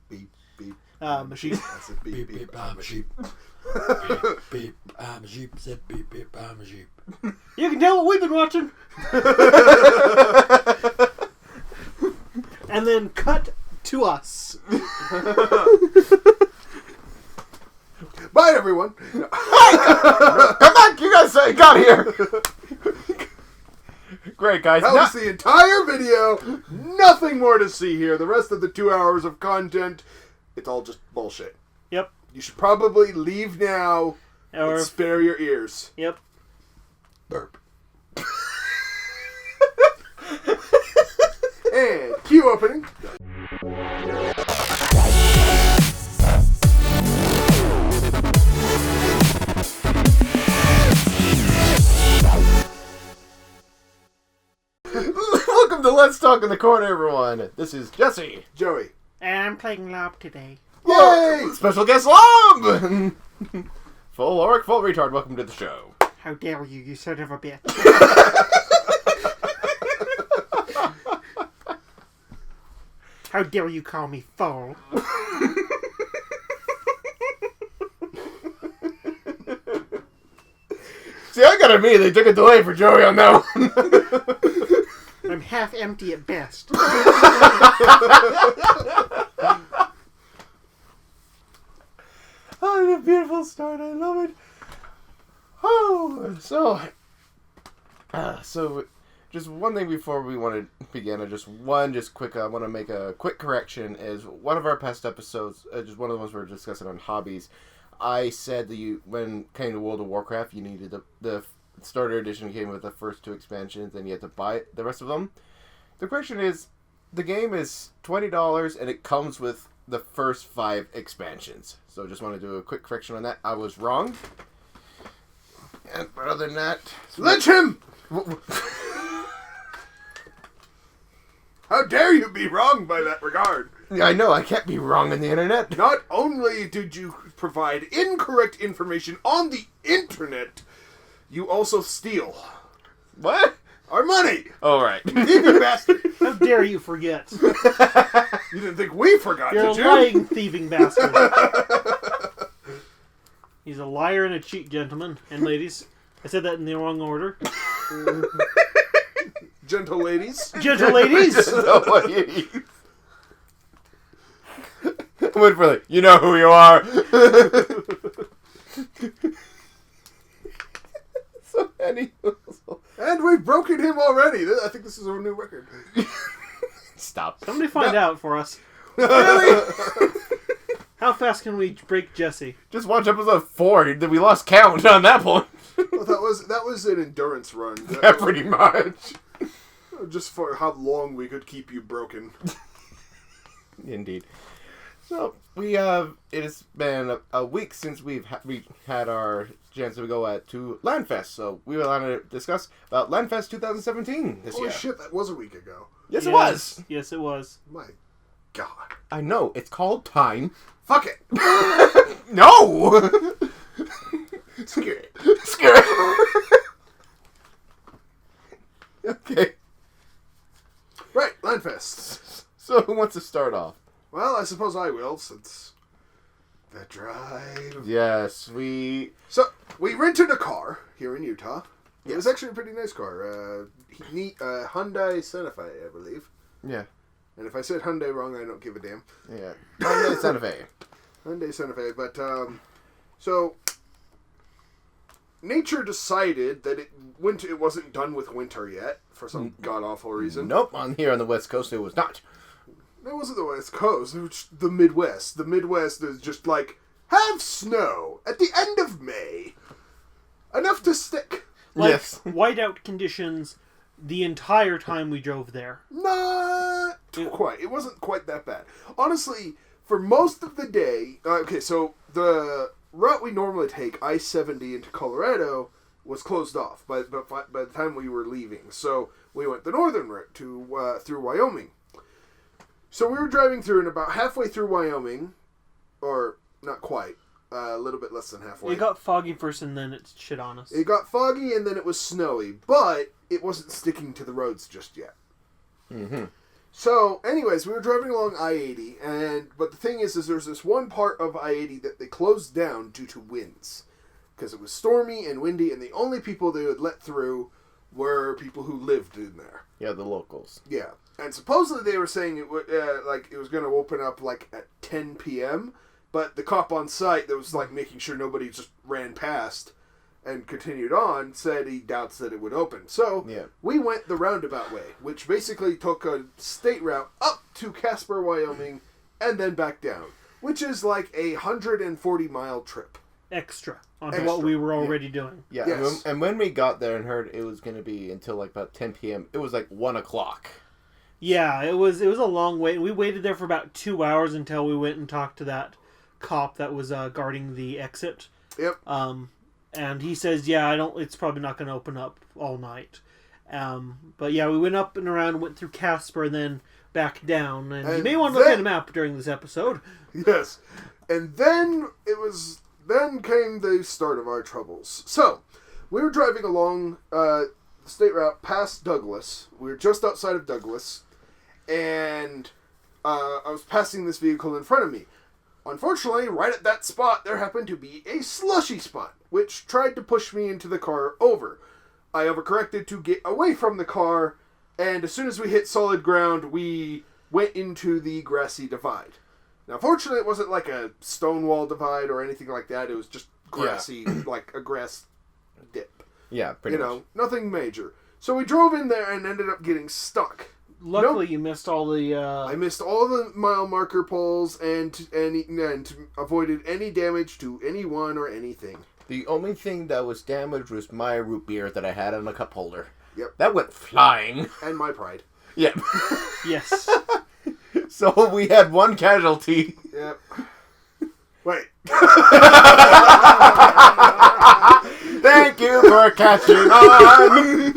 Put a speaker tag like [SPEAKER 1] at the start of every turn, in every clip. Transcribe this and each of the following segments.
[SPEAKER 1] beep, beep.
[SPEAKER 2] I'm a sheep.
[SPEAKER 1] I said beep, beep, I'm a sheep.
[SPEAKER 3] Beep, beep, I'm a sheep. Said beep, beep, I'm a sheep.
[SPEAKER 2] You can tell what we've been watching. And then cut to us.
[SPEAKER 1] Bye, everyone.
[SPEAKER 3] Come back! You guys got here! Great, guys.
[SPEAKER 1] That was the entire video. Nothing more to see here. The rest of the 2 hours of content, it's all just bullshit.
[SPEAKER 2] Yep.
[SPEAKER 1] You should probably leave now and spare your ears.
[SPEAKER 2] Yep.
[SPEAKER 3] Burp.
[SPEAKER 1] And cue opening.
[SPEAKER 3] Welcome to Let's Talk in the Corner, everyone. This is Jesse.
[SPEAKER 1] Joey.
[SPEAKER 2] And I'm playing Lob today.
[SPEAKER 1] Yay!
[SPEAKER 3] Special guest Lob! Full Oric, full retard, welcome to the show.
[SPEAKER 2] How dare you, you son of a bitch. How dare you call me full?
[SPEAKER 3] See, I gotta admit, they took a delay for Joey on that one.
[SPEAKER 2] I'm half empty at best.
[SPEAKER 3] Oh, what a beautiful start. I love it. Oh, so just one thing before we want to begin. I want to make a quick correction. Is one of our past episodes, just one of the ones we were discussing on hobbies, I said that when came to World of Warcraft, you needed the starter edition came with the first 2 expansions, and you had to buy the rest of them. The correction is, the game is $20, and it comes with the first 5 expansions. So just want to do a quick correction on that. I was wrong. But other than that...
[SPEAKER 1] Lynch him! How dare you be wrong by that regard?
[SPEAKER 3] I know, I can't be wrong on the internet.
[SPEAKER 1] Not only did you provide incorrect information on the internet, you also steal
[SPEAKER 3] What?
[SPEAKER 1] our money!
[SPEAKER 3] Oh, right.
[SPEAKER 1] Thieving bastard!
[SPEAKER 2] How dare you forget?
[SPEAKER 1] You didn't think we forgot,
[SPEAKER 2] You're a
[SPEAKER 1] did you?
[SPEAKER 2] lying, thieving bastard. He's a liar and a cheat, gentlemen and ladies. I said that in the wrong order.
[SPEAKER 1] Gentle ladies.
[SPEAKER 2] Gentle ladies!
[SPEAKER 3] I went for you know who you are. So many.
[SPEAKER 1] And we've broken him already. I think this is our new record.
[SPEAKER 3] Stop.
[SPEAKER 2] Somebody find out for us.
[SPEAKER 1] Really?
[SPEAKER 2] How fast can we break Jesse?
[SPEAKER 3] Just watch episode 4. We lost count on that point.
[SPEAKER 1] Well, that was an endurance run.
[SPEAKER 3] Yeah, pretty much.
[SPEAKER 1] Just for how long we could keep you broken.
[SPEAKER 3] Indeed. So it has been a week since we had our chance to go to LAN Fest. So we want to discuss about LAN Fest 2017 this year.
[SPEAKER 1] Holy shit, that was a week ago.
[SPEAKER 3] Yes, it was.
[SPEAKER 2] Yes, it was.
[SPEAKER 1] My God.
[SPEAKER 3] I know. It's called time.
[SPEAKER 1] Fuck it.
[SPEAKER 3] No!
[SPEAKER 1] Screw it.
[SPEAKER 3] Screw it. Okay.
[SPEAKER 1] Right, LAN Fest.
[SPEAKER 3] So who wants to start off?
[SPEAKER 1] Well, I suppose I will, since the drive.
[SPEAKER 3] Yes,
[SPEAKER 1] So, we rented a car here in Utah. It
[SPEAKER 3] Yes.
[SPEAKER 1] was actually a pretty nice car. Hyundai Santa Fe, I believe.
[SPEAKER 3] Yeah.
[SPEAKER 1] And if I said Hyundai wrong, I don't give a damn.
[SPEAKER 3] Yeah. Hyundai Santa Fe.
[SPEAKER 1] Hyundai Santa Fe. But, so, nature decided that it wasn't done with winter yet, for some god-awful reason.
[SPEAKER 3] Nope, here on the West Coast it was not.
[SPEAKER 1] It wasn't the West Coast, it was the Midwest. The Midwest is just like, have snow at the end of May. Enough to stick.
[SPEAKER 2] Like,
[SPEAKER 3] Yes.
[SPEAKER 2] whiteout conditions the entire time we drove there.
[SPEAKER 1] Not quite. It wasn't quite that bad. Honestly, for most of the day... okay, so the route we normally take, I-70 into Colorado, was closed off by the time we were leaving. So we went the northern route through Wyoming. So we were driving through, and about halfway through Wyoming, or not quite, a little bit less than halfway.
[SPEAKER 2] It got foggy first, and then it shit on us.
[SPEAKER 1] It got foggy, and then it was snowy, but it wasn't sticking to the roads just yet.
[SPEAKER 3] Mm-hmm.
[SPEAKER 1] So, anyways, we were driving along I-80, but the thing is there's this one part of I-80 that they closed down due to winds. Because it was stormy and windy, and the only people they would let through were people who lived in there.
[SPEAKER 3] Yeah, the locals.
[SPEAKER 1] Yeah. And supposedly they were saying it would, it was going to open up, at 10 p.m., but the cop on site that was, making sure nobody just ran past and continued on said he doubts that it would open. So, we went the roundabout way, which basically took a state route up to Casper, Wyoming, and then back down, which is like a 140-mile trip.
[SPEAKER 2] Extra on what we were already doing.
[SPEAKER 3] Yeah,
[SPEAKER 1] yes.
[SPEAKER 3] and when we got there and heard it was going to be until about 10 p.m., it was 1 o'clock.
[SPEAKER 2] Yeah, it was a long wait. We waited there for about 2 hours until we went and talked to that cop that was guarding the exit.
[SPEAKER 1] Yep.
[SPEAKER 2] And he says, it's probably not going to open up all night. But yeah, we went up and around, went through Casper, and then back down. And you may want to look at a map during this episode.
[SPEAKER 1] Yes. And then then came the start of our troubles. So, we were driving along the state route past Douglas. We were just outside of Douglas. And I was passing this vehicle in front of me. Unfortunately, right at that spot, there happened to be a slushy spot, which tried to push me into the car over. I overcorrected to get away from the car, and as soon as we hit solid ground, we went into the grassy divide. Now, fortunately, it wasn't like a stone wall divide or anything like that. It was just grassy, like a grass dip.
[SPEAKER 3] Yeah, pretty much.
[SPEAKER 1] Nothing major. So we drove in there and ended up getting stuck.
[SPEAKER 2] Luckily, you missed all the...
[SPEAKER 1] I missed all the mile marker poles and avoided any damage to anyone or anything.
[SPEAKER 3] The only thing that was damaged was my root beer that I had in a cup holder.
[SPEAKER 1] Yep.
[SPEAKER 3] That went flying.
[SPEAKER 1] And my pride.
[SPEAKER 3] Yep.
[SPEAKER 2] Yes.
[SPEAKER 3] So we had one casualty.
[SPEAKER 1] Yep. Wait.
[SPEAKER 3] Thank you for catching on.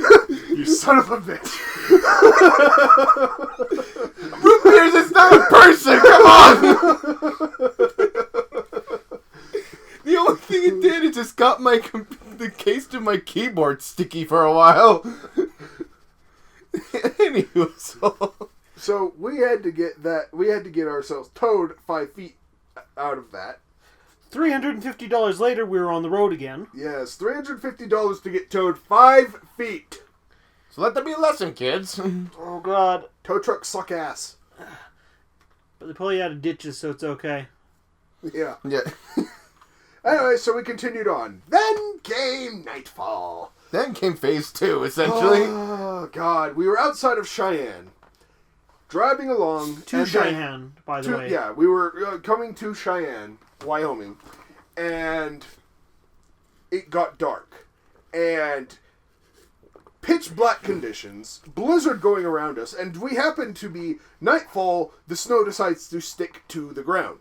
[SPEAKER 1] You son of a bitch.
[SPEAKER 3] Root beers is not a person. Come on. The only thing it did, it just got the case to my keyboard sticky for a while. Anywho,
[SPEAKER 1] so we had to get ourselves towed 5 feet out of that.
[SPEAKER 2] $350 later, we were on the road again.
[SPEAKER 1] Yes, $350 to get towed 5 feet.
[SPEAKER 3] So let there be a lesson, kids.
[SPEAKER 2] Oh, God.
[SPEAKER 1] Tow trucks suck ass.
[SPEAKER 2] But they pull you out of ditches, so it's okay.
[SPEAKER 1] Yeah.
[SPEAKER 3] Yeah.
[SPEAKER 1] Anyway, so we continued on. Then came nightfall.
[SPEAKER 3] Then came phase 2, essentially.
[SPEAKER 1] Oh, God. We were outside of Cheyenne. Driving along.
[SPEAKER 2] To Cheyenne, by the way.
[SPEAKER 1] Yeah, we were coming to Cheyenne, Wyoming. And it got dark. And pitch black conditions, blizzard going around us, and we happen to be nightfall, the snow decides to stick to the ground.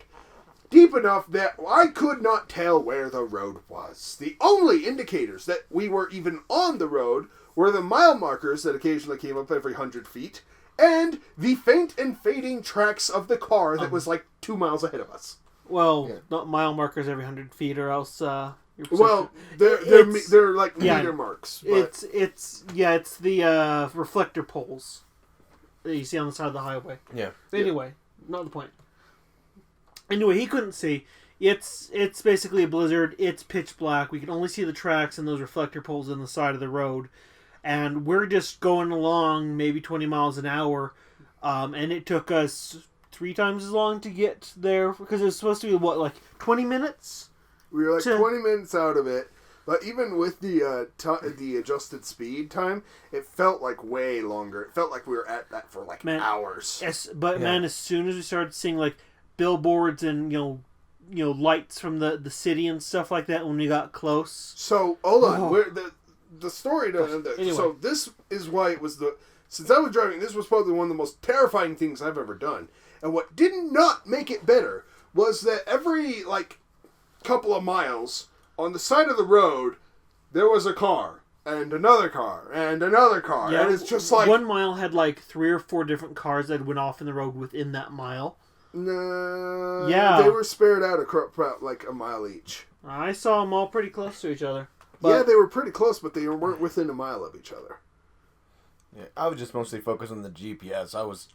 [SPEAKER 1] Deep enough that I could not tell where the road was. The only indicators that we were even on the road were the mile markers that occasionally came up every 100 feet, and the faint and fading tracks of the car that was 2 miles ahead of us.
[SPEAKER 2] Well, not mile markers every 100 feet, or else...
[SPEAKER 1] Well, they're like meter marks. But...
[SPEAKER 2] It's the reflector poles that you see on the side of the highway.
[SPEAKER 3] Yeah.
[SPEAKER 2] Anyway, not the point. Anyway, he couldn't see. It's basically a blizzard. It's pitch black. We can only see the tracks and those reflector poles on the side of the road. And we're just going along maybe 20 miles an hour. And it took us 3 times as long to get there. Because it was supposed to be, 20 minutes?
[SPEAKER 1] We were 20 minutes out of it. But even with the adjusted speed time, it felt like way longer. It felt like we were at that for hours.
[SPEAKER 2] Man, as soon as we started seeing billboards and lights from the city and stuff like that when we got close.
[SPEAKER 1] So hold on, the story to
[SPEAKER 2] anyway.
[SPEAKER 1] So this is why it was since I was driving, this was probably one of the most terrifying things I've ever done. And what did not make it better was that every couple of miles on the side of the road there was a car and another car and another car, and it's just
[SPEAKER 2] 1 mile had 3 or 4 different cars that went off in the road within that mile.
[SPEAKER 1] No,
[SPEAKER 2] yeah,
[SPEAKER 1] they were spared out about a mile each.
[SPEAKER 2] I saw them all pretty close to each other.
[SPEAKER 1] Yeah, they were pretty close, but they weren't within a mile of each other.
[SPEAKER 3] Yeah, I was just mostly focused on the GPS. I was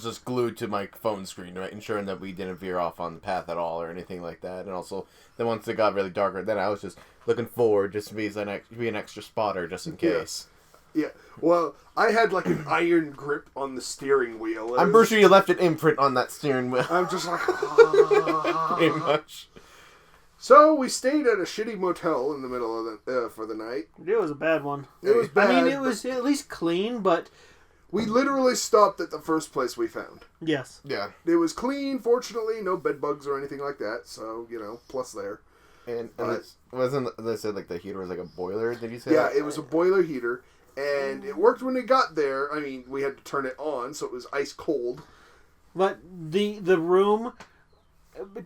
[SPEAKER 3] just glued to my phone screen, right, ensuring that we didn't veer off on the path at all or anything like that. And also, then once it got really darker, then I was just looking forward just to be an extra spotter just in case.
[SPEAKER 1] Yeah. Well, I had like an iron grip on the steering wheel.
[SPEAKER 3] I'm pretty sure you left an imprint on that steering wheel.
[SPEAKER 1] I'm just like,
[SPEAKER 3] Pretty much.
[SPEAKER 1] So we stayed at a shitty motel in the middle of the for the night.
[SPEAKER 2] It was a bad one.
[SPEAKER 1] It was bad.
[SPEAKER 2] I mean, it was at least clean, but
[SPEAKER 1] we literally stopped at the first place we found.
[SPEAKER 2] yes.
[SPEAKER 3] Yeah.
[SPEAKER 1] It was clean, fortunately, no bed bugs or anything like that. So plus there.
[SPEAKER 3] And it wasn't, they said like the heater was like a boiler, did you say
[SPEAKER 1] Yeah,
[SPEAKER 3] that?
[SPEAKER 1] it was a boiler heater, and it worked when it got there. I mean, we had to turn it on, so it was ice cold.
[SPEAKER 2] But the room,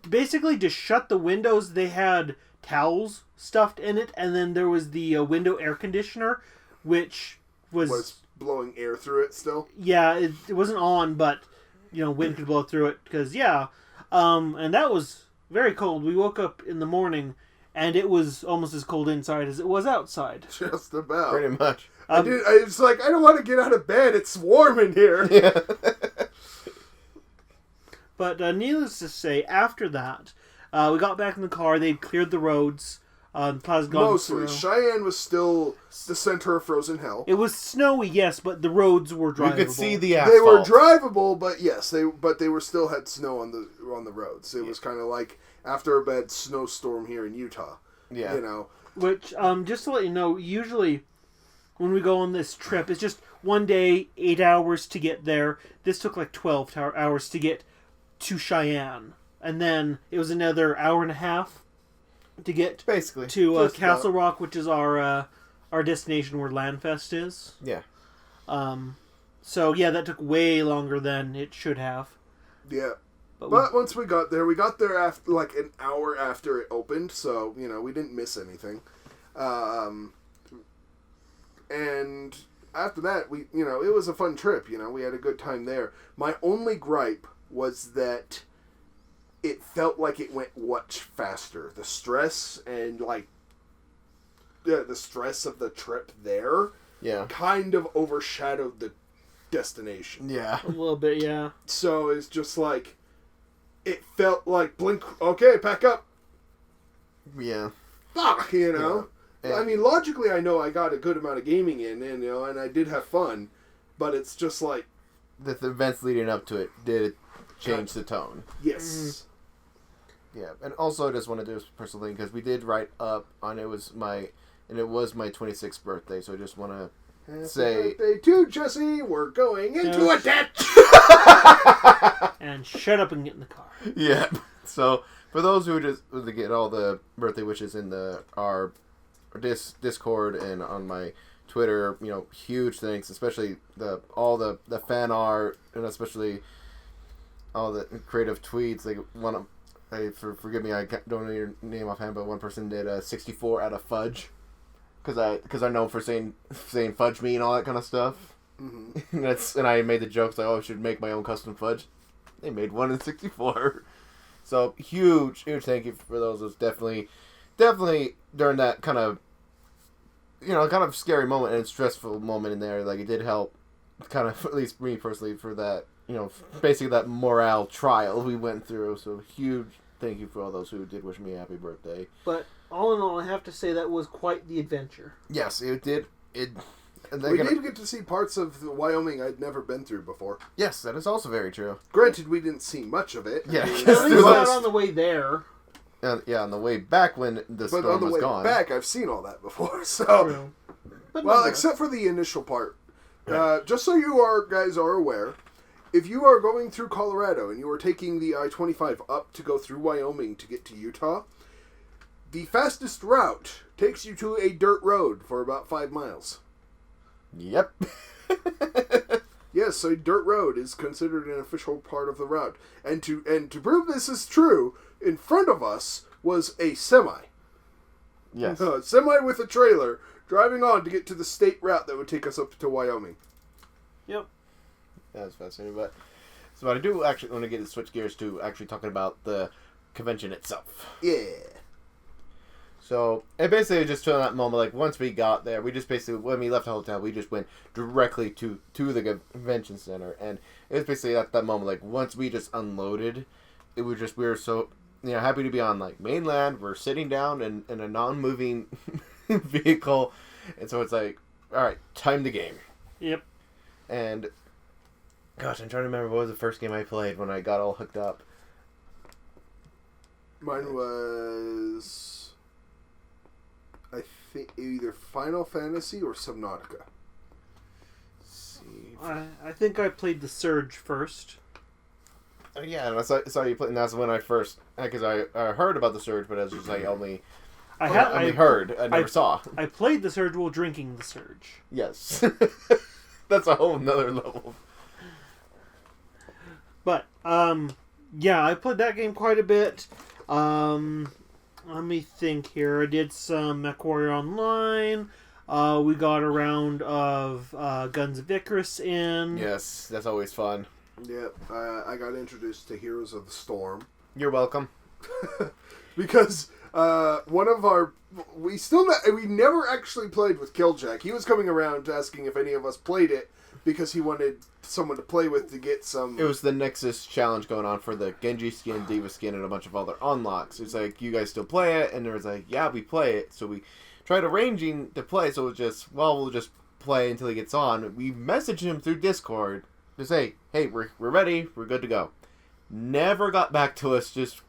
[SPEAKER 2] basically to shut the windows, they had towels stuffed in it, and then there was the window air conditioner, which was
[SPEAKER 1] blowing air through it still.
[SPEAKER 2] Yeah, it wasn't on, but wind could blow through it because and that was very cold. We woke up in the morning, and it was almost as cold inside as it was outside.
[SPEAKER 1] Just about.
[SPEAKER 3] Pretty much.
[SPEAKER 1] It's like, I don't want to get out of bed. It's warm in here.
[SPEAKER 3] Yeah.
[SPEAKER 2] But needless to say, after that, we got back in the car. They'd cleared the roads. The plaza's gone
[SPEAKER 1] Mostly.
[SPEAKER 2] through.
[SPEAKER 1] Cheyenne was still the center of frozen hell.
[SPEAKER 2] It was snowy, yes, but the roads were drivable.
[SPEAKER 3] You could see the asphalt.
[SPEAKER 1] They were drivable, but yes, they were still had snow on the roads. It was kind of like after a bad snowstorm here in Utah.
[SPEAKER 3] Yeah.
[SPEAKER 2] Which, just to let you know, usually when we go on this trip, it's just one day, 8 hours to get there. This took like 12 hours to get to Cheyenne. And then it was another hour and a half to get
[SPEAKER 3] basically
[SPEAKER 2] to Castle Rock, which is our destination where LAN Fest is.
[SPEAKER 3] Yeah.
[SPEAKER 2] So yeah, that took way longer than it should have.
[SPEAKER 1] Yeah. But once we got there after like an hour after it opened, so we didn't miss anything. And after that, we it was a fun trip. We had a good time there. My only gripe was that it felt like it went much faster. The stress and the stress of the trip there, kind of overshadowed the destination.
[SPEAKER 3] Yeah,
[SPEAKER 2] a little bit, yeah.
[SPEAKER 1] So it's just like it felt like blink. Okay, pack up.
[SPEAKER 3] Yeah.
[SPEAKER 1] Fuck,
[SPEAKER 3] Yeah.
[SPEAKER 1] I mean, logically, I know I got a good amount of gaming in, and I did have fun, but it's just like
[SPEAKER 3] the events leading up to it did change the tone.
[SPEAKER 1] Yes.
[SPEAKER 3] Yeah, and also I just want to do a personal thing because we did write up on it was my 26th birthday, so I just want to say
[SPEAKER 1] Happy birthday to Jesse. We're going into a ditch.
[SPEAKER 2] And shut up and get in the car.
[SPEAKER 3] Yeah. So for those who just get all the birthday wishes in our Discord and on my Twitter, huge thanks, especially all the fan art and especially all the creative tweets. Like forgive me, I don't know your name offhand, but one person did 64 out of fudge because I know for saying fudge me and all that kind of stuff. Mm-hmm. and I made the jokes like, I should make my own custom fudge. They made one in 64. So huge thank you for those. It was definitely during that kind of scary moment and stressful moment in there. Like it did help, kind of at least me personally for that. Basically that morale trial we went through. So huge thank you for all those who did wish me a happy birthday.
[SPEAKER 2] But all in all, I have to say that was quite the adventure.
[SPEAKER 3] Yes, it did.
[SPEAKER 1] We did get to see parts of Wyoming I'd never been through before.
[SPEAKER 3] Yes, that is also very true.
[SPEAKER 1] Granted, we didn't see much of it.
[SPEAKER 3] Yeah.
[SPEAKER 2] At least not on the way there.
[SPEAKER 3] On the way back when the storm was gone. But on the way
[SPEAKER 1] back, I've seen all that before. So, except for the initial part. Right. Just so you guys are aware, if you are going through Colorado and you are taking the I-25 up to go through Wyoming to get to Utah, the fastest route takes you to a dirt road for about 5 miles.
[SPEAKER 3] Yep.
[SPEAKER 1] Yes, so dirt road is considered an official part of the route. And to prove this is true, in front of us was a semi.
[SPEAKER 3] Yes.
[SPEAKER 1] A semi with a trailer driving on to get to the state route that would take us up to Wyoming.
[SPEAKER 2] Yep.
[SPEAKER 3] That's fascinating. So I do actually want to switch gears to actually talking about the convention itself.
[SPEAKER 1] Yeah.
[SPEAKER 3] So, it basically just to that moment, like, once we got there, we just basically, when we left the hotel, we just went directly to the convention center. And it was basically at that moment, like, once we just unloaded, it was just, we were so, happy to be on, like, mainland. We're sitting down in a non-moving vehicle. And so it's like, all right, time to game.
[SPEAKER 2] Yep.
[SPEAKER 3] And, gosh, I'm trying to remember what was the first game I played when I got all hooked up.
[SPEAKER 1] Mine was, I think, either Final Fantasy or Subnautica.
[SPEAKER 3] Let's see.
[SPEAKER 2] I think I played the Surge first.
[SPEAKER 3] Oh, yeah, and I saw you play, and that's when I first, because I heard about the Surge, but I was just like, only heard, I never saw.
[SPEAKER 2] I played the Surge while drinking the Surge.
[SPEAKER 3] Yes. That's a whole nother level.
[SPEAKER 2] But, yeah, I played that game quite a bit. Let me think here. I did some MechWarrior Online. We got a round of Guns of Icarus in.
[SPEAKER 3] Yes, that's always fun.
[SPEAKER 1] Yep, I got introduced to Heroes of the Storm.
[SPEAKER 3] You're welcome.
[SPEAKER 1] Because one of our... We never actually played with Killjack. He was coming around asking if any of us played it because he wanted someone to play with to get some...
[SPEAKER 3] It was the Nexus challenge going on for the Genji skin, Diva skin, and a bunch of other unlocks. It's like, you guys still play it? And there was like, yeah, we play it. So we tried arranging to play, so it was just, well, we'll just play until he gets on. We messaged him through Discord to say, hey, we're ready, we're good to go. Never got back to us, just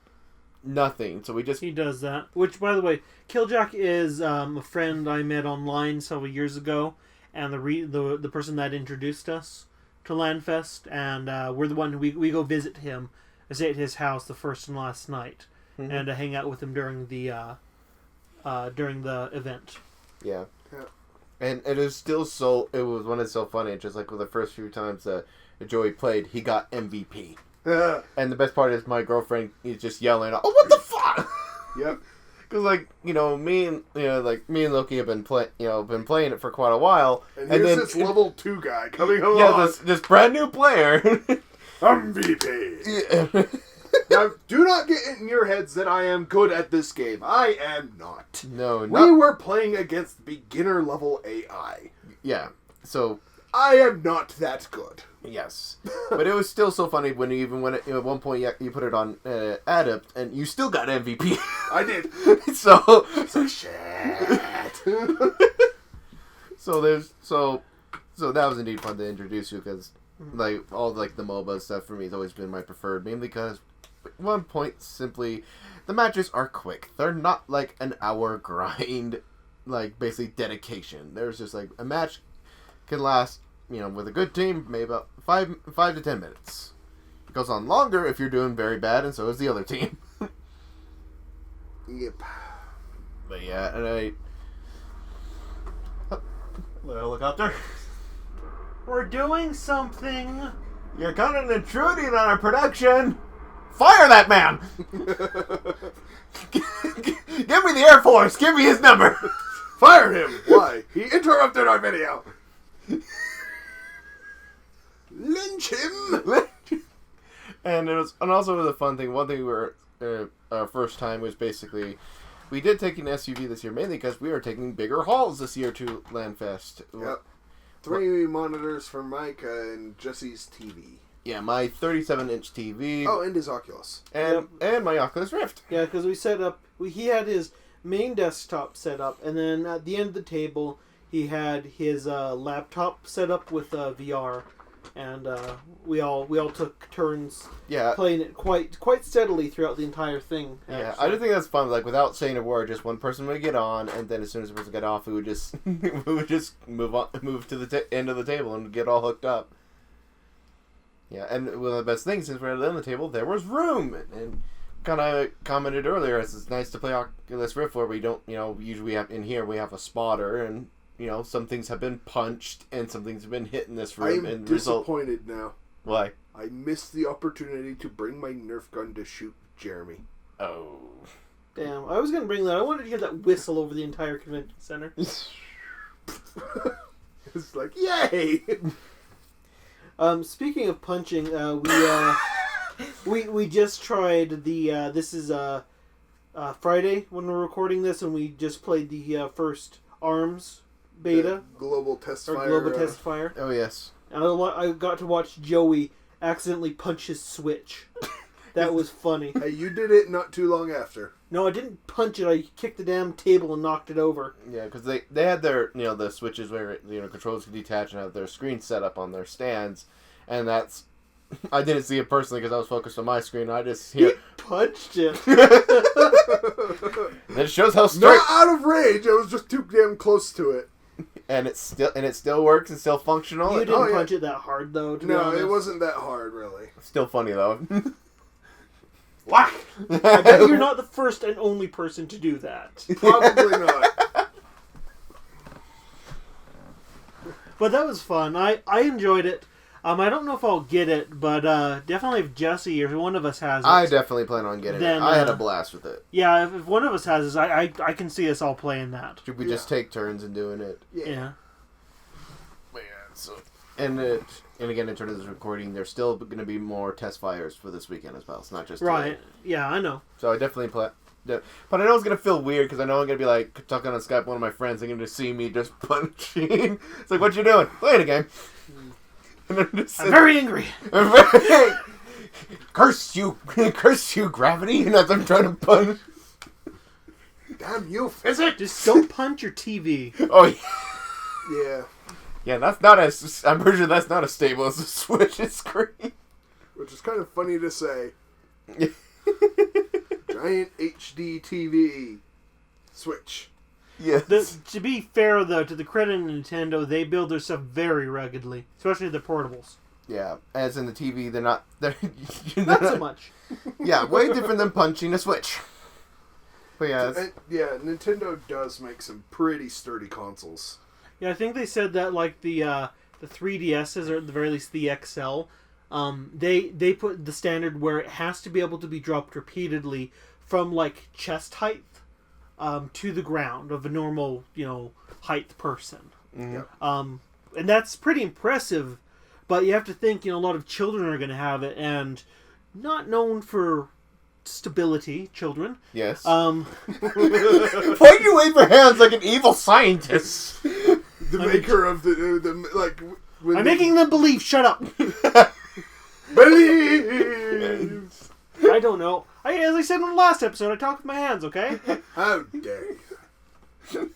[SPEAKER 3] nothing. So we just...
[SPEAKER 2] He does that. Which, by the way, Killjack is a friend I met online several years ago, and the person that introduced us to LAN Fest, and we're the one who we go visit him, stay at his house the first and last night, and hang out with him during the event.
[SPEAKER 3] Yeah. And it is still so... It was when it's so funny, just like with the first few times that Joey played, he got MVP. And the best part is my girlfriend is just yelling, oh, what the fuck?
[SPEAKER 1] Yep.
[SPEAKER 3] Because, like, me and Loki have been playing it for quite a while.
[SPEAKER 1] And here's this level 2 guy coming along.
[SPEAKER 3] Yeah, this brand new player.
[SPEAKER 1] MVP.
[SPEAKER 3] Yeah.
[SPEAKER 1] Now, do not get it in your heads that I am good at this game. I am not.
[SPEAKER 3] No,
[SPEAKER 1] We were playing against beginner level AI.
[SPEAKER 3] Yeah, so...
[SPEAKER 1] I am not that good.
[SPEAKER 3] Yes. But it was still so funny when at one point you put it on Adept, and you still got MVP.
[SPEAKER 1] I did.
[SPEAKER 3] So
[SPEAKER 1] shit.
[SPEAKER 3] So that was indeed fun to introduce you, because like all like the MOBA stuff for me has always been my preferred, mainly because at one point simply the matches are quick. They're not like an hour grind, like basically dedication. There's just like a match can last, with a good team, maybe about 5 to 10 minutes. It goes on longer if you're doing very bad, and so is the other team.
[SPEAKER 1] Yep.
[SPEAKER 3] But yeah, and helicopter.
[SPEAKER 2] We're doing something.
[SPEAKER 3] You're kind of intruding on our production. Fire that man. Give me the Air Force. Give me his number.
[SPEAKER 1] Fire him. Why? He interrupted our video. Lynch him.
[SPEAKER 3] And also it was a fun thing. One thing we were our first time was basically we did take an SUV this year, mainly because we are taking bigger hauls this year to LAN Fest.
[SPEAKER 1] Yep. 3 monitors for Mike and Jesse's TV.
[SPEAKER 3] Yeah, my 37-inch TV.
[SPEAKER 1] Oh, and his Oculus.
[SPEAKER 3] And my Oculus Rift.
[SPEAKER 2] Yeah, because we set up. He had his main desktop set up, and then at the end of the table, he had his laptop set up with VR, and we all took turns playing it quite steadily throughout the entire thing.
[SPEAKER 3] Yeah, I just think that's fun. Like without saying a word, just one person would get on, and then as soon as the person got off, we would just move to the end of the table and get all hooked up. Yeah, and one of the best things since we're at the end of the table, there was room, and kind of commented earlier, it's nice to play Oculus Rift where we don't, usually we have a spotter, and some things have been punched and some things have been hit in this room.
[SPEAKER 1] I am disappointed now.
[SPEAKER 3] Why?
[SPEAKER 1] I missed the opportunity to bring my Nerf gun to shoot Jeremy.
[SPEAKER 3] Oh.
[SPEAKER 2] Damn, I was going to bring that. I wanted to hear that whistle over the entire convention center.
[SPEAKER 1] It's like, yay!
[SPEAKER 2] Speaking of punching, we just tried the, this is Friday when we're recording this, and we just played the first ARMS beta.
[SPEAKER 1] Global test fire.
[SPEAKER 2] Global test fire.
[SPEAKER 3] Oh, yes.
[SPEAKER 2] And I got to watch Joey accidentally punch his Switch. That was funny.
[SPEAKER 1] Hey, you did it not too long after.
[SPEAKER 2] No, I didn't punch it. I kicked the damn table and knocked it over.
[SPEAKER 3] Yeah, because they had their, the switches where, controls could detach and have their screen set up on their stands. And that's... I didn't see it personally because I was focused on my screen. I just hear...
[SPEAKER 2] He punched it.
[SPEAKER 3] It shows how straight...
[SPEAKER 1] Not out of rage. I was just too damn close to it.
[SPEAKER 3] And it still works and still functional.
[SPEAKER 2] You didn't punch it that hard, though, to be honest.
[SPEAKER 1] It wasn't that hard, really.
[SPEAKER 3] Still funny, though.
[SPEAKER 2] Whack! I bet you're not the first and only person to do that.
[SPEAKER 1] Probably not.
[SPEAKER 2] But that was fun. I enjoyed it. I don't know if I'll get it, but definitely if Jesse or one of us has it.
[SPEAKER 3] I definitely plan on getting it. I had a blast with it.
[SPEAKER 2] Yeah, if one of us has it, I can see us all playing that.
[SPEAKER 3] Should we just take turns in doing it?
[SPEAKER 2] Yeah.
[SPEAKER 3] Man, so... And again, in terms of this recording, there's still going to be more test fires for this weekend as well. It's not just
[SPEAKER 2] right.
[SPEAKER 3] Today.
[SPEAKER 2] Yeah, I know.
[SPEAKER 3] So I definitely play. But I know it's going to feel weird because I know I'm going to be like talking on Skype with one of my friends. They're going to see me just punching. It's like, what you doing? Playing a game. And I'm
[SPEAKER 2] very angry.
[SPEAKER 3] Curse you, gravity! And as I'm trying to punch.
[SPEAKER 1] Damn you, physics!
[SPEAKER 2] Just don't punch your TV.
[SPEAKER 3] Oh yeah.
[SPEAKER 1] Yeah.
[SPEAKER 3] Yeah, that's not as. I'm pretty sure that's not as stable as the Switch's screen.
[SPEAKER 1] Which is kind of funny to say. Giant HD TV Switch.
[SPEAKER 3] Yes.
[SPEAKER 2] To be fair, though, to the credit of Nintendo, they build their stuff very ruggedly, especially the portables.
[SPEAKER 3] Yeah, as in the TV, they're not
[SPEAKER 2] Not so much.
[SPEAKER 3] Yeah, way different than punching a Switch. But yeah,
[SPEAKER 1] Nintendo does make some pretty sturdy consoles.
[SPEAKER 2] Yeah, I think they said that like the 3DSs, or at the very least the XL, they put the standard where it has to be able to be dropped repeatedly from like chest height to the ground of a normal height person.
[SPEAKER 3] Mm-hmm.
[SPEAKER 2] And that's pretty impressive. But you have to think a lot of children are going to have it, and not known for stability, children.
[SPEAKER 3] Yes.
[SPEAKER 2] Why
[SPEAKER 3] do you wave your hands like an evil scientist?
[SPEAKER 1] The maker of the like.
[SPEAKER 2] I'm making them believe. Shut up.
[SPEAKER 1] Believe.
[SPEAKER 2] I don't know. As I said in the last episode, I talk with my hands. Okay.
[SPEAKER 1] How dare you?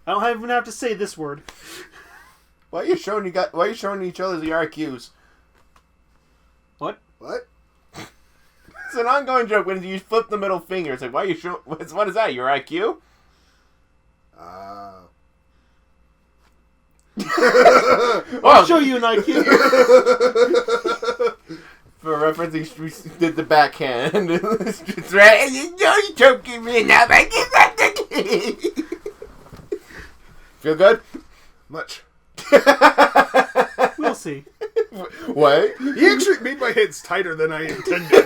[SPEAKER 2] I don't even have to say this word.
[SPEAKER 3] Why are you showing each other the RQs?
[SPEAKER 2] What?
[SPEAKER 1] What?
[SPEAKER 3] It's an ongoing joke when you flip the middle finger. It's like, why are you showing? What is that? Your IQ?
[SPEAKER 2] I'll show you an IQ.
[SPEAKER 3] For reference, he did the backhand. It's right. You know you're choking me now. Feel good?
[SPEAKER 1] Much.
[SPEAKER 2] We'll see.
[SPEAKER 3] What?
[SPEAKER 1] He actually made my hands tighter than I intended.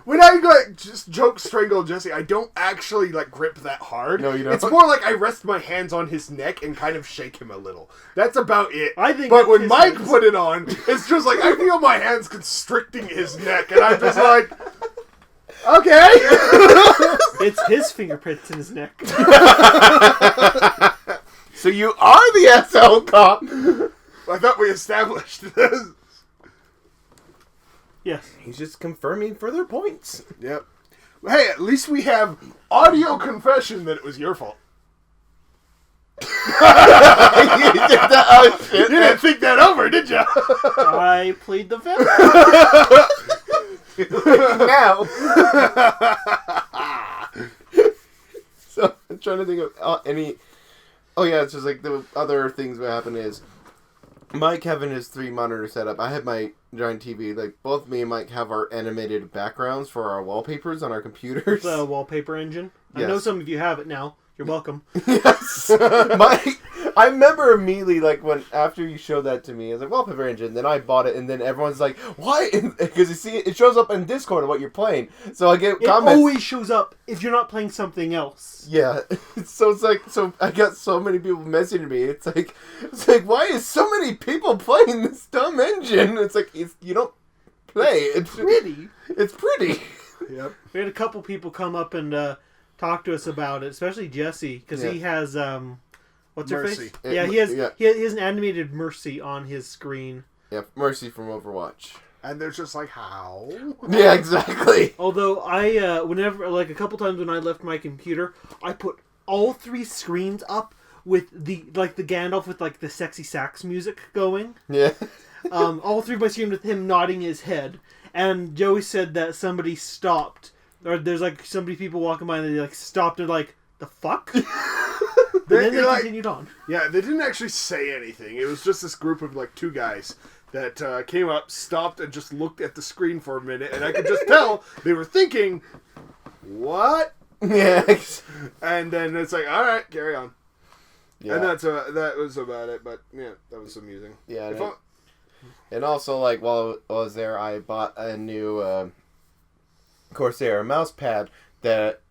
[SPEAKER 1] When I just joke strangle Jesse, I don't actually grip that hard.
[SPEAKER 3] No, you don't.
[SPEAKER 1] It's more like I rest my hands on his neck and kind of shake him a little. That's about it.
[SPEAKER 2] But
[SPEAKER 1] when Mike put it on, it's just like I feel my hands constricting his neck, and I'm just like, okay.
[SPEAKER 2] It's his fingerprints in his neck.
[SPEAKER 3] So you are the SL cop.
[SPEAKER 1] I thought we established this.
[SPEAKER 2] Yes.
[SPEAKER 3] He's just confirming further points.
[SPEAKER 1] Yep. Hey, at least we have audio confession that it was your fault.
[SPEAKER 3] You
[SPEAKER 1] didn't think that over, did you?
[SPEAKER 2] I plead the fifth.
[SPEAKER 3] Now. So, I'm trying to think of any... Oh yeah, it's just like the other things that happen is Mike having his 3-monitor setup. I have my giant TV. Like both me and Mike have our animated backgrounds for our wallpapers on our computers.
[SPEAKER 2] The wallpaper engine.
[SPEAKER 3] Yes.
[SPEAKER 2] I know some of you have it now. You're welcome.
[SPEAKER 3] Yes. I remember immediately, when after you showed that to me, I was like, wallpaper engine. Then I bought it, and then everyone's like, why? Because you see, it shows up in Discord of what you're playing. So I get comments.
[SPEAKER 2] It always shows up if you're not playing something else.
[SPEAKER 3] Yeah. So I got so many people messaging me. It's like, why is so many people playing this dumb engine? It's like, you don't play.
[SPEAKER 2] It's pretty.
[SPEAKER 3] It's pretty.
[SPEAKER 1] Yep.
[SPEAKER 2] We had a couple people come up and talk to us about it, especially Jesse, because he has what's her
[SPEAKER 1] Mercy.
[SPEAKER 2] face? Yeah, he has an animated Mercy on his screen.
[SPEAKER 3] Yeah, Mercy from Overwatch.
[SPEAKER 1] And they're just like, how?
[SPEAKER 3] Yeah, exactly.
[SPEAKER 2] Although I, whenever, like a couple times when I left my computer, I put all 3 screens up with the Gandalf with like the sexy sax music going.
[SPEAKER 3] Yeah.
[SPEAKER 2] All 3 of my screens with him nodding his head. And Joey said that somebody stopped, or there's like people walking by and they like stopped and like, the fuck? And then they continued on.
[SPEAKER 1] Yeah, they didn't actually say anything. It was just this group of like 2 guys that came up, stopped, and just looked at the screen for a minute, and I could just tell they were thinking, what?
[SPEAKER 3] Yeah.
[SPEAKER 1] And then it's like, all right, carry on.
[SPEAKER 3] Yeah.
[SPEAKER 1] And that was about it, but yeah, that was amusing.
[SPEAKER 3] Yeah. And also, like, while I was there, I bought a new Corsair mouse pad that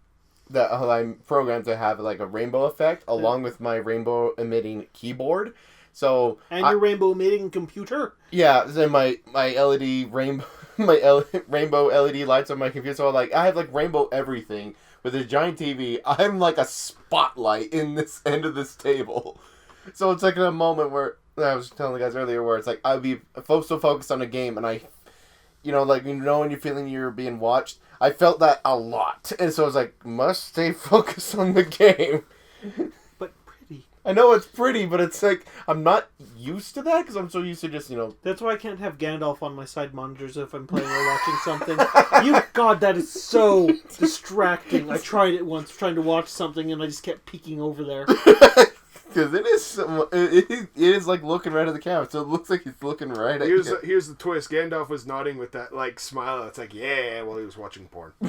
[SPEAKER 3] I'm programmed to have like a rainbow effect along with my rainbow emitting keyboard. So
[SPEAKER 2] your rainbow emitting computer.
[SPEAKER 3] Yeah, then my LED rainbow rainbow LED lights on my computer. So like I have like rainbow everything with a giant TV. I'm like a spotlight in this end of this table. So it's like a moment where I was telling the guys earlier where it's like I'd be so focused on a game and I, like when you're feeling you're being watched. I felt that a lot, and so I was like, must stay focused on the game.
[SPEAKER 2] But pretty.
[SPEAKER 3] I know it's pretty, but it's like I'm not used to that because I'm so used to just
[SPEAKER 2] That's why I can't have Gandalf on my side monitors if I'm playing or watching something. God, that is so distracting. I tried it once, trying to watch something, and I just kept peeking over there.
[SPEAKER 3] Because it is like looking right at the camera, so it looks like he's looking right at you.
[SPEAKER 1] Here's the twist. Gandalf was nodding with that like smile. It's like, yeah, while he was watching porn.
[SPEAKER 2] No.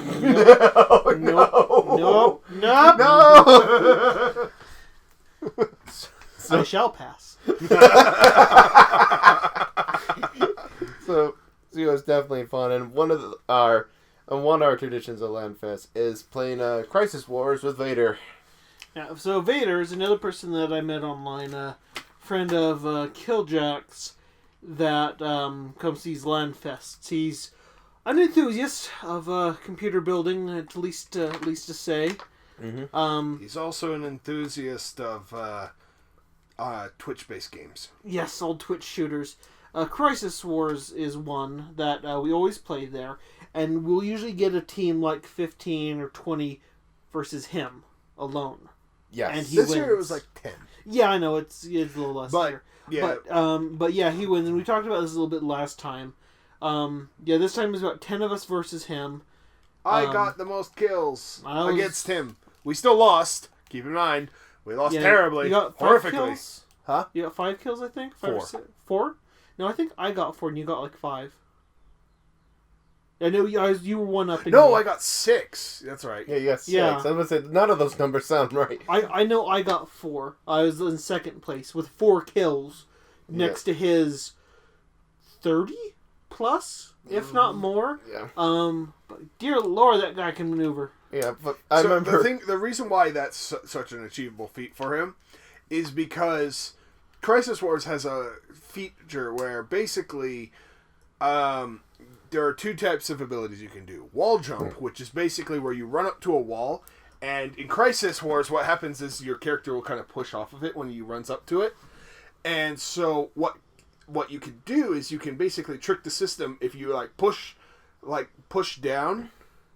[SPEAKER 2] I shall pass.
[SPEAKER 3] So it's definitely fun, and one of our traditions at LAN Fest is playing Crisis Wars with Vader.
[SPEAKER 2] Yeah, so Vader is another person that I met online, a friend of Killjack's that comes to these LAN Fests. He's an enthusiast of computer building, at least to say.
[SPEAKER 3] Mm-hmm.
[SPEAKER 1] He's also an enthusiast of Twitch-based games.
[SPEAKER 2] Yes, old Twitch shooters. Crisis Wars is one that we always play there, and we'll usually get a team like 15 or 20 versus him alone.
[SPEAKER 3] Yes.
[SPEAKER 2] And he
[SPEAKER 1] this
[SPEAKER 2] wins.
[SPEAKER 1] year it was like 10.
[SPEAKER 2] Yeah, I know, it's a little less here.
[SPEAKER 1] Yeah.
[SPEAKER 2] But yeah, he wins, and we talked about this a little bit last time. This time it was about 10 of us versus him.
[SPEAKER 1] I got the most kills against him. We still lost. Keep in mind, we lost terribly.
[SPEAKER 2] You got 5
[SPEAKER 1] horrifically.
[SPEAKER 2] kills?
[SPEAKER 1] Huh?
[SPEAKER 2] You got 5 kills, I think? 5
[SPEAKER 3] 4.
[SPEAKER 2] or 6? 4? No, I think I got 4 and you got like 5. I know you were one up.
[SPEAKER 1] No, I got 6. That's right.
[SPEAKER 3] Yeah, you got 6.
[SPEAKER 2] Yeah.
[SPEAKER 3] I was going to say, none of those numbers sound right.
[SPEAKER 2] I know I got 4. I was in second place with 4 kills next to his 30 plus, if not more.
[SPEAKER 3] Yeah.
[SPEAKER 2] But dear Lord, that guy can maneuver.
[SPEAKER 3] Yeah, but I remember...
[SPEAKER 1] The reason why that's such an achievable feat for him is because Crisis Wars has a feature where basically there are 2 types of abilities you can do. Wall jump, which is basically where you run up to a wall, and in Crisis Wars what happens is your character will kind of push off of it when he runs up to it. And so what you can do is you can basically trick the system if you push down.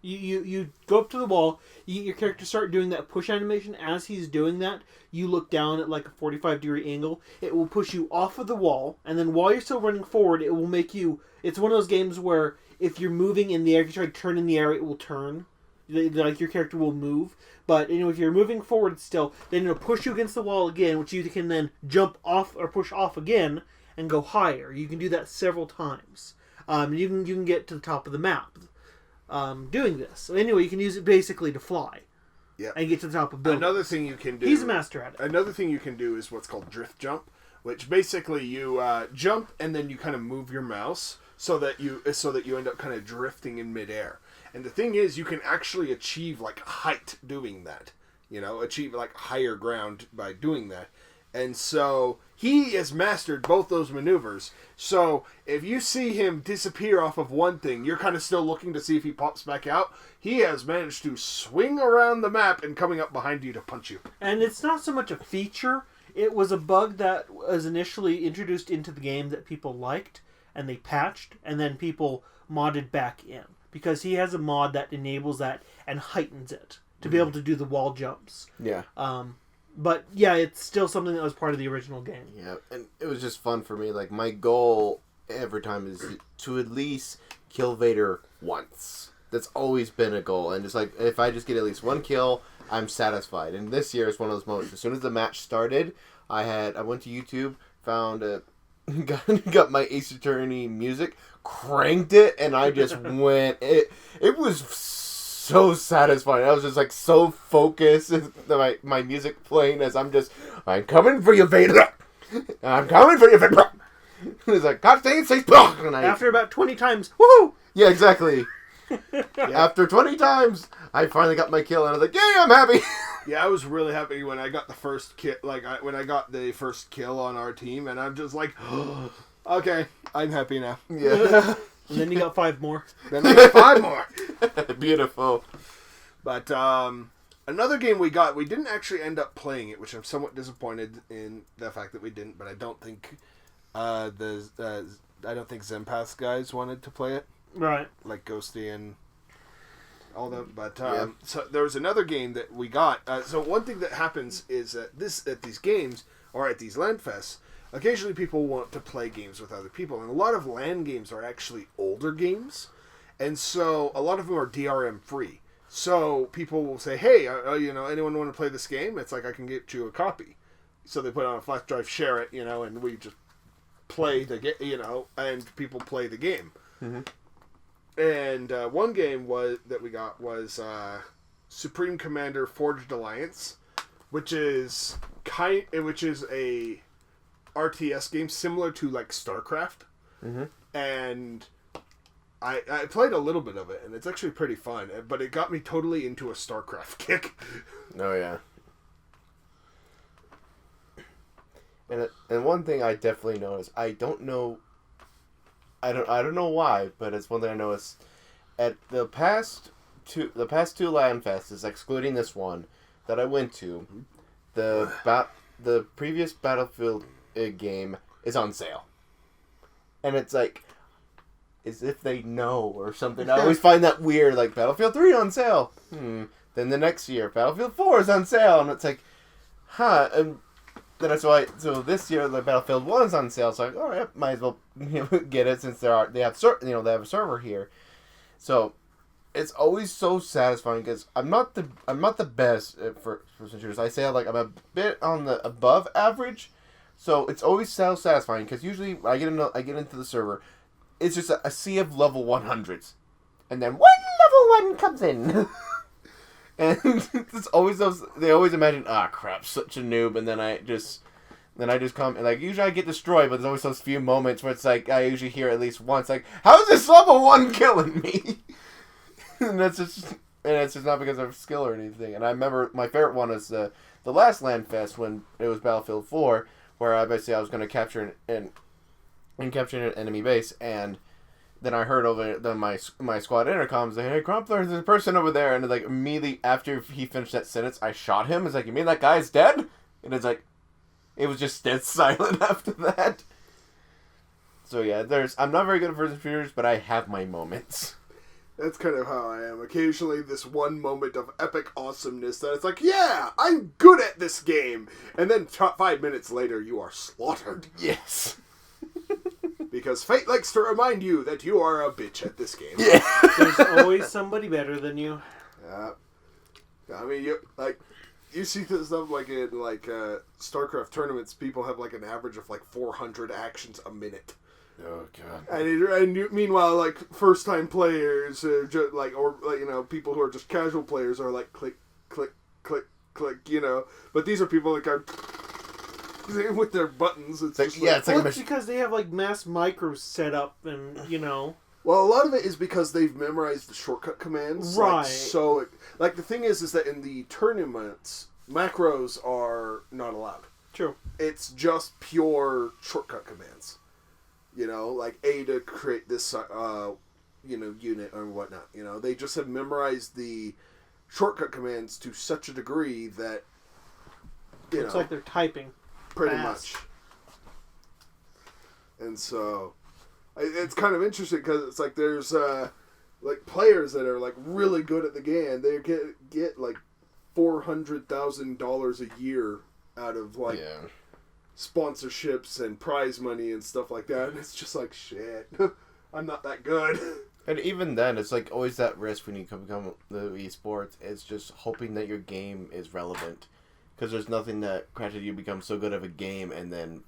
[SPEAKER 2] You go up to the wall, you get your character start doing that push animation. As he's doing that, you look down at like a 45-degree angle. It will push you off of the wall, and then while you're still running forward, it will make you... It's one of those games where if you're moving in the air, if you try to turn in the air, it will turn. Like your character will move. But if you're moving forward still, then it'll push you against the wall again, which you can then jump off or push off again and go higher. You can do that several times. You can get to the top of the map doing this. So anyway, you can use it basically to fly.
[SPEAKER 1] Yeah.
[SPEAKER 2] And get to the top of buildings.
[SPEAKER 1] Another thing you can do...
[SPEAKER 2] He's a master at it.
[SPEAKER 1] Another thing you can do is what's called drift jump, which basically you jump and then you kind of move your mouse so that you end up kind of drifting in midair. And the thing is, you can actually achieve height doing that. Achieve higher ground by doing that. And so he has mastered both those maneuvers. So if you see him disappear off of one thing, you're kind of still looking to see if he pops back out. He has managed to swing around the map and coming up behind you to punch you.
[SPEAKER 2] And it's not so much a feature. It was a bug that was initially introduced into the game that people liked, and they patched, and then people modded back in. Because he has a mod that enables that and heightens it to be able to do the wall jumps.
[SPEAKER 3] Yeah.
[SPEAKER 2] But yeah, it's still something that was part of the original game.
[SPEAKER 3] Yeah, and it was just fun for me. Like, my goal every time is to at least kill Vader once. That's always been a goal. And just like, if I just get at least one kill, I'm satisfied. And this year is one of those moments. As soon as the match started, I went to YouTube, found got my Ace Attorney music, cranked it, and I just went. It was so satisfying. I was just like so focused. My music playing as I'm coming for you, Vader. I'm coming for you, Vader. It's like, God dang it, say
[SPEAKER 2] After about 20 times, woohoo!
[SPEAKER 3] Yeah, exactly. After 20 times, I finally got my kill, and I was like, "Yeah, I'm happy."
[SPEAKER 1] Yeah, I was really happy when I got the first kill. When I got the first kill on our team, and I'm just like, "Okay, I'm happy now."
[SPEAKER 3] Yeah.
[SPEAKER 2] And then you got 5 more.
[SPEAKER 1] Then I got 5 more.
[SPEAKER 3] Beautiful.
[SPEAKER 1] But another game we got, we didn't actually end up playing it, which I'm somewhat disappointed in the fact that we didn't. But I don't think I don't think Zempath's guys wanted to play it.
[SPEAKER 2] Right.
[SPEAKER 1] Like Ghosty and all that. But so there was another game that we got. So one thing that happens is at these games or at these LAN Fests, occasionally people want to play games with other people, and a lot of LAN games are actually older games, and so a lot of them are DRM free. So people will say, "Hey, anyone want to play this game?" It's like, I can get you a copy. So they put it on a flash drive, share it, and we just play the game, and people play the game.
[SPEAKER 3] Mm-hmm.
[SPEAKER 1] And one game that we got was Supreme Commander Forged Alliance, which is a RTS game similar to like StarCraft.
[SPEAKER 3] Mm-hmm.
[SPEAKER 1] And I played a little bit of it, and it's actually pretty fun. But it got me totally into a StarCraft kick.
[SPEAKER 3] Oh yeah. And one thing I definitely noticed, I don't know why, but it's one thing I noticed at the past two LAN Fests, excluding this one that I went to, the previous Battlefield game is on sale, and it's like as if they know or something. I always find that weird. Like, Battlefield 3 on sale. Then the next year, Battlefield 4 is on sale, and it's like, and then that's why. So this year, the Battlefield 1 is on sale. So like, all right, might as well get it since they have a server here. So it's always so satisfying because I'm not the best for first-person shooters. I say I'm a bit on the above average. So it's always so satisfying because usually when I get into the server, it's just a sea of level 100s, and then one level 1 comes in. And it's always they always imagine, crap, such a noob, and then I just come, and like, usually I get destroyed, but there's always those few moments where it's like, I usually hear at least once, like, how is this level 1 killing me? and it's just not because of skill or anything. And I remember my favorite one was the last LAN Fest when it was Battlefield 4, where I was going to capture an enemy base, and then I heard over my squad intercom say, "Hey, Crumpler, there's a person over there." And like, immediately after he finished that sentence, I shot him. It's like, "You mean that guy's dead?" And it's like, it was just dead silent after that. So yeah, I'm not very good at first shooters, but I have my moments.
[SPEAKER 1] That's kind of how I am. Occasionally, this one moment of epic awesomeness that it's like, yeah, I'm good at this game. And then 5 minutes later, you are slaughtered.
[SPEAKER 3] Yes.
[SPEAKER 1] Because fate likes to remind you that you are a bitch at this game.
[SPEAKER 3] Yeah.
[SPEAKER 2] There's always somebody better than you.
[SPEAKER 1] I mean, you see this stuff like in StarCraft tournaments. People have like an average of like 400 actions a minute.
[SPEAKER 3] Oh god.
[SPEAKER 1] And meanwhile, like, first time players, people who are just casual players are like click, click, click, click. But these are people that are with their buttons. It's
[SPEAKER 2] because they have like mass micros set up, and
[SPEAKER 1] Well, a lot of it is because they've memorized the shortcut commands.
[SPEAKER 2] Right.
[SPEAKER 1] The thing is that in the tournaments, macros are not allowed.
[SPEAKER 2] True.
[SPEAKER 1] It's just pure shortcut commands. You know, like A to create this, unit or whatnot. You know, they just have memorized the shortcut commands to such a degree that,
[SPEAKER 2] It's like they're typing.
[SPEAKER 1] Pretty
[SPEAKER 2] fast.
[SPEAKER 1] much. And so, it's kind of interesting because it's like there's, like, players that are, like, really good at the game. They get like, $400,000 a year out of, like, sponsorships and prize money and stuff like that. And it's just like, shit, I'm not that good.
[SPEAKER 3] And even then, it's like always that risk when you become the esports. It's just hoping that your game is relevant. Because there's nothing that, granted, you become so good of a game and then,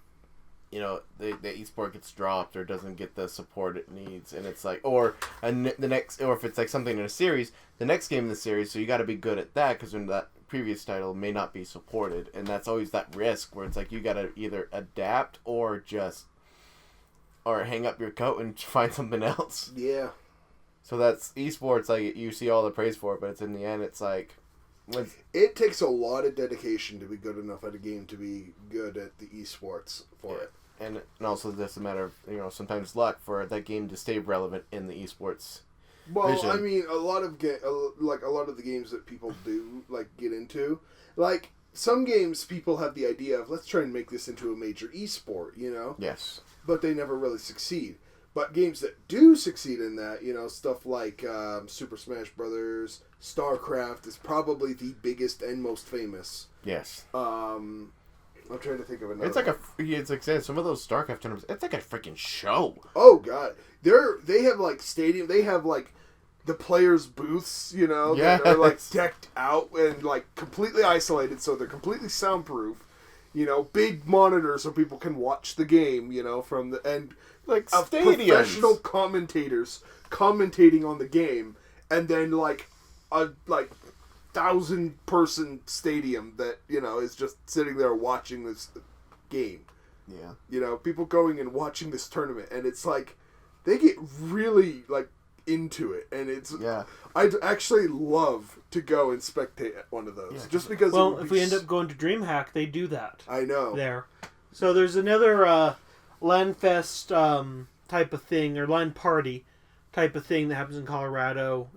[SPEAKER 3] you know, the esport gets dropped or doesn't get the support it needs. And it's like, or if it's like something in a series, the next game in the series, so you got to be good at that because when that previous title may not be supported. And that's always that risk where it's like you got to either adapt or hang up your coat and find something else.
[SPEAKER 1] Yeah.
[SPEAKER 3] So that's esports, like, you see all the praise for it, but it's in the end, it's like...
[SPEAKER 1] It takes a lot of dedication to be good enough at a game to be good at the esports for it.
[SPEAKER 3] And also just a matter of, you know, sometimes luck for that game to stay relevant in the esports vision.
[SPEAKER 1] I mean, a lot of the games that people do, like, get into, like, some games people have the idea of, let's try and make this into a major esport, you know?
[SPEAKER 3] Yes.
[SPEAKER 1] But they never really succeed. But games that do succeed in that, you know, stuff like Super Smash Brothers, StarCraft is probably the biggest and most famous.
[SPEAKER 3] Yes.
[SPEAKER 1] I'm trying to think of another.
[SPEAKER 3] It's like saying some of those StarCraft tournaments. It's like a freaking show.
[SPEAKER 1] Oh god, they have like stadium. They have like the players' booths, you know, that are like decked out and like completely isolated, so they're completely soundproof. You know, big monitors so people can watch the game. You know, from the end.
[SPEAKER 3] Like
[SPEAKER 1] stadiums. Professional commentators commentating on the game, and then like a 1,000-person stadium that, you know, is just sitting there watching this game.
[SPEAKER 3] Yeah.
[SPEAKER 1] You know, people going and watching this tournament, and it's like they get really like into it, and it's I'd actually love to go and spectate at one of those, just because.
[SPEAKER 2] Well, if we end up going to DreamHack, they do that.
[SPEAKER 1] I know.
[SPEAKER 2] There, so there's another. LAN Fest type of thing, or LAN Party type of thing that happens in Colorado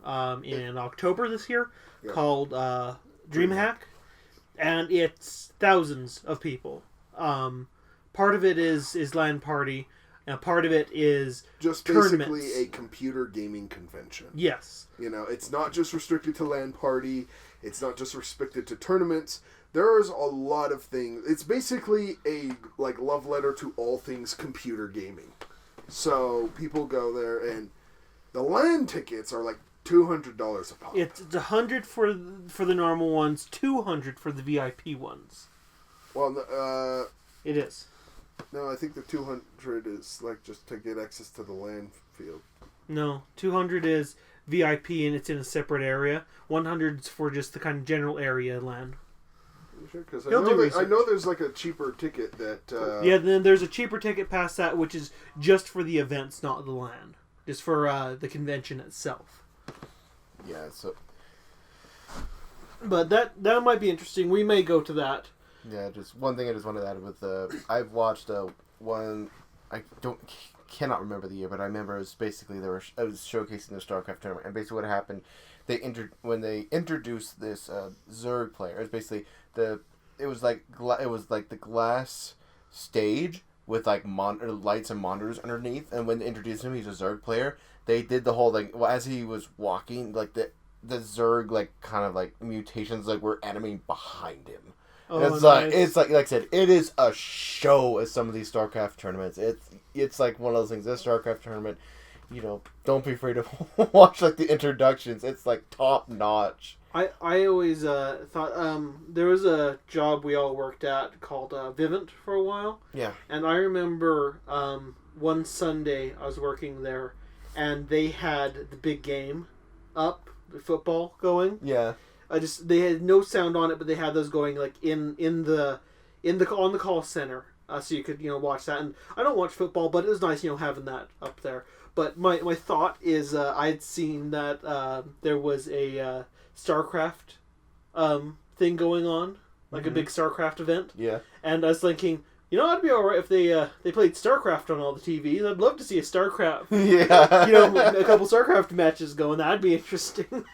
[SPEAKER 2] in October this year, called DreamHack, and it's thousands of people. Part of it is LAN Party, and part of it is
[SPEAKER 1] just
[SPEAKER 2] tournaments.
[SPEAKER 1] Basically a computer gaming convention.
[SPEAKER 2] Yes.
[SPEAKER 1] You know, it's not just restricted to LAN Party, it's not just restricted to tournaments. There's a lot of things. It's basically a like love letter to all things computer gaming. So people go there, and the LAN tickets are like $200 a pop.
[SPEAKER 2] It's $100 for the normal ones, $200 for the VIP ones.
[SPEAKER 1] Well,
[SPEAKER 2] it is.
[SPEAKER 1] No, I think the 200 is like just to get access to the LAN field.
[SPEAKER 2] No, 200 is VIP and it's in a separate area. 100 is for just the kind of general area LAN.
[SPEAKER 1] Sure, because I know there's like a cheaper ticket that...
[SPEAKER 2] Yeah, then there's a cheaper ticket past that, which is just for the events, not the LAN. Just for the convention itself.
[SPEAKER 3] Yeah, so...
[SPEAKER 2] But that might be interesting. We may go to that.
[SPEAKER 3] Yeah, just one thing I just wanted to add with I've watched one... I cannot remember the year, but I remember it was basically I was showcasing the StarCraft tournament, and basically what happened, when they introduced this Zerg player, it was basically it was like the glass stage with like lights and monitors underneath, and when they introduced him, he's a Zerg player. They did the whole thing as he was walking, like the Zerg like kind of like mutations like were animating behind him.
[SPEAKER 2] Oh,
[SPEAKER 3] it's like I said, it is a show at some of these StarCraft tournaments. It's like one of those things. This StarCraft tournament, you know, don't be afraid to watch like the introductions. It's like top notch.
[SPEAKER 2] I always thought there was a job we all worked at called Vivint for a while.
[SPEAKER 3] Yeah. And
[SPEAKER 2] I remember one Sunday I was working there, and they had the big game up, the football going.
[SPEAKER 3] Yeah.
[SPEAKER 2] They had no sound on it, but they had those going like on the call center, so you could watch that. And I don't watch football, but it was nice having that up there. But my thought is I'd seen that there was a StarCraft thing going on like a big StarCraft event.
[SPEAKER 3] Yeah.
[SPEAKER 2] And I was thinking, it'd be alright if they played StarCraft on all the TVs. I'd love to see a StarCraft,
[SPEAKER 3] Yeah.
[SPEAKER 2] a couple StarCraft matches going. That'd be interesting.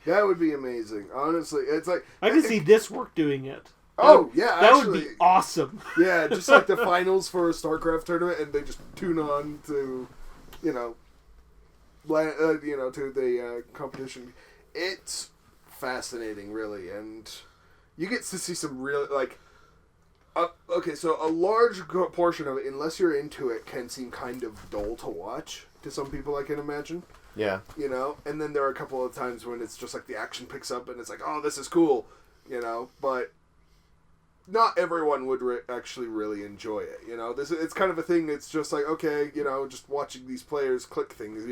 [SPEAKER 1] That would be amazing. Honestly, it's like
[SPEAKER 2] I can see this work doing it.
[SPEAKER 1] Oh yeah,
[SPEAKER 2] that
[SPEAKER 1] actually,
[SPEAKER 2] would be awesome.
[SPEAKER 1] Yeah, just like the finals for a StarCraft tournament, and they just tune on to, to the competition. It's fascinating, really, and you get to see some real okay, so a large portion of it, unless you're into it, can seem kind of dull to watch to some people, I can imagine.
[SPEAKER 3] Yeah.
[SPEAKER 1] And then there are a couple of times when it's just like the action picks up and it's like, oh, this is cool, but not everyone would actually really enjoy it, it's kind of a thing that's just like, okay, just watching these players click things,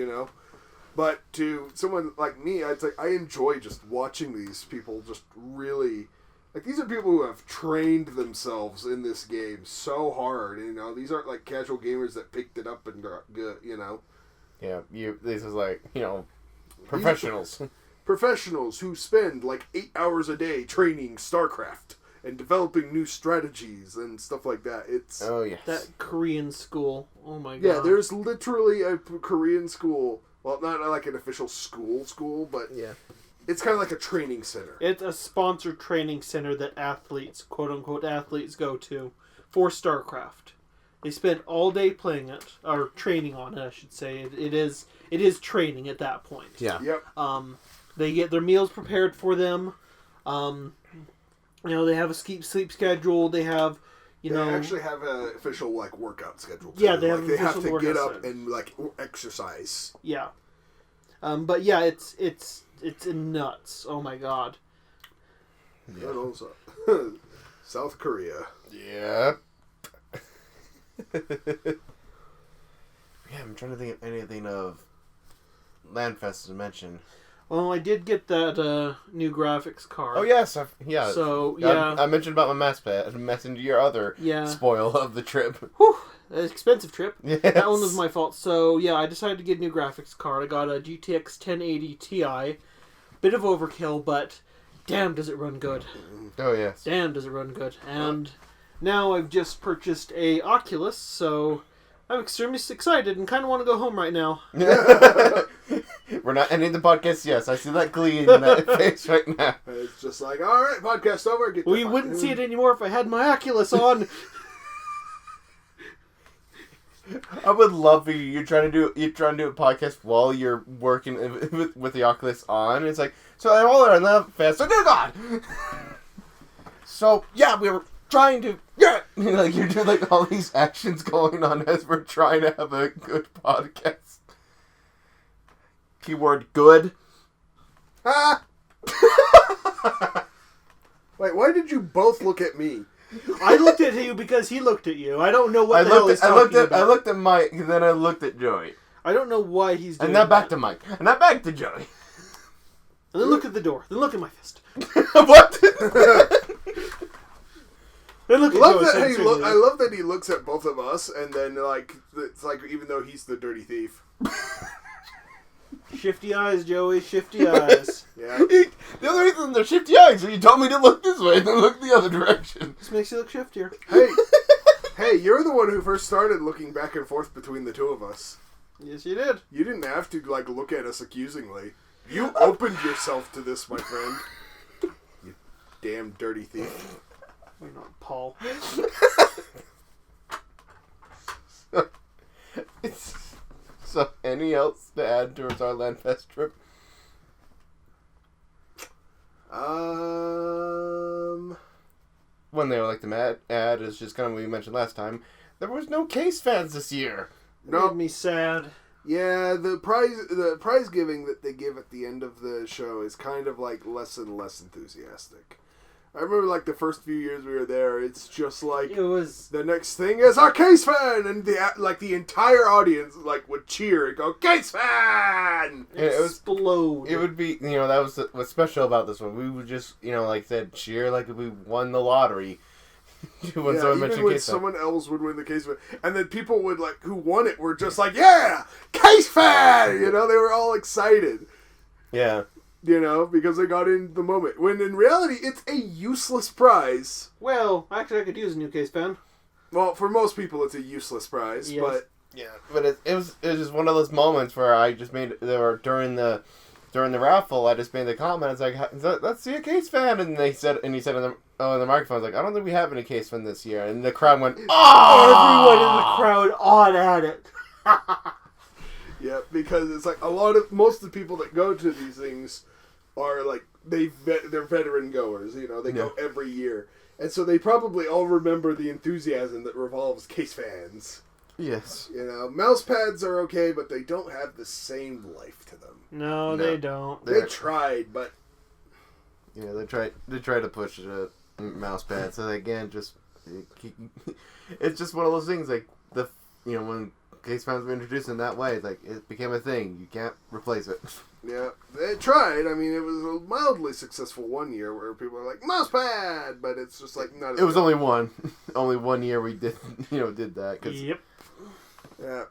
[SPEAKER 1] but to someone like me, it's like, I enjoy just watching these people just really, like, these are people who have trained themselves in this game so hard, these aren't like casual gamers that picked it up and got good,
[SPEAKER 3] Yeah, this is like, professionals.
[SPEAKER 1] Professionals who spend like 8 hours a day training StarCraft and developing new strategies and stuff like that. It's
[SPEAKER 3] yes.
[SPEAKER 2] That Korean school. Oh my god.
[SPEAKER 1] Yeah, there's literally a Korean school. Well, not like an official school, but
[SPEAKER 3] yeah,
[SPEAKER 1] it's kind of like a training center.
[SPEAKER 2] It's a sponsored training center that athletes, quote unquote athletes, go to for StarCraft. They spend all day playing it, or training on it, I should say. It is training at that point.
[SPEAKER 3] Yeah.
[SPEAKER 1] Yep.
[SPEAKER 2] They get their meals prepared for them. They have a sleep schedule. They have,
[SPEAKER 1] They actually have an official workout schedule. Too.
[SPEAKER 2] Yeah, they have
[SPEAKER 1] they
[SPEAKER 2] an
[SPEAKER 1] have
[SPEAKER 2] official
[SPEAKER 1] to get
[SPEAKER 2] workout
[SPEAKER 1] up and exercise.
[SPEAKER 2] Yeah. But yeah, it's nuts. Oh my god.
[SPEAKER 1] Yeah. And also, South Korea.
[SPEAKER 3] Yep. Yeah, I'm trying to think of anything of LAN Fest to mention.
[SPEAKER 2] Well, I did get that new graphics card.
[SPEAKER 3] Oh yes, yeah.
[SPEAKER 2] So yeah,
[SPEAKER 3] I mentioned about my mouse pad and mentioned your other spoil of the trip.
[SPEAKER 2] Whew, an expensive trip.
[SPEAKER 3] Yes.
[SPEAKER 2] That one was my fault. So yeah, I decided to get a new graphics card. I got a GTX 1080 Ti. Bit of overkill, but damn, does it run good.
[SPEAKER 3] Oh yes.
[SPEAKER 2] Damn, does it run good. And now I've just purchased a Oculus, so I'm extremely excited and kind of want to go home right now.
[SPEAKER 3] We're not ending the podcast. Yes, I see that glee in that face right now.
[SPEAKER 1] It's just like, all right, podcast over.
[SPEAKER 2] Well, you wouldn't see it anymore if I had my Oculus on.
[SPEAKER 3] I would love for you. You're trying to do a podcast while you're working with the Oculus on. It's like, so I'm all around LAN Fest. Like, oh god. So yeah, we were trying to you're doing all these actions going on as we're trying to have a good podcast. Keyword good.
[SPEAKER 1] Ah! Wait, why did you both look at me?
[SPEAKER 2] I looked at you because he looked at you. I don't know what the hell he's talking about.
[SPEAKER 3] I looked at Mike, and then I looked at Joey.
[SPEAKER 2] I don't know why he's doing
[SPEAKER 3] that. And then back to Mike. And then back to Joey.
[SPEAKER 2] And then look at the door. Then look at my fist.
[SPEAKER 3] What?
[SPEAKER 2] Then look at
[SPEAKER 1] I love that he looks at both of us, and then it's like even though he's the dirty thief.
[SPEAKER 2] Shifty eyes, Joey. Shifty eyes.
[SPEAKER 1] Yeah.
[SPEAKER 3] The only reason they're shifty eyes, so you told me to look this way, and then look the other direction.
[SPEAKER 2] This makes you look shiftier.
[SPEAKER 1] Hey, you're the one who first started looking back and forth between the two of us.
[SPEAKER 2] Yes, you did.
[SPEAKER 1] You didn't have to look at us accusingly. You opened yourself to this, my friend. You damn dirty thief.
[SPEAKER 2] We're not Paul.
[SPEAKER 3] So, any else to add towards our LAN Fest trip? One thing I would like to add is just kind of what we mentioned last time. There was no case fans this year.
[SPEAKER 2] Made me sad.
[SPEAKER 1] Yeah, the prize giving that they give at the end of the show is kind of less and less enthusiastic. I remember the first few years we were there, it's just
[SPEAKER 2] it was
[SPEAKER 1] the next thing is our case fan, and the entire audience would cheer and go case fan.
[SPEAKER 2] Explode.
[SPEAKER 3] It would be that was what's special about this one. We would just said cheer like if we won the lottery. When
[SPEAKER 1] someone else would win the case fan, and then people would who won it were just yeah, case fan. They were all excited.
[SPEAKER 3] Yeah.
[SPEAKER 1] You know, because they got in the moment. When in reality, it's a useless prize.
[SPEAKER 2] Well, actually, I could use a new case fan.
[SPEAKER 1] Well, for most people, it's a useless prize,
[SPEAKER 2] Yes.
[SPEAKER 1] but...
[SPEAKER 3] Yeah, but it was just one of those moments where I just made, or during the raffle, I just made the comment, it's like, let's see a case fan, and he said in the microphone, I was like, I don't think we have any case fan this year, and the crowd went, oh!
[SPEAKER 2] Everyone in the crowd on at it.
[SPEAKER 1] Yeah, because it's like most of the people that go to these things are like, they're veteran goers, you know, they go every year. And so they probably all remember the enthusiasm that revolves case fans.
[SPEAKER 3] Yes.
[SPEAKER 1] You know, mouse pads are okay, but they don't have the same life to them.
[SPEAKER 2] No, they don't.
[SPEAKER 1] They tried, but...
[SPEAKER 3] Yeah, they try to push a mouse pad. So again, it's just one of those things, like, when case fans were introduced in that way, like, it became a thing. You can't replace it.
[SPEAKER 1] Yeah, they tried. I mean, it was a mildly successful one year where people were like, mouse pad! But it's just like, not as
[SPEAKER 3] It was
[SPEAKER 1] good.
[SPEAKER 3] only one. Only 1 year we did that.
[SPEAKER 2] Yep.
[SPEAKER 1] Yeah.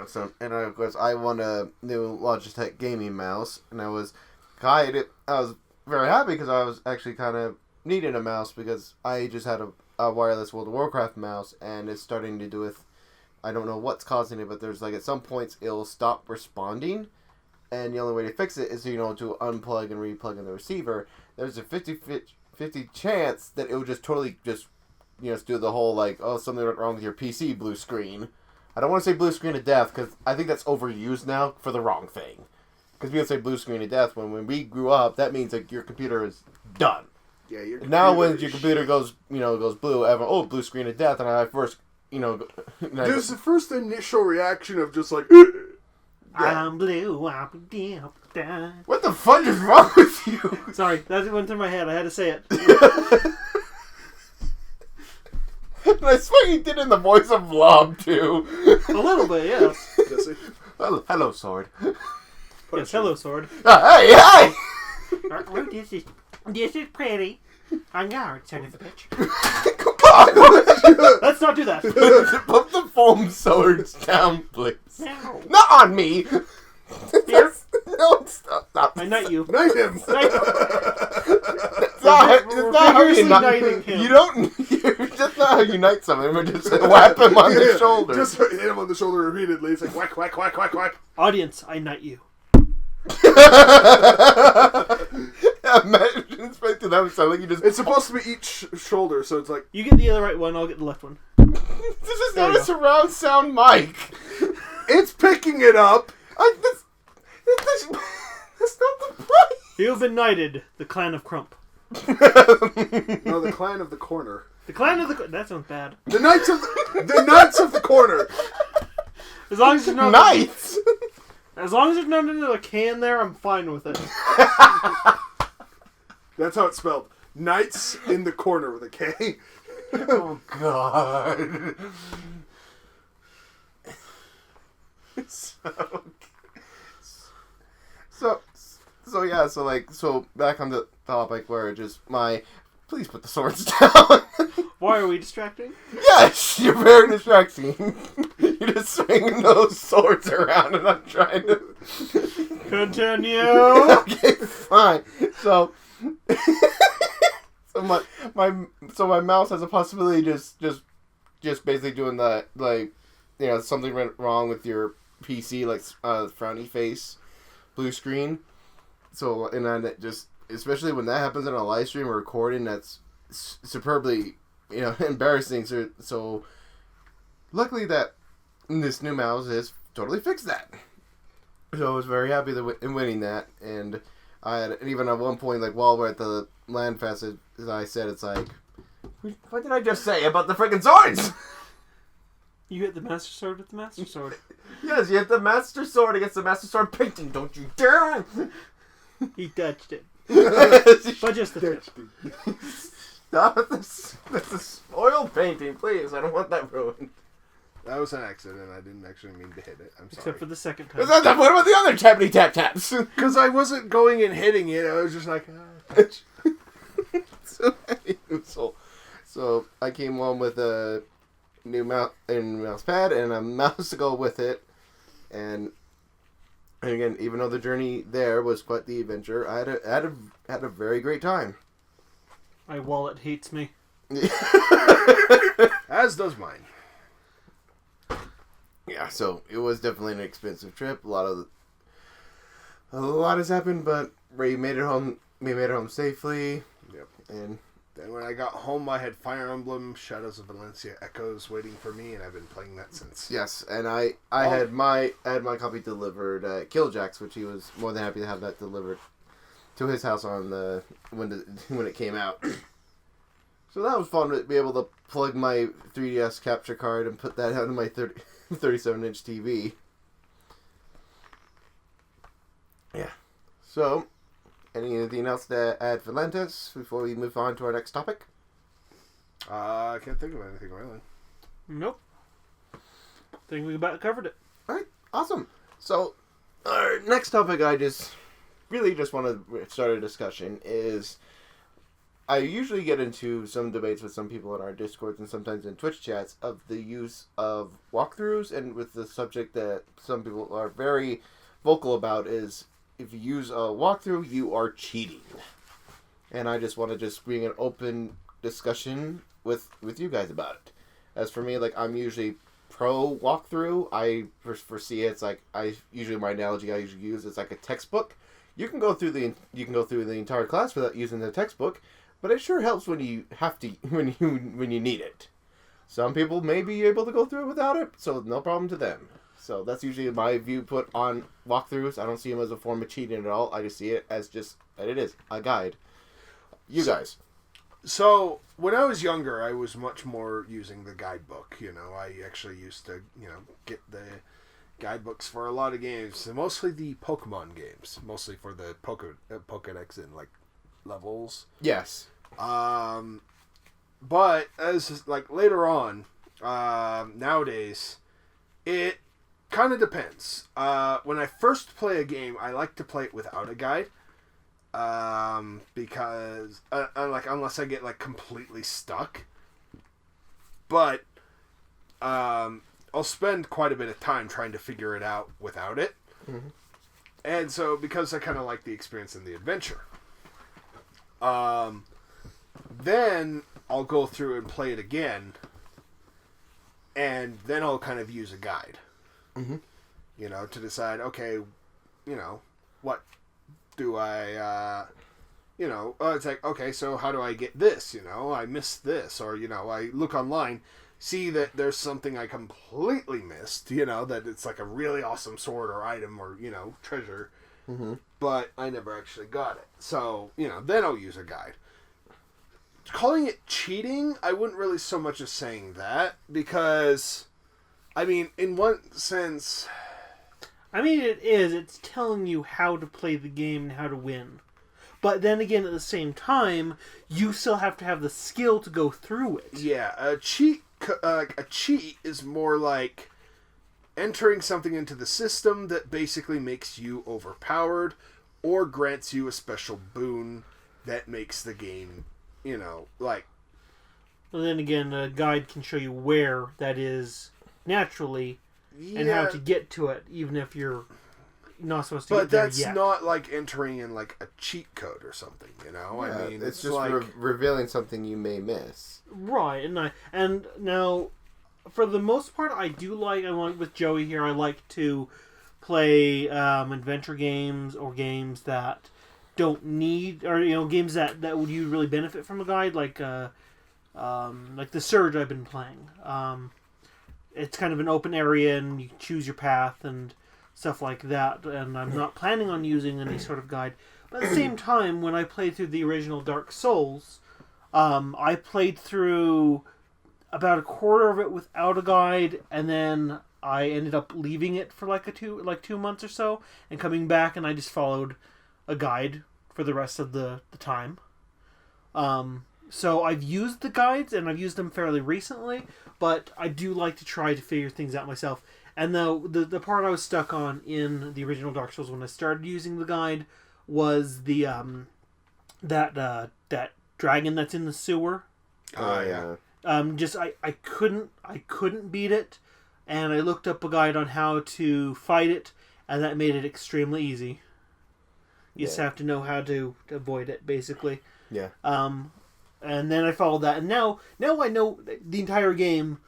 [SPEAKER 3] So, and of course, I won a new Logitech gaming mouse, and I was very happy because I was actually kind of needing a mouse because I just had a wireless World of Warcraft mouse, and it's starting to do with, I don't know what's causing it, but there's like at some points it'll stop responding, and the only way to fix it is to unplug and replug in the receiver. There's a 50-50 chance that it will just totally just do the whole like, oh, something went wrong with your PC blue screen. I don't want to say blue screen of death because I think that's overused now for the wrong thing. Because people say blue screen of death when we grew up, that means like your computer is done.
[SPEAKER 1] Yeah,
[SPEAKER 3] now when your computer goes blue, blue screen of death, and I first,
[SPEAKER 1] there's the first initial reaction of just like,
[SPEAKER 2] I'm blue, I'm deep down.
[SPEAKER 3] What the fuck is wrong with you?
[SPEAKER 2] Sorry, that went through my head. I had to say it.
[SPEAKER 3] And I swear you did in the voice of Blob too.
[SPEAKER 2] A little bit, yes.
[SPEAKER 1] Jesse.
[SPEAKER 3] Hello, Sword.
[SPEAKER 2] Yes, hello, Sword.
[SPEAKER 3] Hey!
[SPEAKER 2] Oh, this is pretty. I'm guard, son of a bitch.
[SPEAKER 3] Come on!
[SPEAKER 2] Let's not do that.
[SPEAKER 3] Put the foam swords down, please.
[SPEAKER 2] No.
[SPEAKER 3] Not on me!
[SPEAKER 2] Here.
[SPEAKER 3] No, stop.
[SPEAKER 2] I knight you.
[SPEAKER 1] Knight him!
[SPEAKER 3] It's not how you
[SPEAKER 2] knighting him.
[SPEAKER 3] You don't. That's not how you knight someone. We just whap him on the shoulder.
[SPEAKER 1] Just hit him on the shoulder repeatedly. It's like whack, whack, whack, whack, whack.
[SPEAKER 2] Audience, I knight you.
[SPEAKER 3] Imagine it's right to them. Sound like you just.
[SPEAKER 1] It's supposed to be each shoulder, so it's like
[SPEAKER 2] You get the other right one, I'll get the left one.
[SPEAKER 3] This is not a surround sound mic.
[SPEAKER 1] it's picking it up.
[SPEAKER 3] That's not the point.
[SPEAKER 2] You've been knighted, the clan of Crump.
[SPEAKER 1] No, the clan of the corner.
[SPEAKER 2] The clan of the... That sounds bad.
[SPEAKER 1] The knights of the corner.
[SPEAKER 2] As long as there's no...
[SPEAKER 3] Knights.
[SPEAKER 2] As long as there's not another can there, I'm fine with it.
[SPEAKER 1] That's how it's spelled. Knights in the corner with a K.
[SPEAKER 3] Oh God. So back on the topic where please put the swords down.
[SPEAKER 2] Why are we distracting?
[SPEAKER 3] Yes, you're very distracting. You're just swinging those swords around and I'm trying to...
[SPEAKER 2] Continue!
[SPEAKER 3] Okay, fine. So my mouse has a possibility just basically doing that, like, something went wrong with your PC, like frowny face, blue screen. So, and then it just, especially when that happens in a live stream or recording, that's superbly, embarrassing. So luckily that this new mouse has totally fixed that. So I was very happy in winning that. And even at one point, like, while we're at the LAN Fest, as I said, it's like, what did I just say about the freaking swords?
[SPEAKER 2] You hit the Master Sword with the Master Sword.
[SPEAKER 3] Yes, you hit the Master Sword against the Master Sword painting, don't you dare!
[SPEAKER 2] He touched it. But just the tip.
[SPEAKER 3] Stop this. This is oil painting, please. I don't want that ruined.
[SPEAKER 1] That was an accident. I didn't actually mean to hit it. I'm sorry.
[SPEAKER 2] Except for the second time.
[SPEAKER 3] What about the other tappity tap taps?
[SPEAKER 1] Because I wasn't going and hitting it. I was just like,
[SPEAKER 3] So I came on with a new mouse pad and a mouse to go with it, and And again, even though the journey there was quite the adventure, I had a very great time.
[SPEAKER 2] My wallet hates me.
[SPEAKER 1] As does mine.
[SPEAKER 3] Yeah, so it was definitely an expensive trip. A lot has happened, but we made it home. We made it home safely.
[SPEAKER 1] Yep.
[SPEAKER 3] And
[SPEAKER 1] then when I got home, I had Fire Emblem Shadows of Valencia Echoes waiting for me, and I've been playing that since.
[SPEAKER 3] yes, and I had my copy delivered at Killjack's, which he was more than happy to have that delivered to his house on when it came out. So that was fun to be able to plug my 3DS capture card and put that out on my 37-inch TV. Yeah. So, anything else to add for Lentis before we move on to our next topic?
[SPEAKER 1] I can't think of anything really.
[SPEAKER 2] Nope. Think we about covered it.
[SPEAKER 3] Alright, awesome. So, our next topic I just want to start a discussion is... I usually get into some debates with some people in our Discords and sometimes in Twitch chats of the use of walkthroughs, and with the subject that some people are very vocal about is if you use a walkthrough, you are cheating. And I just want to bring an open discussion with you guys about it. As for me, like, I'm usually pro walkthrough. I foresee it's like my analogy I usually use is like a textbook. You can go through the entire class without using the textbook. But it sure helps when you have to when you need it. Some people may be able to go through it without it, so no problem to them. So that's usually my viewpoint on walkthroughs. I don't see them as a form of cheating at all. I just see it as just that it is a guide. Guys.
[SPEAKER 1] So when I was younger, I was much more using the guidebook. I actually used to get the guidebooks for a lot of games, mostly the Pokemon games, mostly for the Pokedex and like levels.
[SPEAKER 3] Yes.
[SPEAKER 1] But as like later on, nowadays, it kind of depends. When I first play a game, I like to play it without a guide. Because unless I get like completely stuck. But I'll spend quite a bit of time trying to figure it out without it. Mm-hmm. And so because I kind of like the experience and the adventure. Then I'll go through and play it again, and then I'll kind of use a guide,
[SPEAKER 3] mm-hmm.
[SPEAKER 1] To decide, okay, what do I, it's like, okay, so how do I get this, I missed this, or, I look online, see that there's something I completely missed, that it's like a really awesome sword or item or, treasure,
[SPEAKER 3] mm-hmm.
[SPEAKER 1] but I never actually got it. So, then I'll use a guide. Calling it cheating, I wouldn't really so much as saying that, because, in one sense...
[SPEAKER 2] it is. It's telling you how to play the game and how to win. But then again, at the same time, you still have to have the skill to go through it.
[SPEAKER 1] Yeah, a cheat is more like entering something into the system that basically makes you overpowered or grants you a special boon that makes the game, like...
[SPEAKER 2] Well, then again, a guide can show you where that is naturally and how to get to it, even if you're not supposed to get there yet.
[SPEAKER 1] But that's not like entering in like a cheat code or something,
[SPEAKER 3] Yeah, it's just
[SPEAKER 1] like...
[SPEAKER 3] revealing something you may miss.
[SPEAKER 2] Right, and now, for the most part, I like with Joey here, I like to play adventure games or games that don't need, or games that would you really benefit from a guide, like the Surge I've been playing. It's kind of an open area and you choose your path and stuff like that, and I'm not planning on using any sort of guide. But at the same time, when I played through the original Dark Souls, I played through about a quarter of it without a guide, and then I ended up leaving it for like 2 months or so, and coming back, and I just followed a guide for the rest of the time. So I've used the guides, and I've used them fairly recently, but I do like to try to figure things out myself. And the part I was stuck on in the original Dark Souls when I started using the guide was the that dragon that's in the sewer.
[SPEAKER 1] Oh yeah.
[SPEAKER 2] I couldn't beat it, and I looked up a guide on how to fight it, and that made it extremely easy. You just
[SPEAKER 3] Yeah.
[SPEAKER 2] have to know how to avoid it, basically.
[SPEAKER 3] Yeah.
[SPEAKER 2] And then I followed that, and now I know the entire game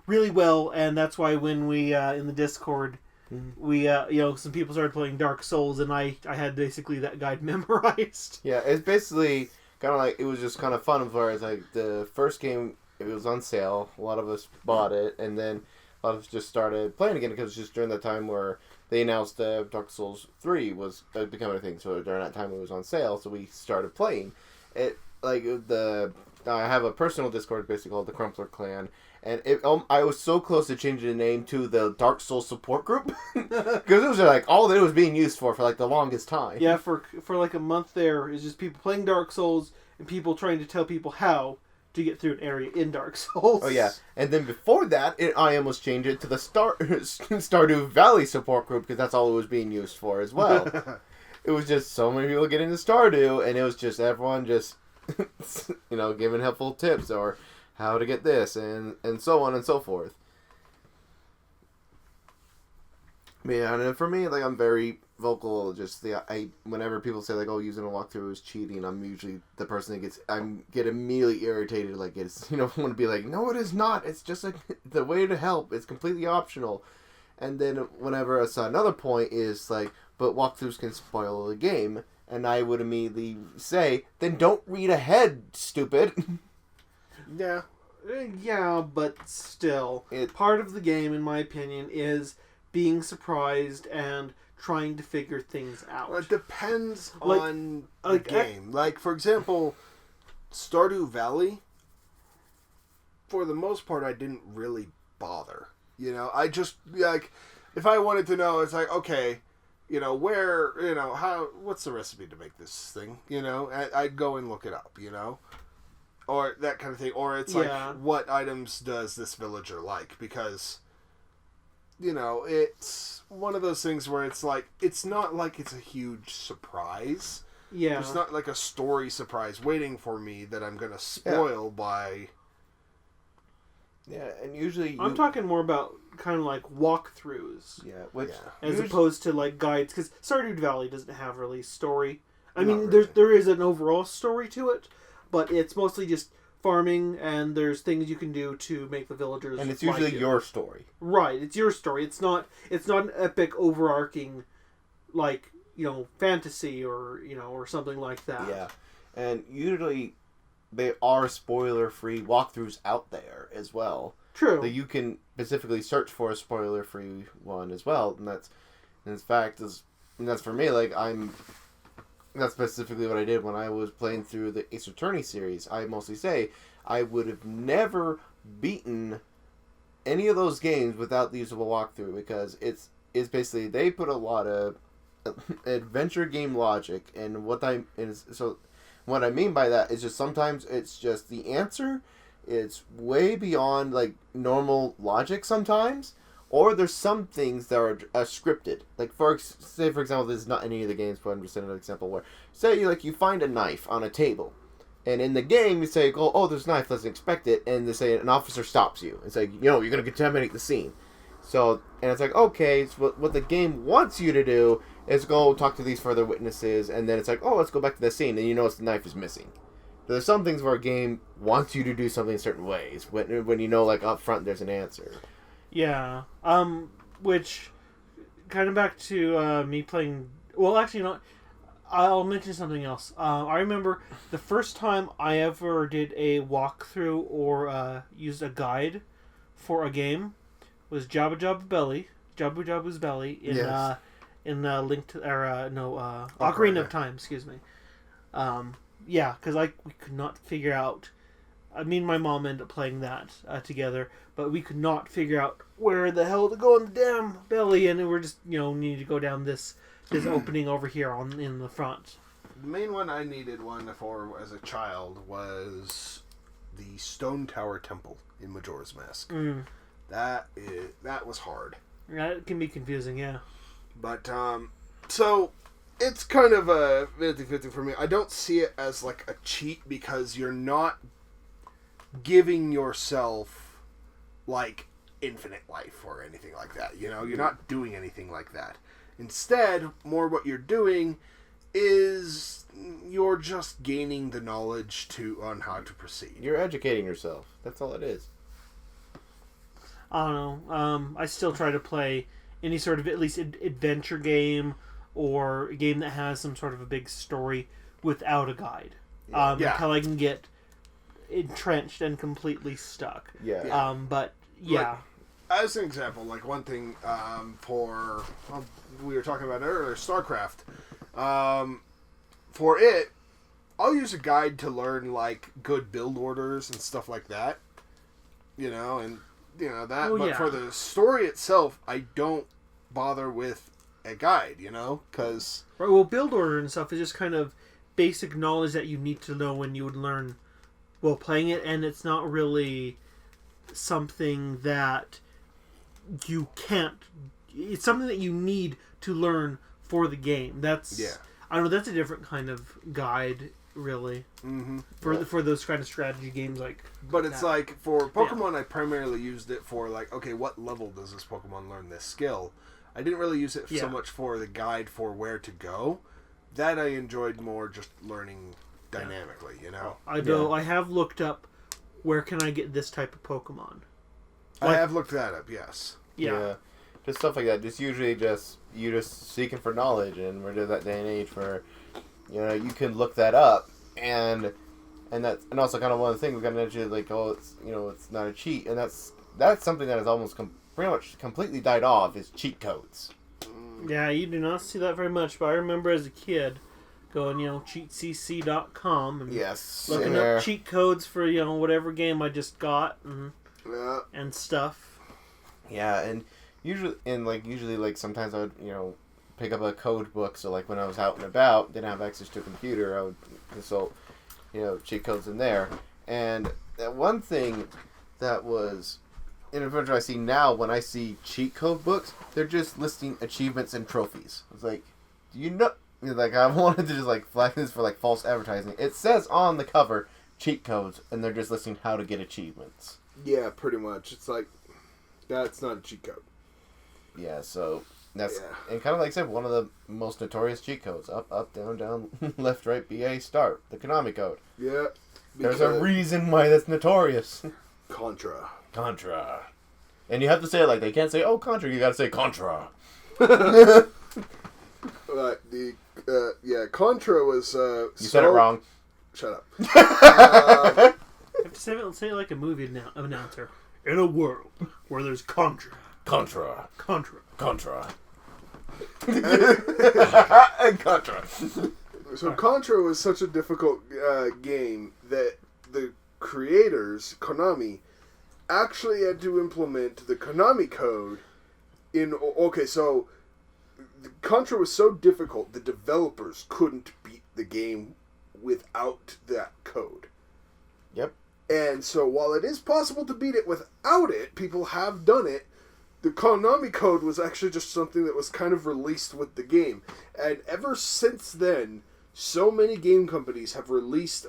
[SPEAKER 2] really well, and that's why when we in the Discord, we some people started playing Dark Souls, and I had basically that guide memorized.
[SPEAKER 3] Yeah, it's basically kind of like, it was just kind of fun for us. Like, the first game, it was on sale. A lot of us bought it, and then a lot of us just started playing again because it was just during that time where they announced Dark Souls 3 was becoming a thing. So during that time it was on sale, so we started playing it. Like, I have a personal Discord basically called the Crumpler Clan, and I was so close to changing the name to the Dark Souls support group because it was like all that it was being used for like the longest time.
[SPEAKER 2] Yeah, for like a month there is just people playing Dark Souls and people trying to tell people how to get through an area in Dark Souls.
[SPEAKER 3] Oh yeah, and then before that, I almost changed it to the Stardew Valley support group because that's all it was being used for as well. It was just so many people getting into Stardew, and it was just everyone just giving helpful tips or how to get this and so on and so forth. Yeah, and for me, like, I'm very vocal. Just whenever people say like, "Oh, using a walkthrough is cheating," I'm usually the person that get immediately irritated. Like, it's want to be like, "No, it is not. It's just like the way to help. It's completely optional." And then whenever I saw another point is like, "But walkthroughs can spoil the game," and I would immediately say, "Then don't read ahead, stupid."
[SPEAKER 1] Yeah.
[SPEAKER 2] Yeah, but still, part of the game, in my opinion, is being surprised and trying to figure things out.
[SPEAKER 1] It depends on the game. Like, for example, Stardew Valley, for the most part, I didn't really bother. I just, like, if I wanted to know, it's like, okay, where, what's the recipe to make this thing? I'd go and look it up, or that kind of thing. Or it's like, what items does this villager like? Because, it's one of those things where it's like, it's not like it's a huge surprise.
[SPEAKER 2] Yeah.
[SPEAKER 1] It's not like a story surprise waiting for me that I'm going to spoil by...
[SPEAKER 3] Yeah, and usually...
[SPEAKER 2] I'm talking more about kind of like walkthroughs.
[SPEAKER 3] Yeah,
[SPEAKER 2] as opposed to like guides, because Stardew Valley doesn't have really story. I mean, there is an overall story to it, but it's mostly just farming, and there's things you can do to make the villagers.
[SPEAKER 3] And it's usually your story,
[SPEAKER 2] right? It's your story. It's not an epic overarching, like fantasy or or something like that.
[SPEAKER 3] Yeah, and usually there are spoiler-free walkthroughs out there as well.
[SPEAKER 2] True.
[SPEAKER 3] That you can specifically search for a spoiler-free one as well, and that's for me. Like, that's specifically what I did when I was playing through the Ace Attorney series. I mostly say I would have never beaten any of those games without the use of a walkthrough, because it's basically they put a lot of adventure game logic, and what I mean by that is just sometimes it's just the answer. It's way beyond like normal logic sometimes, or there's some things that are scripted. Like for example, this is not any of the games, but I'm just saying an example where say you find a knife on a table, and in the game you say, "Oh, there's a knife, let's expect it," and they say an officer stops you. It's like, you're going to contaminate the scene. So, and it's like, okay, so what the game wants you to do is go talk to these further witnesses, and then it's like, oh, let's go back to the scene, and the knife is missing. There's some things where a game wants you to do something certain ways, when like up front there's an answer.
[SPEAKER 2] Yeah. Which, kind of back to me playing. Well, actually, not. I'll mention something else. I remember the first time I ever did a walkthrough or used a guide for a game was Jabba Jabba's Belly in
[SPEAKER 1] Yes.
[SPEAKER 2] Link to Ocarina of Time. Excuse me. Yeah, because we could not figure out. Me and my mom ended up playing that together, but we could not figure out where the hell to go in the damn belly, and we're just needed to go down this opening over here in the front.
[SPEAKER 1] The main one I needed one for as a child was the Stone Tower Temple in Majora's Mask.
[SPEAKER 2] Mm.
[SPEAKER 1] That was hard.
[SPEAKER 2] Yeah, it can be confusing, yeah.
[SPEAKER 1] But so it's kind of a 50-50 for me. I don't see it as like a cheat because you're not giving yourself like infinite life or anything like that. You're not doing anything like that. Instead, more what you're doing is you're just gaining the knowledge on how to proceed.
[SPEAKER 3] You're educating yourself. That's all it is.
[SPEAKER 2] I don't know. I still try to play any sort of at least adventure game or a game that has some sort of a big story without a guide. Until I can get entrenched and completely stuck.
[SPEAKER 3] Yeah.
[SPEAKER 2] But yeah.
[SPEAKER 1] Like, as an example, like one thing we were talking about earlier, StarCraft. For it, I'll use a guide to learn like good build orders and stuff like that. For the story itself, I don't bother with a guide, because...
[SPEAKER 2] Right, well, build order and stuff is just kind of basic knowledge that you need to know when you would learn while playing it, and it's not really something that you can't... It's something that you need to learn for the game. That's...
[SPEAKER 1] Yeah.
[SPEAKER 2] I don't know, that's a different kind of guide, really.
[SPEAKER 1] Mm-hmm.
[SPEAKER 2] For those kind of strategy games like...
[SPEAKER 1] But it's like, for Pokemon, I primarily used it for, like, okay, what level does this Pokemon learn this skill? I didn't really use it so much for the guide for where to go. That I enjoyed more just learning dynamically,
[SPEAKER 2] I have looked up where can I get this type of Pokemon.
[SPEAKER 1] I have looked that up, yes.
[SPEAKER 2] Yeah.
[SPEAKER 3] Just stuff like that. Just usually you just seeking for knowledge, and we're in that day and age where you can look that up, and also kind of one of the things we got to mention, like, it's not a cheat, and that's something that has almost pretty much completely died off, is cheat codes.
[SPEAKER 2] Yeah, you do not see that very much, but I remember as a kid going, cheatcc.com and looking up cheat codes for, whatever game I just got and stuff.
[SPEAKER 3] Yeah, and usually sometimes I would, pick up a code book, so like when I was out and about, didn't have access to a computer, I would consult, cheat codes in there. And that one thing that was in adventure I see now, when I see cheat code books, they're just listing achievements and trophies. It's like, do you know? Like, I wanted to just like flag this for like false advertising. It says on the cover cheat codes, and they're just listing how to get achievements.
[SPEAKER 1] Yeah, pretty much. It's like, that's not a cheat code.
[SPEAKER 3] Yeah, so that's and kind of like I said, one of the most notorious cheat codes: up, down, down, left, right, BA, start. The Konami code.
[SPEAKER 1] Yeah.
[SPEAKER 3] There's a reason why that's notorious.
[SPEAKER 1] Contra.
[SPEAKER 3] And you have to say it like they can't say, "Oh, Contra." You got to say Contra.
[SPEAKER 1] Contra was.
[SPEAKER 3] You said it wrong.
[SPEAKER 1] Shut up.
[SPEAKER 2] You have to say it like a movie announcer. In a world where there's Contra.
[SPEAKER 3] Contra. And Contra.
[SPEAKER 1] So Contra was such a difficult game that the creators, Konami, actually had to implement the Konami code so Contra was so difficult the developers couldn't beat the game without that code.
[SPEAKER 3] Yep.
[SPEAKER 1] And so while it is possible to beat it without it, people have done it. The Konami code was actually just something that was kind of released with the game. And ever since then, so many game companies have released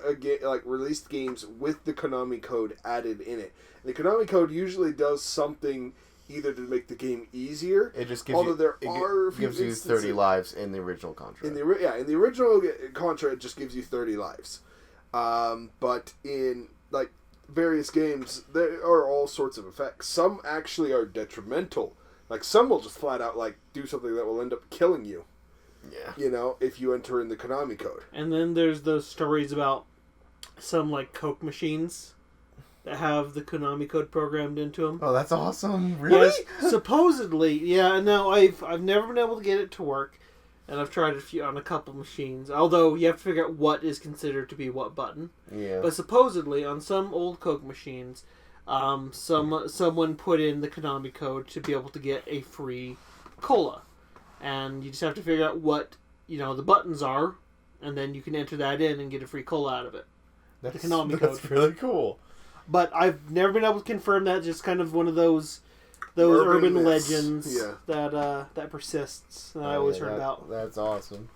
[SPEAKER 1] released games with the Konami code added in it. And the Konami code usually does something either to make the game easier.
[SPEAKER 3] It just gives gives you 30 lives in the original Contra.
[SPEAKER 1] In the original Contra, it just gives you 30 lives. But in like various games, there are all sorts of effects. Some actually are detrimental. Like some will just flat out like do something that will end up killing you.
[SPEAKER 3] Yeah.
[SPEAKER 1] If you enter in the Konami code.
[SPEAKER 2] And then there's those stories about some like Coke machines that have the Konami code programmed into them.
[SPEAKER 3] Oh, that's awesome! Really?
[SPEAKER 2] Yes, supposedly. Yeah. No, I've never been able to get it to work, and I've tried it on a couple machines. Although you have to figure out what is considered to be what button.
[SPEAKER 3] Yeah.
[SPEAKER 2] But supposedly on some old Coke machines, someone put in the Konami code to be able to get a free cola. And you just have to figure out what, the buttons are, and then you can enter that in and get a free cola out of it.
[SPEAKER 3] That's,
[SPEAKER 2] the Konami code.
[SPEAKER 3] That's really cool.
[SPEAKER 2] But I've never been able to confirm that. Just kind of one of those urban legends that persists that I always heard about.
[SPEAKER 3] That's awesome.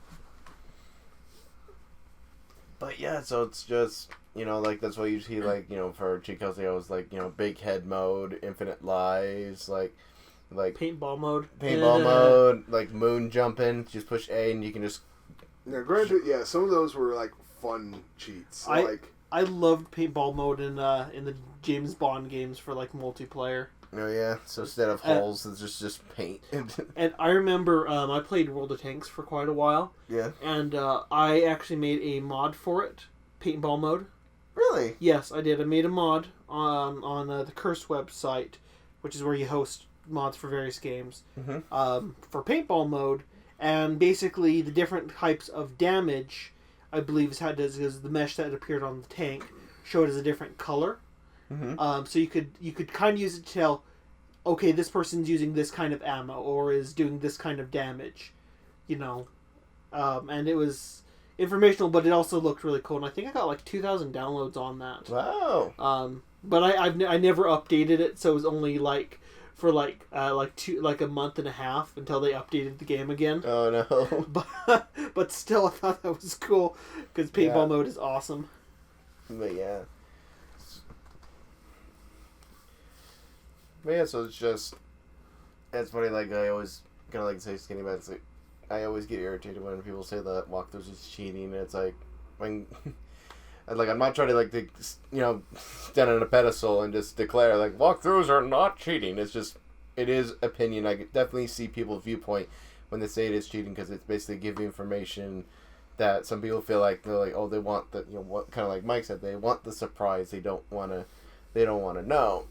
[SPEAKER 3] But yeah, so it's just, that's why you see, for cheat codes, they always big head mode, infinite lives, like
[SPEAKER 2] paintball mode.
[SPEAKER 3] Paintball mode, like moon jumping. Just push A and you can just.
[SPEAKER 1] Now, granted, yeah, some of those were like fun cheats.
[SPEAKER 2] I loved paintball mode in the James Bond games for like multiplayer.
[SPEAKER 3] Oh yeah, so instead of holes, it's just paint.
[SPEAKER 2] And I remember I played World of Tanks for quite a while.
[SPEAKER 3] Yeah.
[SPEAKER 2] And I actually made a mod for it, paintball mode.
[SPEAKER 3] Really?
[SPEAKER 2] Yes, I did. I made a mod on the Curse website, which is where you host mods for various games, for paintball mode. And basically, the different types of damage, I believe, is the mesh that appeared on the tank showed as a different color. So you could kind of use it to tell, okay, this person's using this kind of ammo or is doing this kind of damage, and it was informational, but it also looked really cool. And I think I got like 2,000 downloads on that.
[SPEAKER 3] Wow.
[SPEAKER 2] But I never updated it, so it was only like for a month and a half until they updated the game again.
[SPEAKER 3] Oh no.
[SPEAKER 2] But still, I thought that was cool because paintball mode is awesome.
[SPEAKER 3] But yeah. But yeah, so it's funny, like, I always kind of like to say skinny, but it's like, I always get irritated when people say that walkthroughs is cheating, and it's like, when, like, I'm not trying to, like, stand on a pedestal and just declare, like, walkthroughs are not cheating, it's just, it is opinion. I could definitely see people's viewpoint when they say it is cheating, because it's basically giving information that some people feel like, they're like, oh, they want the, what, kind of like Mike said, they want the surprise, they don't want to know.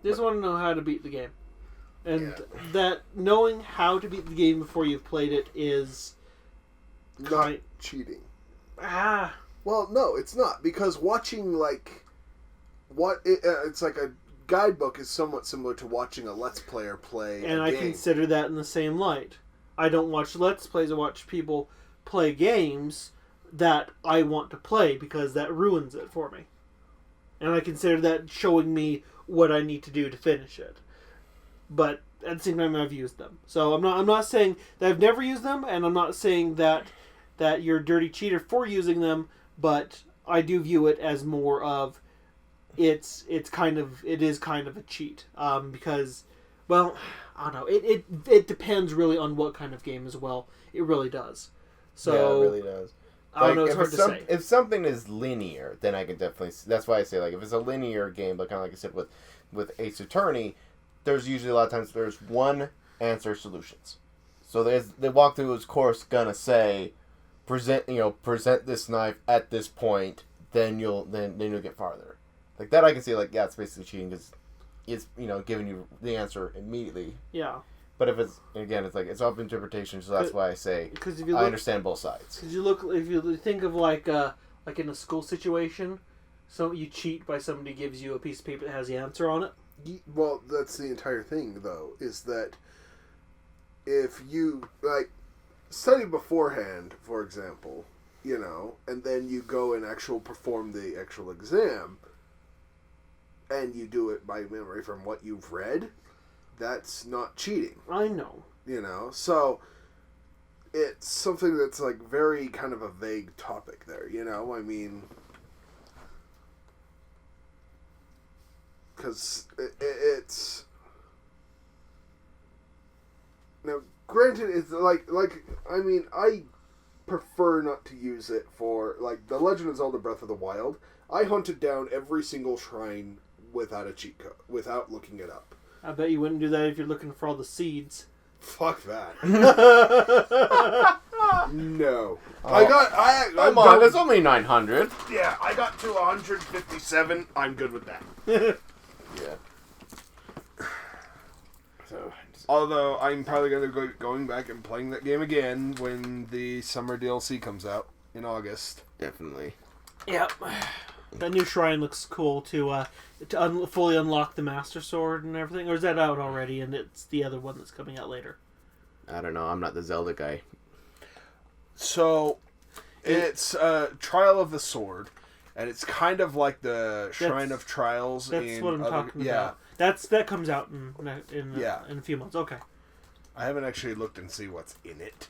[SPEAKER 2] They just want to know how to beat the game. And that knowing how to beat the game before you've played it is
[SPEAKER 1] not cheating.
[SPEAKER 2] Ah.
[SPEAKER 1] Well, no, it's not, because watching it's like a guidebook is somewhat similar to watching a Let's Player play.
[SPEAKER 2] And I consider that in the same light. I don't watch Let's Plays. I watch people play games that I want to play because that ruins it for me. And I consider that showing me what I need to do to finish it. But at the same time, I've used them. So I'm not saying that I've never used them, and I'm not saying that you're a dirty cheater for using them, but I do view it as more of it is kind of a cheat. Because, well, I don't know. It depends really on what kind of game as well. It really does. So
[SPEAKER 3] yeah, it really does.
[SPEAKER 2] I don't know, it's hard to say.
[SPEAKER 3] If something is linear, then I can definitely... That's why I say, like, if it's a linear game, but kind of like I said with Ace Attorney, there's usually a lot of times there's one answer solutions. So the walkthrough is, of course, gonna say, present this knife at this point, then you'll get farther. Like that, I can see, like, yeah, it's basically cheating because it's giving you the answer immediately.
[SPEAKER 2] Yeah.
[SPEAKER 3] But if it's, again, it's like, it's up interpretation, so that's why I say I understand both sides.
[SPEAKER 2] Because if you think of like in a school situation, so you cheat by somebody gives you a piece of paper that has the answer on it.
[SPEAKER 1] Well, that's the entire thing, though, is that if you, like, study beforehand, for example, and then you go and perform the actual exam, and you do it by memory from what you've read, that's not cheating.
[SPEAKER 2] I know.
[SPEAKER 1] So it's something that's like very kind of a vague topic there, I mean, because it's now granted it's like I mean, I prefer not to use it for, like, The Legend of Zelda Breath of the Wild. I hunted down every single shrine without a cheat code, without looking it up.
[SPEAKER 2] I bet you wouldn't do that if you're looking for all the seeds.
[SPEAKER 1] Fuck that. No.
[SPEAKER 3] Oh. Come on, there's only 900.
[SPEAKER 1] Yeah, I got to 157. I'm good with that.
[SPEAKER 3] Yeah. So,
[SPEAKER 1] although I'm probably going to going back and playing that game again when the summer DLC comes out in August.
[SPEAKER 3] Definitely.
[SPEAKER 2] Yep. That new shrine looks cool to fully unlock the Master Sword and everything. Or is that out already and it's the other one that's coming out later?
[SPEAKER 3] I don't know. I'm not the Zelda guy.
[SPEAKER 1] So, it's Trial of the Sword, and it's kind of like the Shrine of Trials.
[SPEAKER 2] That's what I'm talking about. That comes out in a few months. Okay.
[SPEAKER 1] I haven't actually looked and see what's in it.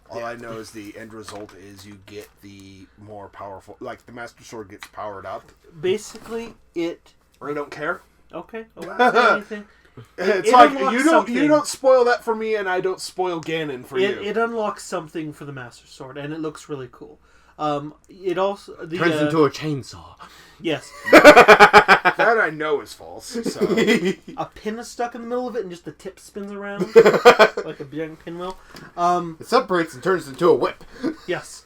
[SPEAKER 1] All I know is the end result is you get the more powerful, like the Master Sword gets powered up.
[SPEAKER 2] Basically,
[SPEAKER 1] I don't care.
[SPEAKER 2] Okay. I won't say anything.
[SPEAKER 1] It's
[SPEAKER 2] It
[SPEAKER 1] like
[SPEAKER 2] unlocks
[SPEAKER 1] you
[SPEAKER 2] something.
[SPEAKER 1] don't spoil that for me, and I don't spoil Ganon for you.
[SPEAKER 2] It unlocks something for the Master Sword, and it looks really cool. It also
[SPEAKER 3] Turns into a chainsaw.
[SPEAKER 2] yes,
[SPEAKER 1] That I know is false. So
[SPEAKER 2] a pin is stuck in the middle of it, and just the tip spins around like a giant pinwheel.
[SPEAKER 3] It separates and turns into a whip.
[SPEAKER 2] Yes.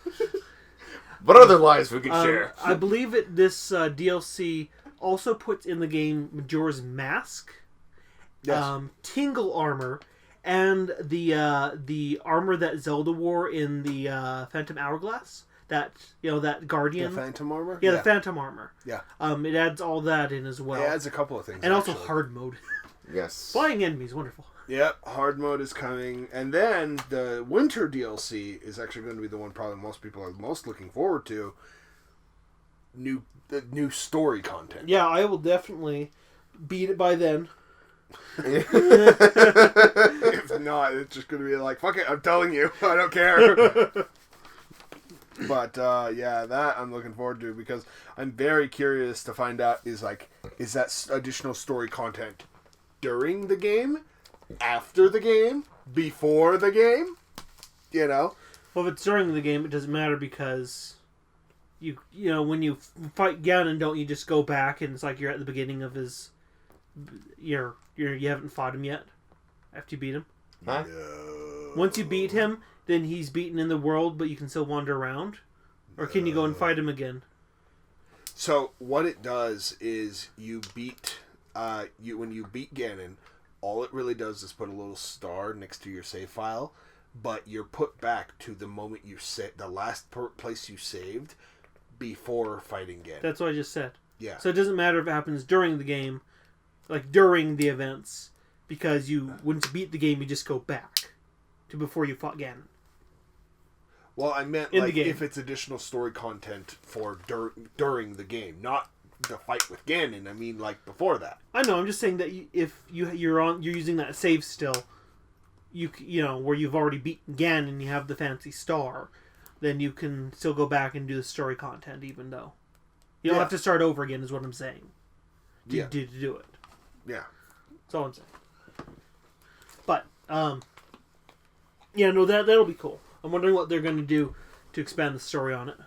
[SPEAKER 3] What other lies we can share?
[SPEAKER 2] I believe this DLC also puts in the game Majora's Mask,
[SPEAKER 1] yes.
[SPEAKER 2] Tingle armor, and the armor that Zelda wore in the Phantom Hourglass. That Guardian.
[SPEAKER 1] The Phantom armor.
[SPEAKER 2] Yeah, the Phantom armor.
[SPEAKER 1] Yeah.
[SPEAKER 2] It adds all that in as well.
[SPEAKER 1] It adds a couple of things,
[SPEAKER 2] and also
[SPEAKER 1] actually.
[SPEAKER 2] hard mode.
[SPEAKER 3] Yes.
[SPEAKER 2] Flying enemies, wonderful.
[SPEAKER 1] Yep, hard mode is coming, and then the winter DLC is actually going to be the one probably most people are most looking forward to. The new story content.
[SPEAKER 2] Yeah, I will definitely beat it by then.
[SPEAKER 1] If not, it's just going to be like, fuck it, I'm telling you, I don't care. But yeah, that I'm looking forward to because I'm very curious to find out is that additional story content during the game, after the game, before the game, you know?
[SPEAKER 2] Well, if it's during the game, it doesn't matter because you when you fight Ganon, don't you just go back and it's like you're at the beginning of his. You haven't fought him yet after you beat him.
[SPEAKER 3] Huh?
[SPEAKER 1] No.
[SPEAKER 2] Once you beat him, then he's beaten in the world, but you can still wander around, or can you go and fight him again?
[SPEAKER 1] So what it does is when you beat Ganon, all it really does is put a little star next to your save file, but you're put back to the moment the last place you saved before fighting Ganon.
[SPEAKER 2] That's what I just said.
[SPEAKER 1] Yeah.
[SPEAKER 2] So it doesn't matter if it happens during the game, like during the events, because once you beat the game, you just go back to before you fought Ganon.
[SPEAKER 1] Well, I meant
[SPEAKER 2] In the
[SPEAKER 1] like
[SPEAKER 2] game.
[SPEAKER 1] if it's additional story content for during the game, not the fight with Ganon. I mean, like before that.
[SPEAKER 2] I know. I'm just saying that if you're using that save still, you know where you've already beaten Ganon and you have the fancy star, then you can still go back and do the story content, even though you don't have to start over again. Is what I'm saying. To do it.
[SPEAKER 1] Yeah.
[SPEAKER 2] That's all I'm saying. But yeah, no, that'll be cool. I'm wondering what they're going to do to expand the story on it.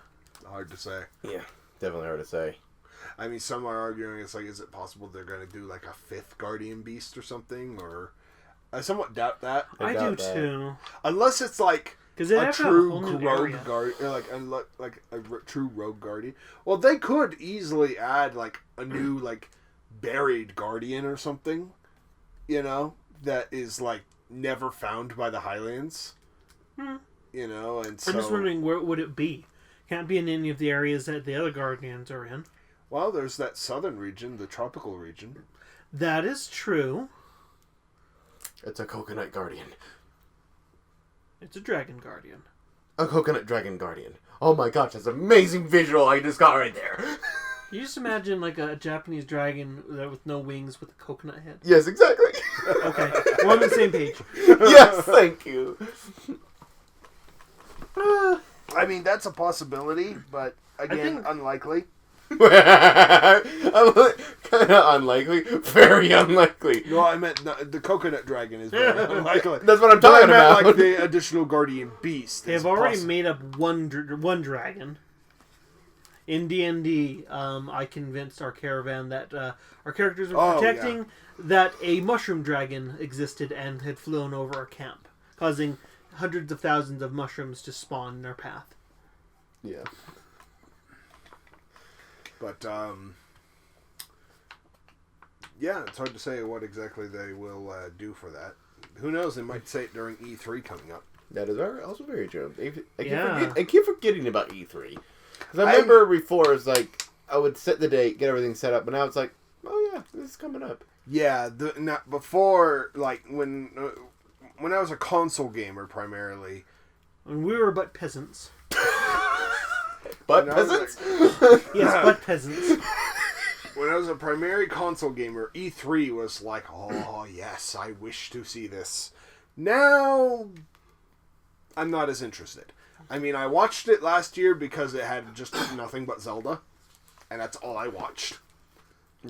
[SPEAKER 1] Hard to say.
[SPEAKER 3] Yeah, definitely hard to say.
[SPEAKER 1] I mean, some are arguing it's like, is it possible they're going to do like a 5th Guardian Beast or something? Or I somewhat doubt that.
[SPEAKER 2] I do too.
[SPEAKER 1] Unless it's like
[SPEAKER 2] Because they
[SPEAKER 1] a
[SPEAKER 2] have to have a
[SPEAKER 1] true
[SPEAKER 2] whole new
[SPEAKER 1] rogue
[SPEAKER 2] area.
[SPEAKER 1] guardian, like a true rogue guardian. Well, they could easily add like a new like buried guardian or something, you know, that is like never found by the Highlands. You know, and so
[SPEAKER 2] I'm just wondering where would it be? Can't be in any of the areas that the other Guardians are in.
[SPEAKER 1] well, there's that southern region, the tropical region.
[SPEAKER 2] That is true.
[SPEAKER 3] It's a coconut guardian.
[SPEAKER 2] It's a Dragon Guardian.
[SPEAKER 3] A coconut dragon guardian. Oh my gosh, that's an amazing visual I just got right there.
[SPEAKER 2] You just imagine like a Japanese dragon with no wings with a coconut head.
[SPEAKER 3] Yes, exactly.
[SPEAKER 2] Okay, we're on the same page.
[SPEAKER 3] Yes, thank you.
[SPEAKER 1] I mean, that's a possibility, but again,
[SPEAKER 2] think-
[SPEAKER 1] unlikely.
[SPEAKER 3] Kind of unlikely. Very unlikely.
[SPEAKER 1] No, I meant the coconut dragon is very unlikely.
[SPEAKER 3] That's what I'm
[SPEAKER 1] But I
[SPEAKER 3] talking
[SPEAKER 1] meant
[SPEAKER 3] about.
[SPEAKER 1] like the additional guardian beast.
[SPEAKER 2] They've
[SPEAKER 1] is
[SPEAKER 2] already made up one dragon. In D&D, I convinced our caravan that our characters were protecting that a mushroom dragon existed and had flown over our camp, causing hundreds of thousands of mushrooms to spawn in our path.
[SPEAKER 3] Yeah.
[SPEAKER 1] But yeah, it's hard to say what exactly they will do for that. Who knows? They might say it during E3 coming up.
[SPEAKER 3] That is also very true.
[SPEAKER 2] Yeah.
[SPEAKER 3] I keep forgetting about E3. Because I remember before, it's like, I would set the date, get everything set up, but now it's like, oh yeah, this is coming up.
[SPEAKER 1] Yeah, before, like, when I was a console gamer primarily.
[SPEAKER 2] And we were but peasants.
[SPEAKER 3] But
[SPEAKER 1] When I was
[SPEAKER 3] peasants?
[SPEAKER 2] Yes, but peasants.
[SPEAKER 1] When I was a primary console gamer, E3 was like, oh yes, I wish to see this. Now, I'm not as interested. I mean, I watched it last year because it had just nothing but Zelda, and that's all I watched.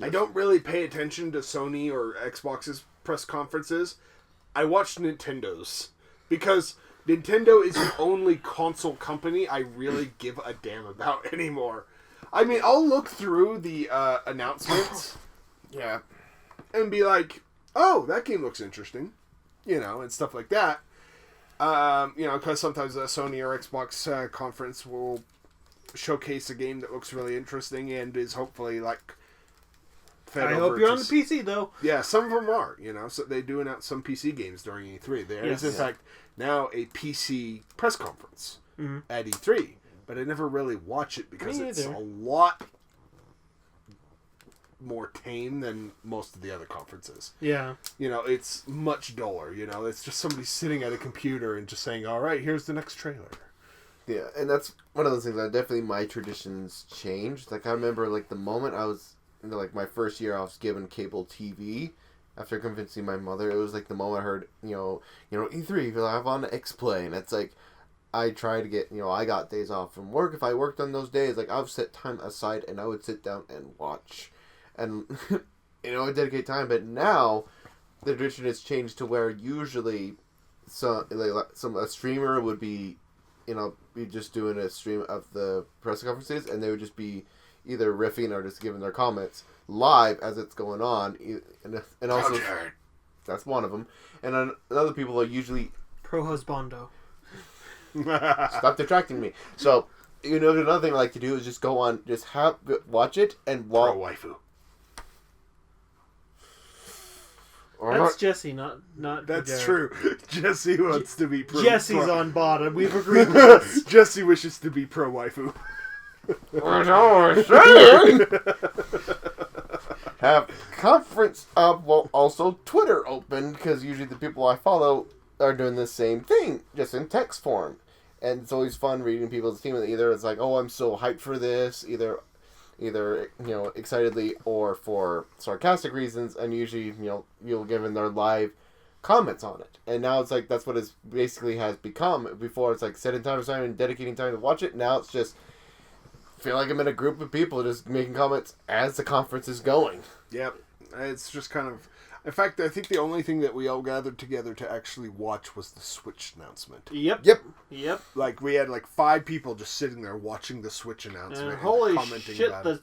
[SPEAKER 1] I don't really pay attention to Sony or Xbox's press conferences, I watch Nintendo's. Because Nintendo is the only console company I really give a damn about anymore. I mean, I'll look through the announcements.
[SPEAKER 3] Yeah.
[SPEAKER 1] And be like, oh, that game looks interesting. You know, and stuff like that. You know, because sometimes a Sony or Xbox conference will showcase a game that looks really interesting and is hopefully, like,
[SPEAKER 2] I hope you're on the PC, though.
[SPEAKER 1] Yeah, some of them are, you know. So they do announce some PC games during E3. There is, in fact, now a PC press conference at E3. But I never really watch it because it's a lot more tame than most of the other conferences.
[SPEAKER 2] Yeah.
[SPEAKER 1] You know, it's much duller, you know. It's just somebody sitting at a computer and just saying, all right, here's the next trailer.
[SPEAKER 3] Yeah, and that's one of those things that definitely my traditions changed. Like, I remember, like, the moment I was, in like, my first year I was given cable TV, after convincing my mother, it was like the moment I heard, you know, E3, we'll have on X-Play, and it's like, I try to get, you know, I got days off from work. If I worked on those days, like, I would set time aside and I would sit down and watch. And, you know, I dedicate time. But now, the tradition has changed to where usually a streamer would be, you know, be just doing a stream of the press conferences, and they would just be either riffing or just giving their comments live as it's going on. And also, that's one of them. And then other people are usually...
[SPEAKER 2] Pro husbando.
[SPEAKER 3] Stop distracting me. So, you know, another thing I like to do is just go on, just watch it and
[SPEAKER 1] Pro waifu.
[SPEAKER 2] That's Jesse, not
[SPEAKER 1] That's true. Jesse wants to be pro.
[SPEAKER 2] Jesse's on bottom. We've agreed with this.
[SPEAKER 1] Jesse wishes to be pro waifu.
[SPEAKER 3] Have conference well, also Twitter open, because usually the people I follow are doing the same thing, just in text form. And it's always fun reading people's team. Either it's like, oh, I'm so hyped for this, either you know, excitedly or for sarcastic reasons, and usually, you know, you'll give in their live comments on it. And now it's like, that's what it basically has become. Before it's like setting time aside and dedicating time to watch it. Now it's just feel like I'm in a group of people just making comments as the conference is going.
[SPEAKER 1] Yep. It's just kind of... In fact, I think the only thing that we all gathered together to actually watch was the Switch announcement.
[SPEAKER 2] Yep.
[SPEAKER 1] Like, we had like 5 people just sitting there watching the Switch announcement and
[SPEAKER 2] holy
[SPEAKER 1] commenting
[SPEAKER 2] shit,
[SPEAKER 1] about it.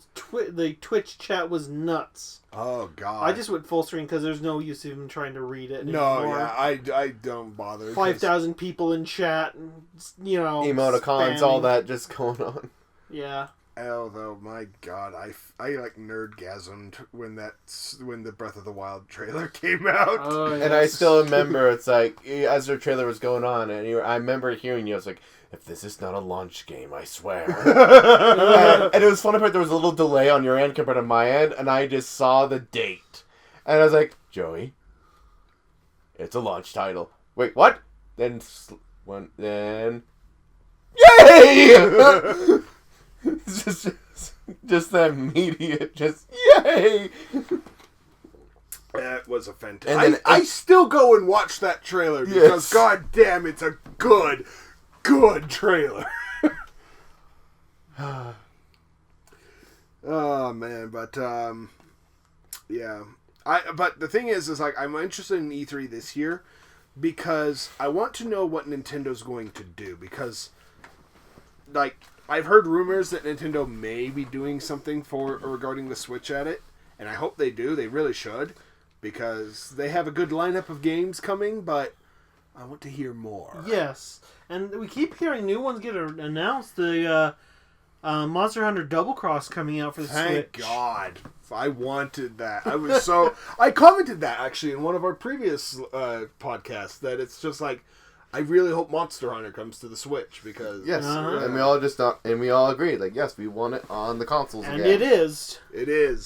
[SPEAKER 2] The Twitch chat was nuts.
[SPEAKER 1] Oh, God.
[SPEAKER 2] I just went full screen because there's no use even trying to read it
[SPEAKER 1] No,
[SPEAKER 2] anymore.
[SPEAKER 1] yeah, I don't bother.
[SPEAKER 2] 5,000 people in chat, and, you know...
[SPEAKER 3] Emoticons, all that just going on.
[SPEAKER 2] Yeah.
[SPEAKER 1] Although, my God, I like nerdgasmed when the Breath of the Wild trailer came out.
[SPEAKER 2] Oh, yes.
[SPEAKER 3] And I still remember, it's like, as the trailer was going on, and I remember hearing you, I was like, if this is not a launch game, I swear. And it was funny, but there was a little delay on your end compared to my end, and I just saw the date. And I was like, Joey, it's a launch title. Wait, what? Then, yay! just that immediate, yay!
[SPEAKER 1] That was a fantastic... I still go and watch that trailer because, God damn, it's a good trailer. Oh, man, but, yeah. But the thing is like, I'm interested in E3 this year because I want to know what Nintendo's going to do because, like... I've heard rumors that Nintendo may be doing something regarding the Switch at it, and I hope they do. They really should, because they have a good lineup of games coming, but I want to hear more.
[SPEAKER 2] Yes, and we keep hearing new ones get announced. The Monster Hunter Double Cross coming out for the Switch.
[SPEAKER 1] Thank God. I wanted that. I commented that, actually, in one of our previous podcasts, that it's just like, I really hope Monster Hunter comes to the Switch because
[SPEAKER 3] and we all agreed, like, yes, we want it on the consoles
[SPEAKER 2] and
[SPEAKER 3] again.
[SPEAKER 2] it is.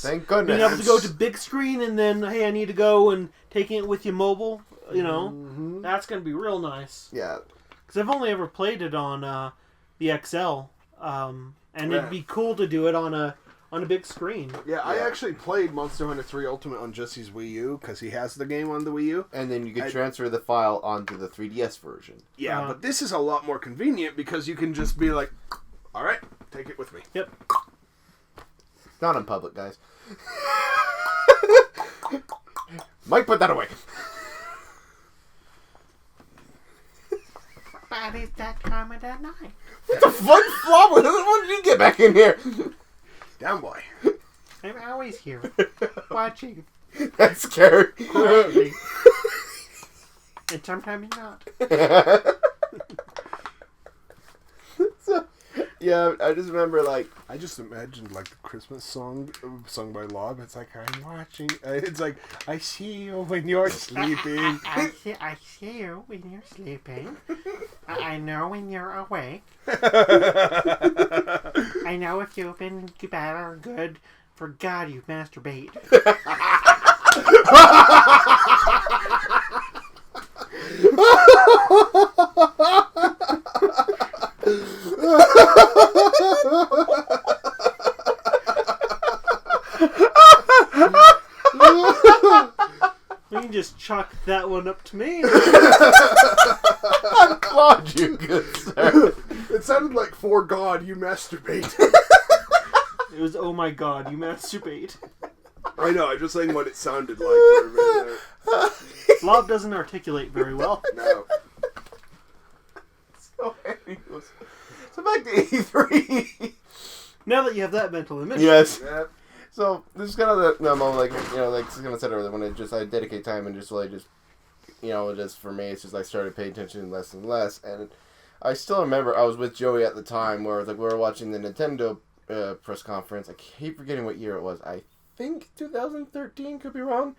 [SPEAKER 3] Thank goodness.
[SPEAKER 2] Being able to go to big screen and then, hey, I need to go and taking it with you mobile, you know, that's going to be real nice.
[SPEAKER 3] Yeah.
[SPEAKER 2] Because I've only ever played it on the XL, and it'd be cool to do it on a big screen.
[SPEAKER 1] Yeah, I actually played Monster Hunter 3 Ultimate on Jesse's Wii U, because he has the game on the Wii U.
[SPEAKER 3] And then you can transfer the file onto the 3DS version.
[SPEAKER 1] Yeah, but this is a lot more convenient, because you can just be like, alright, take it with me.
[SPEAKER 2] Yep.
[SPEAKER 3] Not in public, guys. Mike, put that away.
[SPEAKER 2] But it's that time of the night.
[SPEAKER 3] What the fuck, Flop? When did you get back in here?
[SPEAKER 1] Down boy.
[SPEAKER 2] I'm always here, watching.
[SPEAKER 3] That's scary.
[SPEAKER 2] Quietly. And sometimes not.
[SPEAKER 3] So, yeah, I just remember, like...
[SPEAKER 1] I just imagined, like, the Christmas song sung by Lob. It's like, I'm watching. It's like, I see you when you're sleeping.
[SPEAKER 2] I see you when you're sleeping. I know when you're awake. I know if you've been bad or good. For God, you masturbate. You can just chalk that one up to me.
[SPEAKER 3] I'm glad you good, sir.
[SPEAKER 1] It sounded like, for God, you masturbate.
[SPEAKER 2] It was, oh my God, you masturbate.
[SPEAKER 1] I know, I'm just saying what it sounded like for a minute there.
[SPEAKER 2] Lob doesn't articulate very well.
[SPEAKER 1] No.
[SPEAKER 3] So, anyways. So back to E3.
[SPEAKER 2] Now that you have that mental image.
[SPEAKER 3] Yes.
[SPEAKER 1] Yep.
[SPEAKER 3] So this is kind of the moment, like, you know, like I said earlier, when I dedicate time and just really just, you know, just for me, it's just I started paying attention less and less. And I still remember I was with Joey at the time where like we were watching the Nintendo press conference. I keep forgetting what year it was. I think 2013, could be wrong.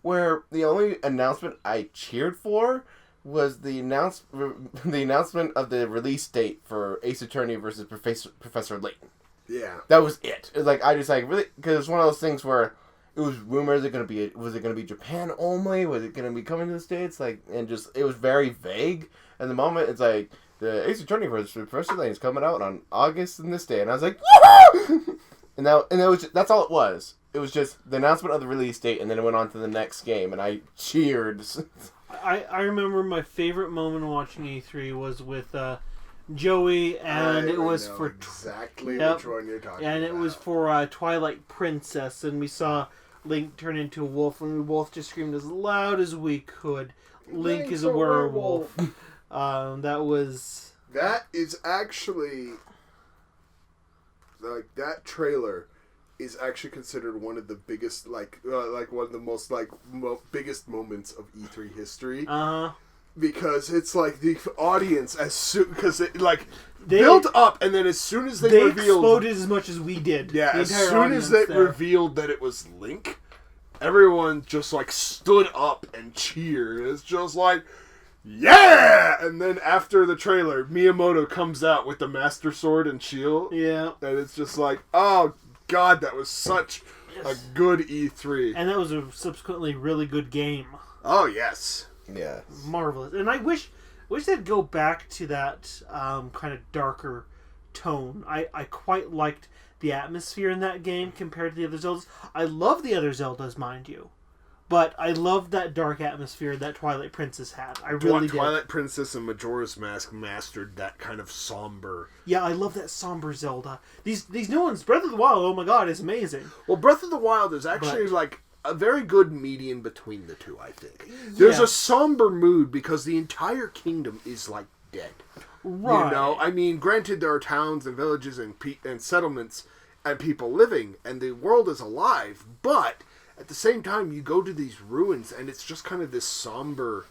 [SPEAKER 3] Where the only announcement I cheered for was the announcement of the release date for Ace Attorney versus Professor Layton.
[SPEAKER 1] Yeah.
[SPEAKER 3] That was it. It was like, I just like really, because it's one of those things where it was rumored was it gonna be Japan only? Was it gonna be coming to the States? Like, and just it was very vague. And the moment it's like the Ace Attorney versus Professor Layton is coming out on August and this day, and I was like, woohoo! and it was that's all it was. It was just the announcement of the release date, and then it went on to the next game, and I cheered.
[SPEAKER 2] I remember my favorite moment watching E3 was with Joey, and it was for
[SPEAKER 1] exactly
[SPEAKER 2] yep,
[SPEAKER 1] which one you're talking
[SPEAKER 2] and
[SPEAKER 1] about.
[SPEAKER 2] it was for Twilight Princess, and we saw Link turn into a wolf, and we both just screamed as loud as we could. Link is a werewolf.
[SPEAKER 1] That is actually, like, that trailer is actually considered one of the biggest, like one of the most, like, biggest moments of E3 history. Because it's like the audience, as soon, because it, like, built up, and then as soon as they revealed...
[SPEAKER 2] exploded as much as we did.
[SPEAKER 1] Yeah, as soon as they revealed that it was Link, everyone just, like, stood up and cheered. It's just like, yeah! And then after the trailer, Miyamoto comes out with the Master Sword and shield.
[SPEAKER 2] Yeah.
[SPEAKER 1] And it's just like, oh, God, that was such a good E3.
[SPEAKER 2] And that was a subsequently really good game.
[SPEAKER 1] Oh, yes.
[SPEAKER 3] Yeah.
[SPEAKER 2] Marvelous. And I wish they'd go back to that kind of darker tone. I quite liked the atmosphere in that game compared to the other Zeldas. I love the other Zeldas, mind you. But I love that dark atmosphere that Twilight Princess had. I really did.
[SPEAKER 1] Twilight Princess and Majora's Mask mastered that kind of somber.
[SPEAKER 2] Yeah, I love that somber Zelda. These new ones, Breath of the Wild, oh my god, is amazing.
[SPEAKER 1] Well, Breath of the Wild is actually like a very good median between the two, I think. There's a somber mood because the entire kingdom is like dead.
[SPEAKER 2] Right.
[SPEAKER 1] You know, I mean, granted there are towns and villages and settlements and people living and the world is alive, but at the same time you go to these ruins and it's just kind of this somber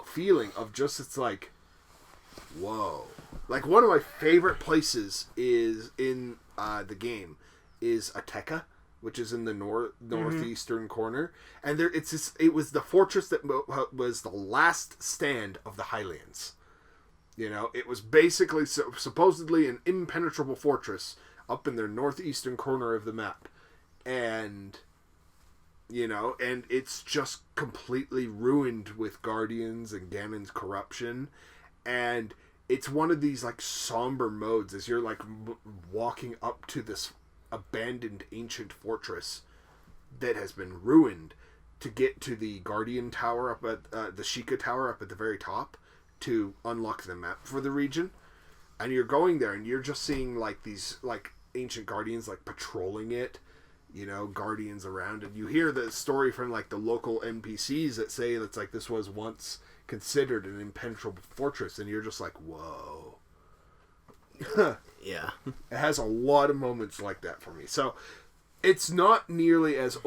[SPEAKER 1] feeling of just, it's like, whoa. Like, one of my favorite places is in the game is Ateka, which is in the northeastern corner, and it was the fortress that was the last stand of the Highlands. You know, it was basically supposedly an impenetrable fortress up in their northeastern corner of the map, and you know, and it's just completely ruined with Guardians and Ganon's corruption, and it's one of these like somber modes as you're like walking up to this abandoned ancient fortress that has been ruined to get to the Guardian Tower up at the Sheikah Tower up at the very top to unlock the map for the region. And you're going there and you're just seeing like these like ancient guardians like patrolling it, guardians around, and you hear the story from like the local NPCs that say that's like this was once considered an impenetrable fortress, and you're just like, whoa.
[SPEAKER 3] Yeah.
[SPEAKER 1] It has a lot of moments like that for me. So it's not nearly as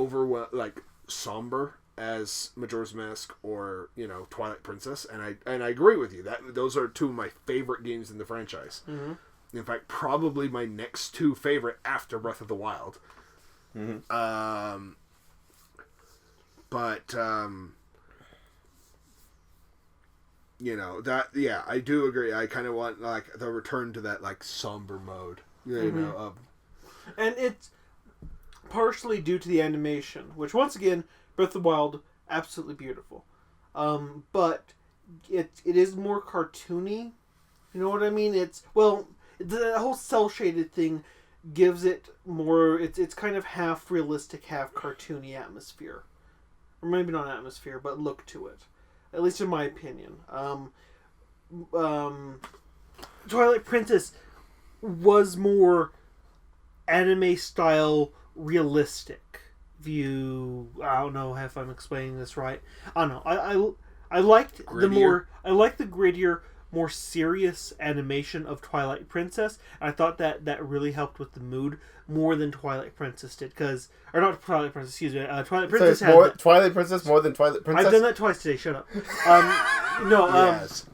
[SPEAKER 1] somber as Majora's Mask or Twilight Princess, and I agree with you that those are two of my favorite games in the franchise.
[SPEAKER 2] Mm-hmm.
[SPEAKER 1] In fact, probably my next two favorite after Breath of the Wild.
[SPEAKER 3] Mm-hmm.
[SPEAKER 1] I do agree. I kind of want like the return to that like somber mode,
[SPEAKER 2] and it's partially due to the animation, which once again, Breath of the Wild, absolutely beautiful, but it is more cartoony. You know what I mean? The whole cell shaded thing gives it more. It's kind of half realistic, half cartoony atmosphere, or maybe not atmosphere, but look to it. At least in my opinion. Twilight Princess was more anime style realistic view. I don't know if I'm explaining this right. I don't know. I liked
[SPEAKER 1] Grittier.
[SPEAKER 2] I liked the grittier, more serious animation of Twilight Princess. I thought that really helped with the mood more than Twilight Princess did. Or not Twilight Princess, excuse me. Twilight Princess had...
[SPEAKER 3] Twilight Princess more than Twilight Princess?
[SPEAKER 2] I've done that twice today, shut up.
[SPEAKER 1] Yes.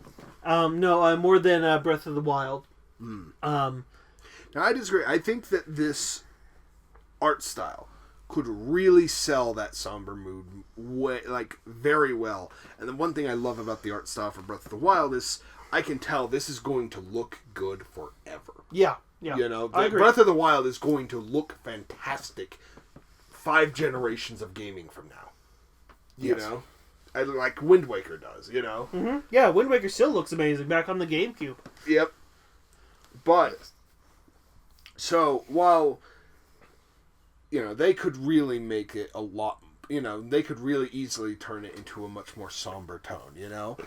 [SPEAKER 2] More than Breath of the Wild.
[SPEAKER 1] Now, I disagree. I think that this art style could really sell that somber mood very well. And the one thing I love about the art style for Breath of the Wild is I can tell this is going to look good forever.
[SPEAKER 2] Yeah. I agree.
[SPEAKER 1] Breath of the Wild is going to look fantastic 5 generations of gaming from now. You know? Like Wind Waker does,
[SPEAKER 2] Mm-hmm. Yeah, Wind Waker still looks amazing back on the GameCube.
[SPEAKER 1] Yep. But, so, while, they could really make it a lot, they could really easily turn it into a much more somber tone,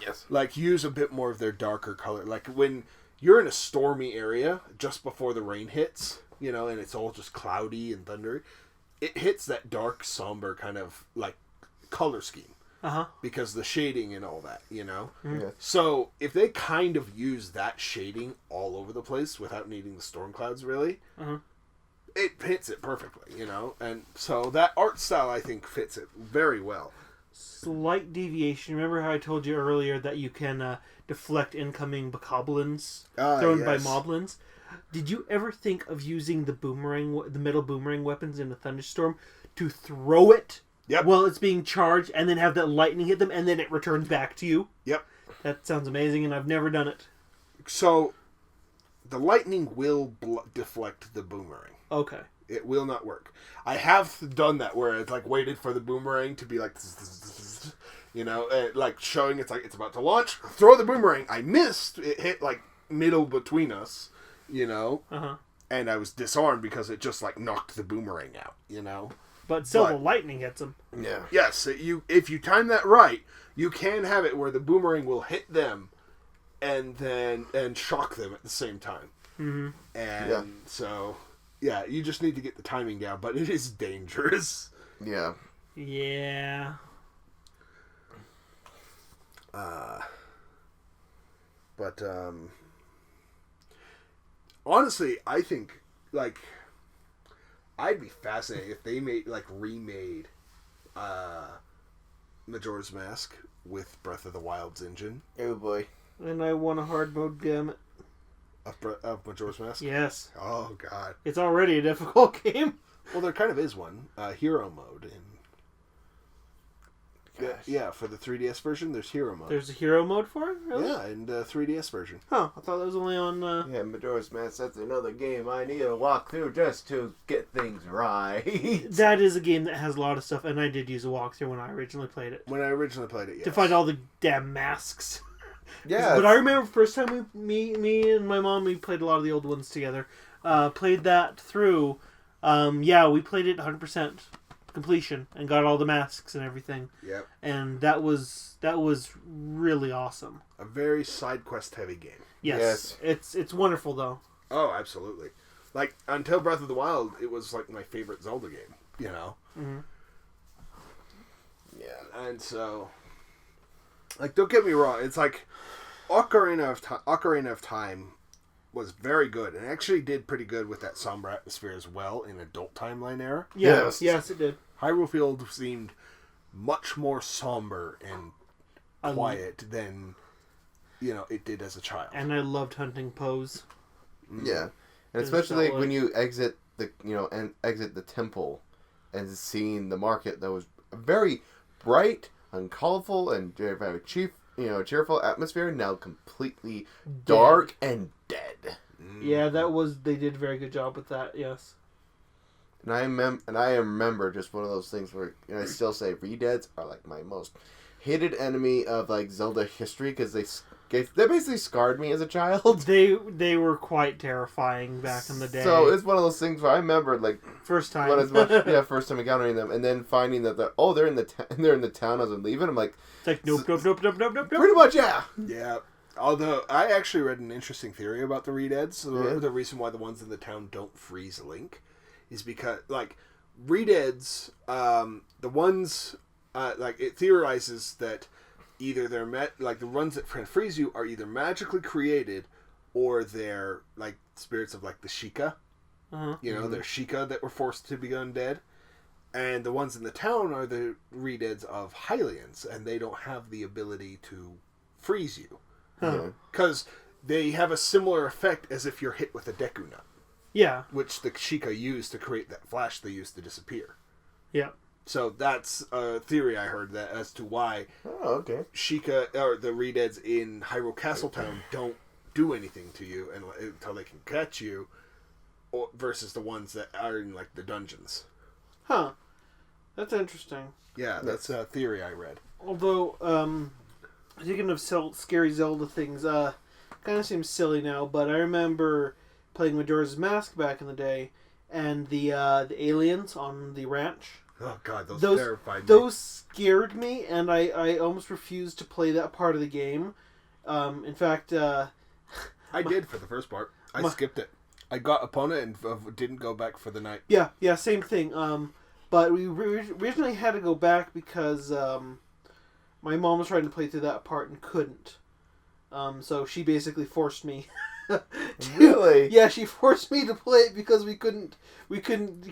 [SPEAKER 3] Yes.
[SPEAKER 1] Like, use a bit more of their darker color. Like, when you're in a stormy area just before the rain hits, and it's all just cloudy and thundery, it hits that dark, somber kind of, like, color scheme.
[SPEAKER 2] Uh-huh.
[SPEAKER 1] Because the shading and all that,
[SPEAKER 2] Mm-hmm.
[SPEAKER 3] Yes.
[SPEAKER 1] So, if they kind of use that shading all over the place without needing the storm clouds, really,
[SPEAKER 2] Uh-huh.
[SPEAKER 1] it hits it perfectly, And so, that art style, I think, fits it very well.
[SPEAKER 2] Slight deviation. Remember how I told you earlier that you can deflect incoming bokoblins thrown by moblins? Did you ever think of using the metal boomerang weapons in a thunderstorm to throw it while it's being charged and then have that lightning hit them and then it returns back to you?
[SPEAKER 1] Yep.
[SPEAKER 2] That sounds amazing and I've never done it.
[SPEAKER 1] So, the lightning will deflect the boomerang.
[SPEAKER 2] Okay.
[SPEAKER 1] It will not work. I have done that where it's like waited for the boomerang to be like, like showing it's like it's about to launch. Throw the boomerang. I missed. It hit like middle between us,
[SPEAKER 2] Uh-huh.
[SPEAKER 1] and I was disarmed because it just like knocked the boomerang out,
[SPEAKER 2] But still, the lightning hits them.
[SPEAKER 3] Yeah.
[SPEAKER 1] Yes, if you time that right, you can have it where the boomerang will hit them, and shock them at the same time.
[SPEAKER 2] Mm-hmm.
[SPEAKER 1] And so. Yeah, you just need to get the timing down, but it is dangerous.
[SPEAKER 3] Yeah.
[SPEAKER 2] Yeah.
[SPEAKER 1] Honestly, I think, I'd be fascinated if they remade Majora's Mask with Breath of the Wild's engine.
[SPEAKER 3] Oh boy.
[SPEAKER 2] And I want a hard mode, damn it.
[SPEAKER 1] Of Majora's Mask?
[SPEAKER 2] Yes.
[SPEAKER 1] Oh, God.
[SPEAKER 2] It's already a difficult game.
[SPEAKER 1] Well, there kind of is one. Hero mode. For the 3DS version, there's hero mode.
[SPEAKER 2] There's a hero mode for it? Really?
[SPEAKER 1] Yeah, in the 3DS version.
[SPEAKER 2] Huh, I thought that was only on...
[SPEAKER 3] Yeah, Majora's Mask, that's another game I need to walk through just to get things right.
[SPEAKER 2] That is a game that has a lot of stuff, and I did use a walkthrough when I originally played it.
[SPEAKER 1] When I originally played it, yes.
[SPEAKER 2] To find all the damn masks.
[SPEAKER 3] Yeah.
[SPEAKER 2] But I remember the first time me and my mom, we played a lot of the old ones together. Played that through. We played it 100% completion and got all the masks and everything.
[SPEAKER 1] Yep.
[SPEAKER 2] And that was really awesome.
[SPEAKER 1] A very side quest heavy game.
[SPEAKER 2] Yes. It's wonderful though.
[SPEAKER 1] Oh, absolutely. Like until Breath of the Wild, it was like my favorite Zelda game. you know.
[SPEAKER 2] Mm-hmm.
[SPEAKER 1] Yeah, and so, like, don't get me wrong. It's like Ocarina of Time was very good, and actually did pretty good with that somber atmosphere as well in Adult Timeline era.
[SPEAKER 2] Yeah, yes, it did.
[SPEAKER 1] Hyrule Field seemed much more somber and quiet than, you know, it did as a child.
[SPEAKER 2] And I loved hunting Pose.
[SPEAKER 3] Yeah, and especially when you exit the temple and seeing the market that was very bright and colorful and very cheerful atmosphere, now completely dark and dead.
[SPEAKER 2] Yeah, they did a very good job with that. Yes.
[SPEAKER 3] And I remember just one of those things where I still say Redeads are like my most hated enemy of like Zelda history because they basically scarred me as a child.
[SPEAKER 2] They were quite terrifying back in the day.
[SPEAKER 3] So it's one of those things where I remember like
[SPEAKER 2] first time
[SPEAKER 3] first time encountering them, and then finding that they're in the town as I'm leaving. I'm like,
[SPEAKER 2] it's like nope.
[SPEAKER 3] Pretty much, yeah.
[SPEAKER 1] Yeah. Although I actually read an interesting theory about the Redeads. The reason why the ones in the town don't freeze Link is because, like, Redeads, the ones, like, it theorizes that either they're the ones that freeze you are either magically created, or they're like spirits of like the Sheikah.
[SPEAKER 2] Uh-huh.
[SPEAKER 1] You know, they're Sheikah that were forced to be undead. And the ones in the town are the Redeads of Hylians, and they don't have the ability to freeze you. Because they have a similar effect as if you're hit with a Deku Nut.
[SPEAKER 2] Yeah.
[SPEAKER 1] Which the Sheikah used to create that flash they used to disappear.
[SPEAKER 2] Yeah.
[SPEAKER 1] So that's a theory I heard that as to why Sheikah, or the Redeads in Hyrule Castletown don't do anything to you until they can catch you, versus the ones that are in like the dungeons.
[SPEAKER 2] Huh. That's interesting.
[SPEAKER 1] Yeah, that's a theory I read.
[SPEAKER 2] Although, speaking of scary Zelda things, kind of seems silly now, but I remember playing Majora's Mask back in the day, and the aliens on the ranch.
[SPEAKER 1] Oh god, those terrified me.
[SPEAKER 2] Those scared me, and I almost refused to play that part of the game. In fact,
[SPEAKER 1] I did for the first part. I skipped it. I got Epona and didn't go back for the night.
[SPEAKER 2] Yeah, same thing. But we originally had to go back because my mom was trying to play through that part and couldn't. So she basically forced me.
[SPEAKER 3] Really?
[SPEAKER 2] Yeah, she forced me to play it because we couldn't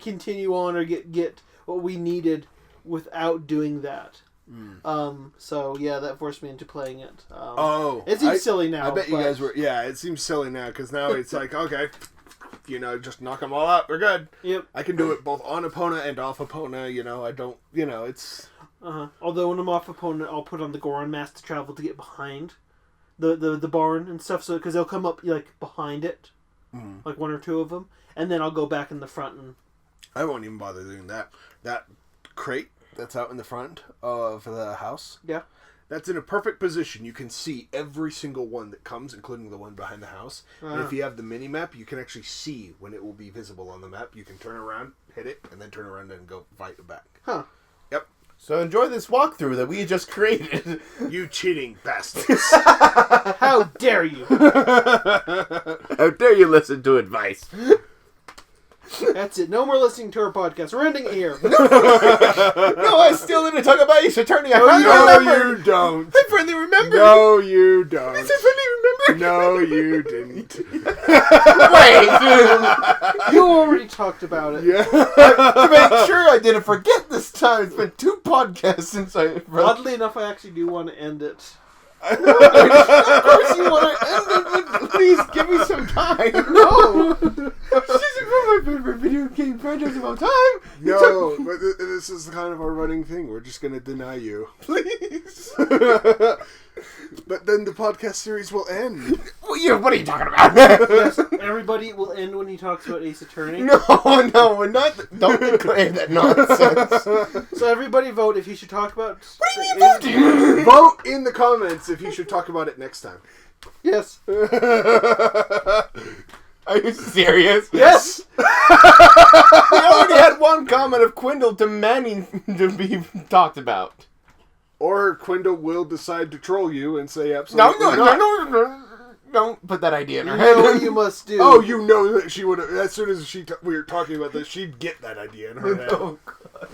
[SPEAKER 2] continue on or get what we needed without doing that. So yeah, that forced me into playing it. It seems silly now.
[SPEAKER 1] I bet you guys were. Yeah, it seems silly now because now it's like, okay, just knock them all out. We're good.
[SPEAKER 2] Yep.
[SPEAKER 1] I can do it both on Epona and off Epona. I don't. It's.
[SPEAKER 2] Although when I'm off Epona, I'll put on the Goron mask to travel to get behind the barn and stuff. So because they'll come up like behind it, like one or two of them, and then I'll go back in the front and.
[SPEAKER 1] I won't even bother doing that. That crate that's out in the front of the house.
[SPEAKER 2] Yeah.
[SPEAKER 1] That's in a perfect position. You can see every single one that comes, including the one behind the house. And if you have the mini-map, you can actually see when it will be visible on the map. You can turn around, hit it, and then turn around and go fight it back.
[SPEAKER 2] Huh.
[SPEAKER 1] Yep.
[SPEAKER 3] So enjoy this walkthrough that we just created.
[SPEAKER 1] You cheating bastards.
[SPEAKER 2] How dare you?
[SPEAKER 3] How dare you listen to advice?
[SPEAKER 2] That's it. No more listening to our podcast. We're ending it here.
[SPEAKER 3] No, I still need to talk about Ace Attorney.
[SPEAKER 1] No, you don't.
[SPEAKER 3] I finally remembered.
[SPEAKER 1] No, you don't.
[SPEAKER 3] I finally remembered.
[SPEAKER 1] No, you didn't.
[SPEAKER 3] Wait.
[SPEAKER 2] You already talked about it.
[SPEAKER 1] Yeah.
[SPEAKER 3] To make sure I didn't forget this time. It's been 2 podcasts since I...
[SPEAKER 2] Oddly enough, I actually do want to end it.
[SPEAKER 3] Of course you want to end it, but please give me some time. No. This is my favorite video game franchise of all time.
[SPEAKER 1] No, but this is kind of our running thing. We're just going to deny you.
[SPEAKER 3] Please.
[SPEAKER 1] But then the podcast series will end.
[SPEAKER 3] What are you talking about?
[SPEAKER 2] Yes, everybody will end when he talks about Ace Attorney.
[SPEAKER 3] No, we're not. Don't declare that nonsense.
[SPEAKER 2] So everybody vote if you should talk about...
[SPEAKER 3] What do you mean voting?
[SPEAKER 1] Vote in the comments if you should talk about it next time.
[SPEAKER 2] Yes.
[SPEAKER 3] Are you serious?
[SPEAKER 2] Yes.
[SPEAKER 3] We already had one comment of Quindle demanding to be talked about.
[SPEAKER 1] Or Quindle will decide to troll you and say absolutely
[SPEAKER 3] No. Don't put that idea in her
[SPEAKER 1] You
[SPEAKER 3] head.
[SPEAKER 1] know what you must do. Oh, you know that she would have. As soon as we were talking about this, she'd get that idea in her head.
[SPEAKER 3] Oh, God.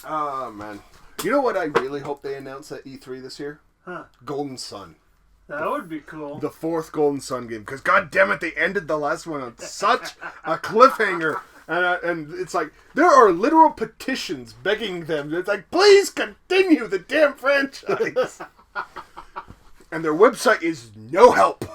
[SPEAKER 1] Oh, man. You know what I really hope they announce at E3 this year?
[SPEAKER 2] Huh.
[SPEAKER 1] Golden Sun.
[SPEAKER 2] That would be cool.
[SPEAKER 1] The 4th Golden Sun game. Because, god damn it, they ended the last one on such a cliffhanger. And it's like, there are literal petitions begging them. It's like, please continue the damn franchise. And their website is no help.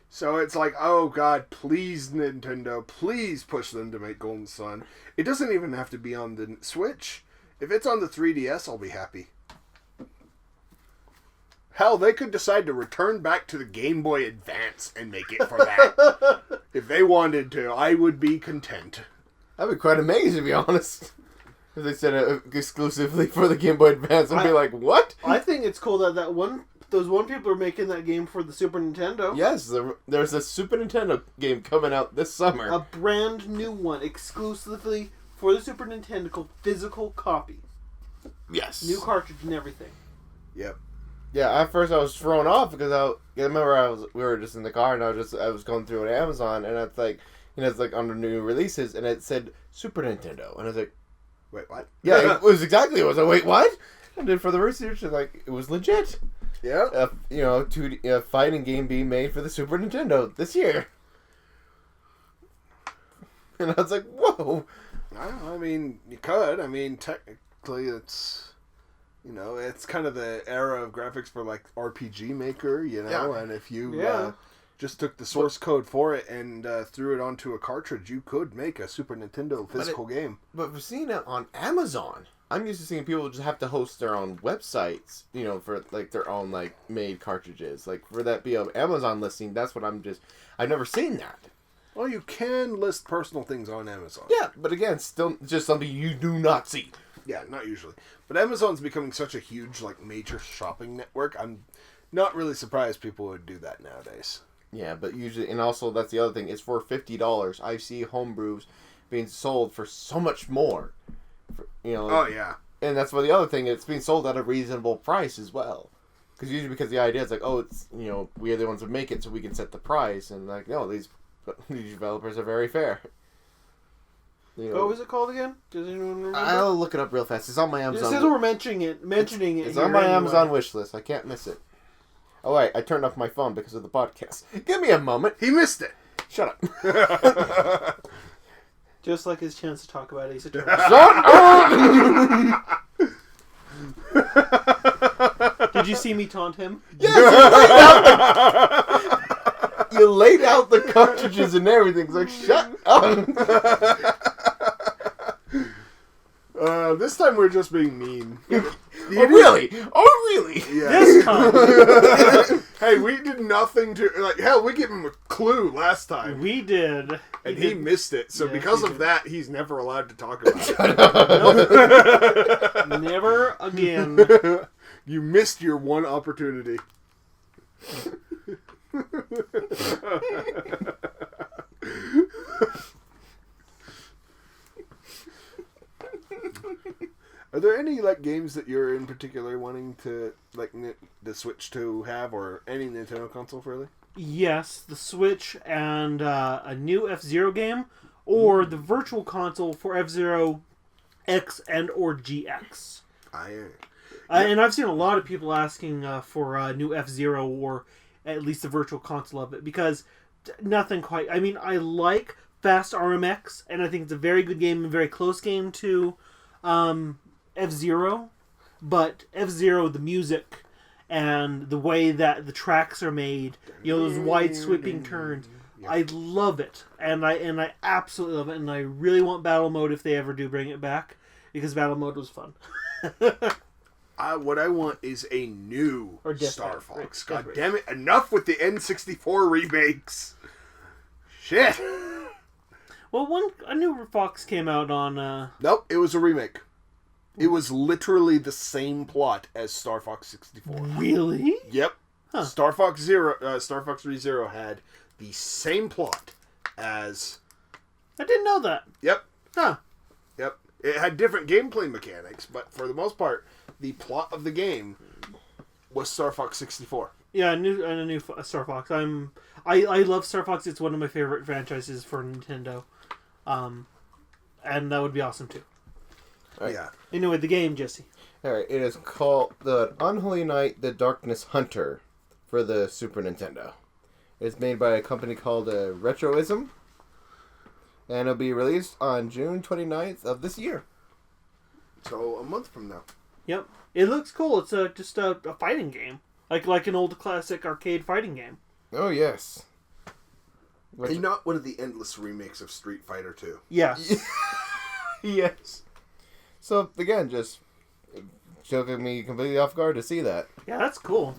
[SPEAKER 1] So it's like, oh god, please Nintendo, please push them to make Golden Sun. It doesn't even have to be on the Switch. If it's on the 3DS, I'll be happy. Hell, they could decide to return back to the Game Boy Advance and make it for that. If they wanted to, I would be content.
[SPEAKER 3] That'd be quite amazing, to be honest. If they said it exclusively for the Game Boy Advance, I'd be like, what?
[SPEAKER 2] I think it's cool that those people are making that game for the Super Nintendo.
[SPEAKER 3] Yes, there's a Super Nintendo game coming out this summer.
[SPEAKER 2] A brand new one, exclusively for the Super Nintendo, called Physical Copy.
[SPEAKER 3] Yes.
[SPEAKER 2] New cartridge and everything.
[SPEAKER 1] Yep.
[SPEAKER 3] Yeah, at first I was thrown off because I remember we were just in the car and I was going through an Amazon and it's like, it's like under new releases and it said Super Nintendo and I was like,
[SPEAKER 1] wait, what?
[SPEAKER 3] Yeah, it was exactly. I was like, wait, what? And then for the research, like it was legit.
[SPEAKER 1] Yeah.
[SPEAKER 3] 2D fighting game being made for the Super Nintendo this year. And I was like, whoa.
[SPEAKER 1] I mean, you could. I mean, technically, it's it's kind of the era of graphics for like RPG Maker,
[SPEAKER 3] Yeah.
[SPEAKER 1] and if you
[SPEAKER 2] Yeah.
[SPEAKER 1] just took the source code for it and threw it onto a cartridge, you could make a Super Nintendo physical game.
[SPEAKER 3] But we're seeing it on Amazon. I'm used to seeing people just have to host their own websites, for like their own like made cartridges. Like for that be an Amazon listing, that's what I've never seen that.
[SPEAKER 1] Well, you can list personal things on Amazon.
[SPEAKER 3] Yeah, but again, still just something you do not see.
[SPEAKER 1] Yeah, not usually. But Amazon's becoming such a huge, like, major shopping network. I'm not really surprised people would do that nowadays.
[SPEAKER 3] Yeah, but usually, and also that's the other thing. It's for $50. I see homebrews being sold for so much more.
[SPEAKER 1] Oh yeah,
[SPEAKER 3] and that's why the other thing. It's being sold at a reasonable price as well. Because the idea is like, oh, it's we are the ones who make it, so we can set the price. And like, no, these developers are very fair.
[SPEAKER 2] What was it called again? Does anyone remember?
[SPEAKER 3] I'll look it up real fast. It's on my Amazon.
[SPEAKER 2] Since we're mentioning it.
[SPEAKER 3] It's on my Amazon wish list. I can't miss it. Oh wait, I turned off my phone because of the podcast. Give me a moment.
[SPEAKER 1] He missed it.
[SPEAKER 3] Shut up.
[SPEAKER 2] Just like his chance to talk about Ace Attorney.
[SPEAKER 3] Shut up!
[SPEAKER 2] Did you see me taunt him?
[SPEAKER 3] Yes, you laid out the cartridges and everything. It's like, shut up.
[SPEAKER 1] This time we're just being mean.
[SPEAKER 3] Really? Oh, really?
[SPEAKER 1] Yeah.
[SPEAKER 2] This time.
[SPEAKER 1] Hey, we did nothing to... Like, hell, we gave him a clue last time.
[SPEAKER 2] We did.
[SPEAKER 1] And he missed it. So
[SPEAKER 2] Yes,
[SPEAKER 1] because
[SPEAKER 2] he
[SPEAKER 1] of
[SPEAKER 2] did.
[SPEAKER 1] that, he's never allowed to talk about it.
[SPEAKER 2] Never again.
[SPEAKER 1] You missed your one opportunity. Are there any games that you're in particular wanting to the Switch to have, or any Nintendo console really?
[SPEAKER 2] Yes, the Switch and a new F-Zero game, or the Virtual Console for F-Zero X and or GX. And I've seen a lot of people asking for a new F-Zero, or at least the Virtual Console of it, because nothing quite... I mean, I like Fast RMX, and I think it's a very good game and very close game to F-Zero, but F-Zero, the music and the way that the tracks are made, those wide sweeping turns, I love it, and I absolutely love it, and I really want Battle Mode if they ever do bring it back, because Battle Mode was fun.
[SPEAKER 1] What I want is a new
[SPEAKER 2] Or Death
[SPEAKER 1] Star
[SPEAKER 2] Race,
[SPEAKER 1] Fox.
[SPEAKER 2] right,
[SPEAKER 1] God
[SPEAKER 2] Death
[SPEAKER 1] damn it! Enough with the N64 remakes. Shit.
[SPEAKER 2] Well, a new Fox came out on...
[SPEAKER 1] Nope, it was a remake. It was literally the same plot as Star Fox 64.
[SPEAKER 2] Really?
[SPEAKER 1] Yep.
[SPEAKER 2] Huh.
[SPEAKER 1] Star Fox ReZero had the same plot as...
[SPEAKER 2] I didn't know that.
[SPEAKER 1] Yep.
[SPEAKER 2] Huh.
[SPEAKER 1] Yep. It had different gameplay mechanics, but for the most part, the plot of the game was Star Fox 64.
[SPEAKER 2] Yeah, a new Star Fox. I love Star Fox. It's one of my favorite franchises for Nintendo. And that would be awesome too.
[SPEAKER 3] Right.
[SPEAKER 1] Yeah.
[SPEAKER 2] Anyway, the game, Jesse.
[SPEAKER 3] Alright, it is called The Unholy Knight, The Darkness Hunter for the Super Nintendo. It's made by a company called Retroism. And it'll be released on June 29th of this year.
[SPEAKER 1] So, a month from now.
[SPEAKER 2] Yep. It looks cool. It's just a fighting game. Like an old classic arcade fighting game.
[SPEAKER 3] Oh, yes.
[SPEAKER 1] And not one of the endless remakes of Street Fighter 2.
[SPEAKER 2] Yes.
[SPEAKER 3] Yes. So, again, just took me completely off guard to see that.
[SPEAKER 2] Yeah, that's cool.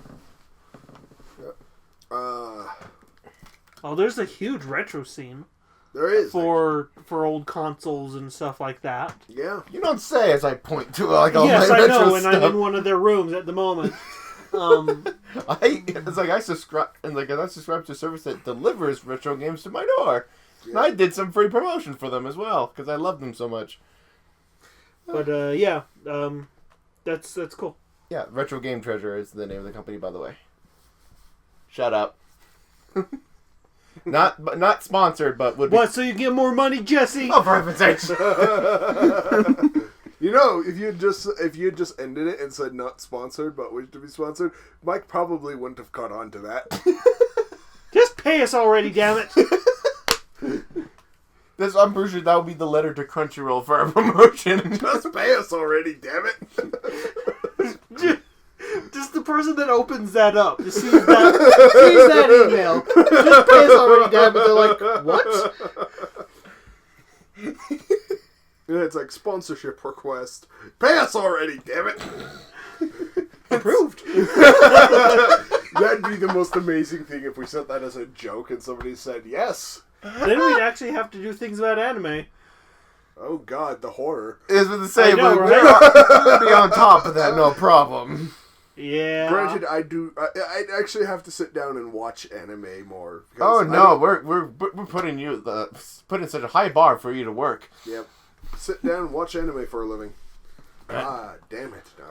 [SPEAKER 1] Uh,
[SPEAKER 2] Oh, there's a huge retro scene.
[SPEAKER 1] there is.
[SPEAKER 2] For old consoles and stuff like that.
[SPEAKER 1] Yeah.
[SPEAKER 3] You don't say as I point to like all
[SPEAKER 2] Yes,
[SPEAKER 3] my
[SPEAKER 2] I
[SPEAKER 3] retro
[SPEAKER 2] know, and
[SPEAKER 3] stuff.
[SPEAKER 2] I'm in one of their rooms at the moment.
[SPEAKER 3] It's like I subscribe to a service that delivers retro games to my door.
[SPEAKER 1] Yeah.
[SPEAKER 3] And I did some free promotion for them as well because I love them so much.
[SPEAKER 2] But that's cool.
[SPEAKER 3] Yeah, Retro Game Treasure is the name of the company, by the way. Shut up. Not sponsored, but would be.
[SPEAKER 2] What? So you get more money, Jesse?
[SPEAKER 3] Oh, for heaven's sakes!
[SPEAKER 1] You know, if you had just ended it and said not sponsored but wish to be sponsored, Mike probably wouldn't have caught on to that.
[SPEAKER 2] Just pay us already, damn it!
[SPEAKER 3] I'm pretty sure that would be the letter to Crunchyroll for our promotion.
[SPEAKER 1] Just pay us already, damn it.
[SPEAKER 2] Just the person that opens that up, just sees that email. Just pay us already, damn it. They're like, what?
[SPEAKER 1] Yeah, it's like sponsorship request. Pay us already, damn it.
[SPEAKER 2] Approved.
[SPEAKER 1] That'd be the most amazing thing if we said that as a joke and somebody said yes.
[SPEAKER 2] Then we'd actually have to do things about anime.
[SPEAKER 1] Oh God, the horror.
[SPEAKER 3] Is what to say,
[SPEAKER 2] I know,
[SPEAKER 3] but
[SPEAKER 2] right?
[SPEAKER 3] we'll be on top of that, no problem.
[SPEAKER 2] Yeah.
[SPEAKER 1] Granted, I'd actually have to sit down and watch anime more.
[SPEAKER 3] Oh no, we're putting putting such a high bar for you to work.
[SPEAKER 1] Yep. Sit down and watch anime for a living. God damn it, no.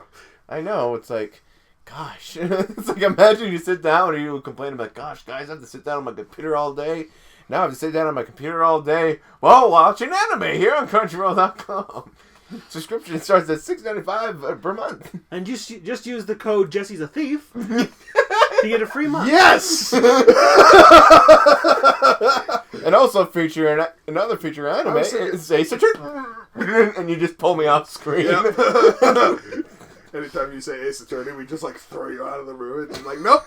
[SPEAKER 3] I know, it's like, gosh. It's like, imagine you sit down and you complain about, gosh, guys, I have to sit down on my computer all day. Now I have to sit down on my computer all day while watching anime here on Crunchyroll.com. Subscription starts at $6.95 per month.
[SPEAKER 2] And just use the code Jesse's a Thief to get a free month.
[SPEAKER 1] Yes!
[SPEAKER 3] And also feature another feature anime is Ace Attorney. And you just pull me off screen.
[SPEAKER 1] Yep. Anytime you say Ace Attorney, we just like throw you out of the room. It's like, nope.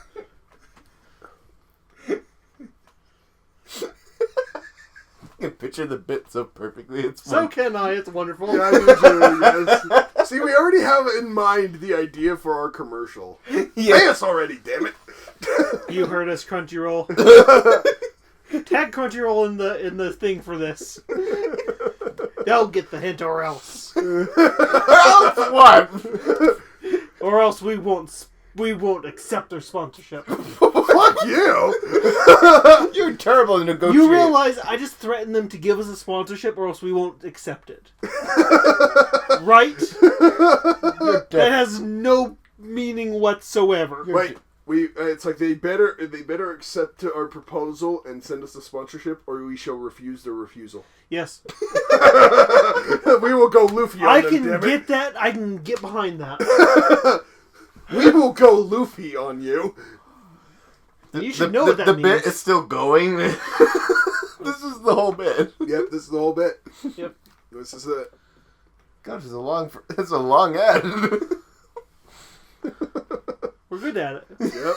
[SPEAKER 3] I can picture the bit so perfectly. It's
[SPEAKER 2] So
[SPEAKER 3] fun.
[SPEAKER 2] can I. It's wonderful.
[SPEAKER 1] Yeah, I do too, yes. See, we already have in mind the idea for our commercial.
[SPEAKER 3] Yeah.
[SPEAKER 1] Pay us already, damn it.
[SPEAKER 2] You heard us, Crunchyroll. Tag Crunchyroll in the thing for this. They'll get the hint, or else.
[SPEAKER 3] What?
[SPEAKER 2] Or else we won't accept their sponsorship.
[SPEAKER 1] Fuck you!
[SPEAKER 3] You're terrible to negotiate.
[SPEAKER 2] You realize I just threatened them to give us a sponsorship, or else we won't accept it. Right? That has no meaning whatsoever.
[SPEAKER 1] Wait, it's like they better accept our proposal and send us a sponsorship, or we shall refuse their refusal.
[SPEAKER 2] Yes.
[SPEAKER 1] We will go Luffy on
[SPEAKER 2] I
[SPEAKER 1] them,
[SPEAKER 2] can
[SPEAKER 1] damn
[SPEAKER 2] get
[SPEAKER 1] it.
[SPEAKER 2] that. I can get behind that.
[SPEAKER 1] We will go Luffy on you.
[SPEAKER 2] You should know what that
[SPEAKER 3] the
[SPEAKER 2] means.
[SPEAKER 3] bit is still going. This is the whole bit.
[SPEAKER 1] Yep, this is the whole bit.
[SPEAKER 2] Yep.
[SPEAKER 1] This is it.
[SPEAKER 3] Gosh, it's a long ad.
[SPEAKER 2] We're good at it.
[SPEAKER 1] Yep.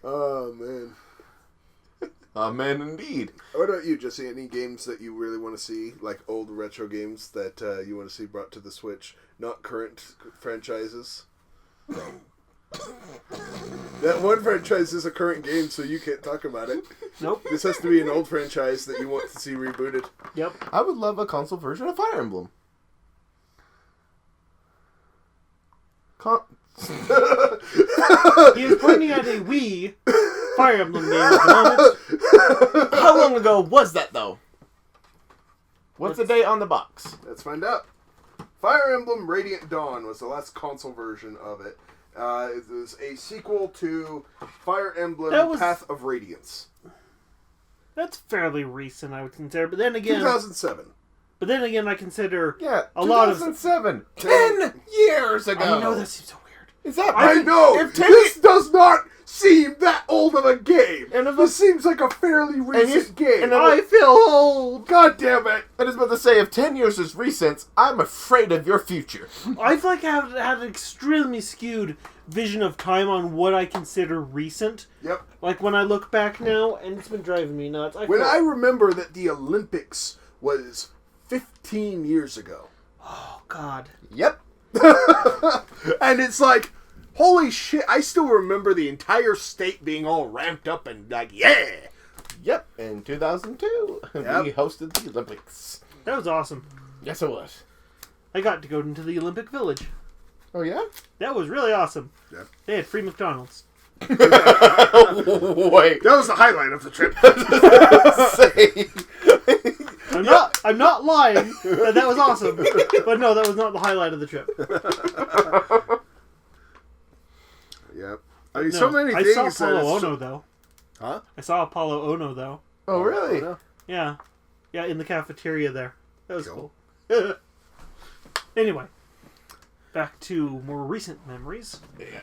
[SPEAKER 1] Oh, man.
[SPEAKER 3] Man, indeed.
[SPEAKER 1] What about you, Jesse? Any games that you really want to see, like old retro games that you want to see brought to the Switch? Not current franchises? That one franchise is a current game, so you can't talk about it.
[SPEAKER 2] Nope.
[SPEAKER 1] This has to be an old franchise that you want to see rebooted.
[SPEAKER 2] Yep.
[SPEAKER 3] I would love a console version of Fire Emblem.
[SPEAKER 2] He is pointing at a Wii Fire Emblem game at the moment.
[SPEAKER 3] How long ago was that, though? What's the date on the box?
[SPEAKER 1] Let's find out. Fire Emblem Radiant Dawn was the last console version of it. It was a sequel to Fire Emblem Path of Radiance.
[SPEAKER 2] That's fairly recent, I would consider. But then again...
[SPEAKER 1] 2007.
[SPEAKER 2] But then again, I consider
[SPEAKER 3] a lot of 2007. 10 years ago.
[SPEAKER 2] I know, that seems so weird.
[SPEAKER 3] Is that
[SPEAKER 1] I know. This does not seem that old of a game. And this seems like a fairly recent game.
[SPEAKER 3] And I feel old.
[SPEAKER 1] God damn it.
[SPEAKER 3] I was about to say, if 10 years is recent, I'm afraid of your future.
[SPEAKER 2] I feel like I have had an extremely skewed vision of time on what I consider recent.
[SPEAKER 1] Yep.
[SPEAKER 2] Like when I look back now, and it's been driving me nuts.
[SPEAKER 1] I remember that the Olympics was 15 years ago.
[SPEAKER 2] Oh, God.
[SPEAKER 3] Yep.
[SPEAKER 1] And it's like, holy shit, I still remember the entire state being all ramped up and like, yeah!
[SPEAKER 3] Yep, in 2002, we hosted the Olympics.
[SPEAKER 2] That was awesome.
[SPEAKER 3] Yes, it was.
[SPEAKER 2] I got to go into the Olympic Village.
[SPEAKER 3] Oh, yeah?
[SPEAKER 2] That was really awesome.
[SPEAKER 1] Yep.
[SPEAKER 2] They had free McDonald's.
[SPEAKER 3] Wait.
[SPEAKER 1] That was the highlight of the trip.
[SPEAKER 2] I'm not lying. That was awesome. But no, that was not the highlight of the trip.
[SPEAKER 1] Yep. I mean, so many things.
[SPEAKER 2] I saw Apollo Ono, though.
[SPEAKER 1] Huh?
[SPEAKER 2] I saw Apollo Ono, though.
[SPEAKER 3] Oh, really?
[SPEAKER 2] Yeah. Yeah, in the cafeteria there. That was cool. Anyway. Back to more recent memories.
[SPEAKER 3] Yeah.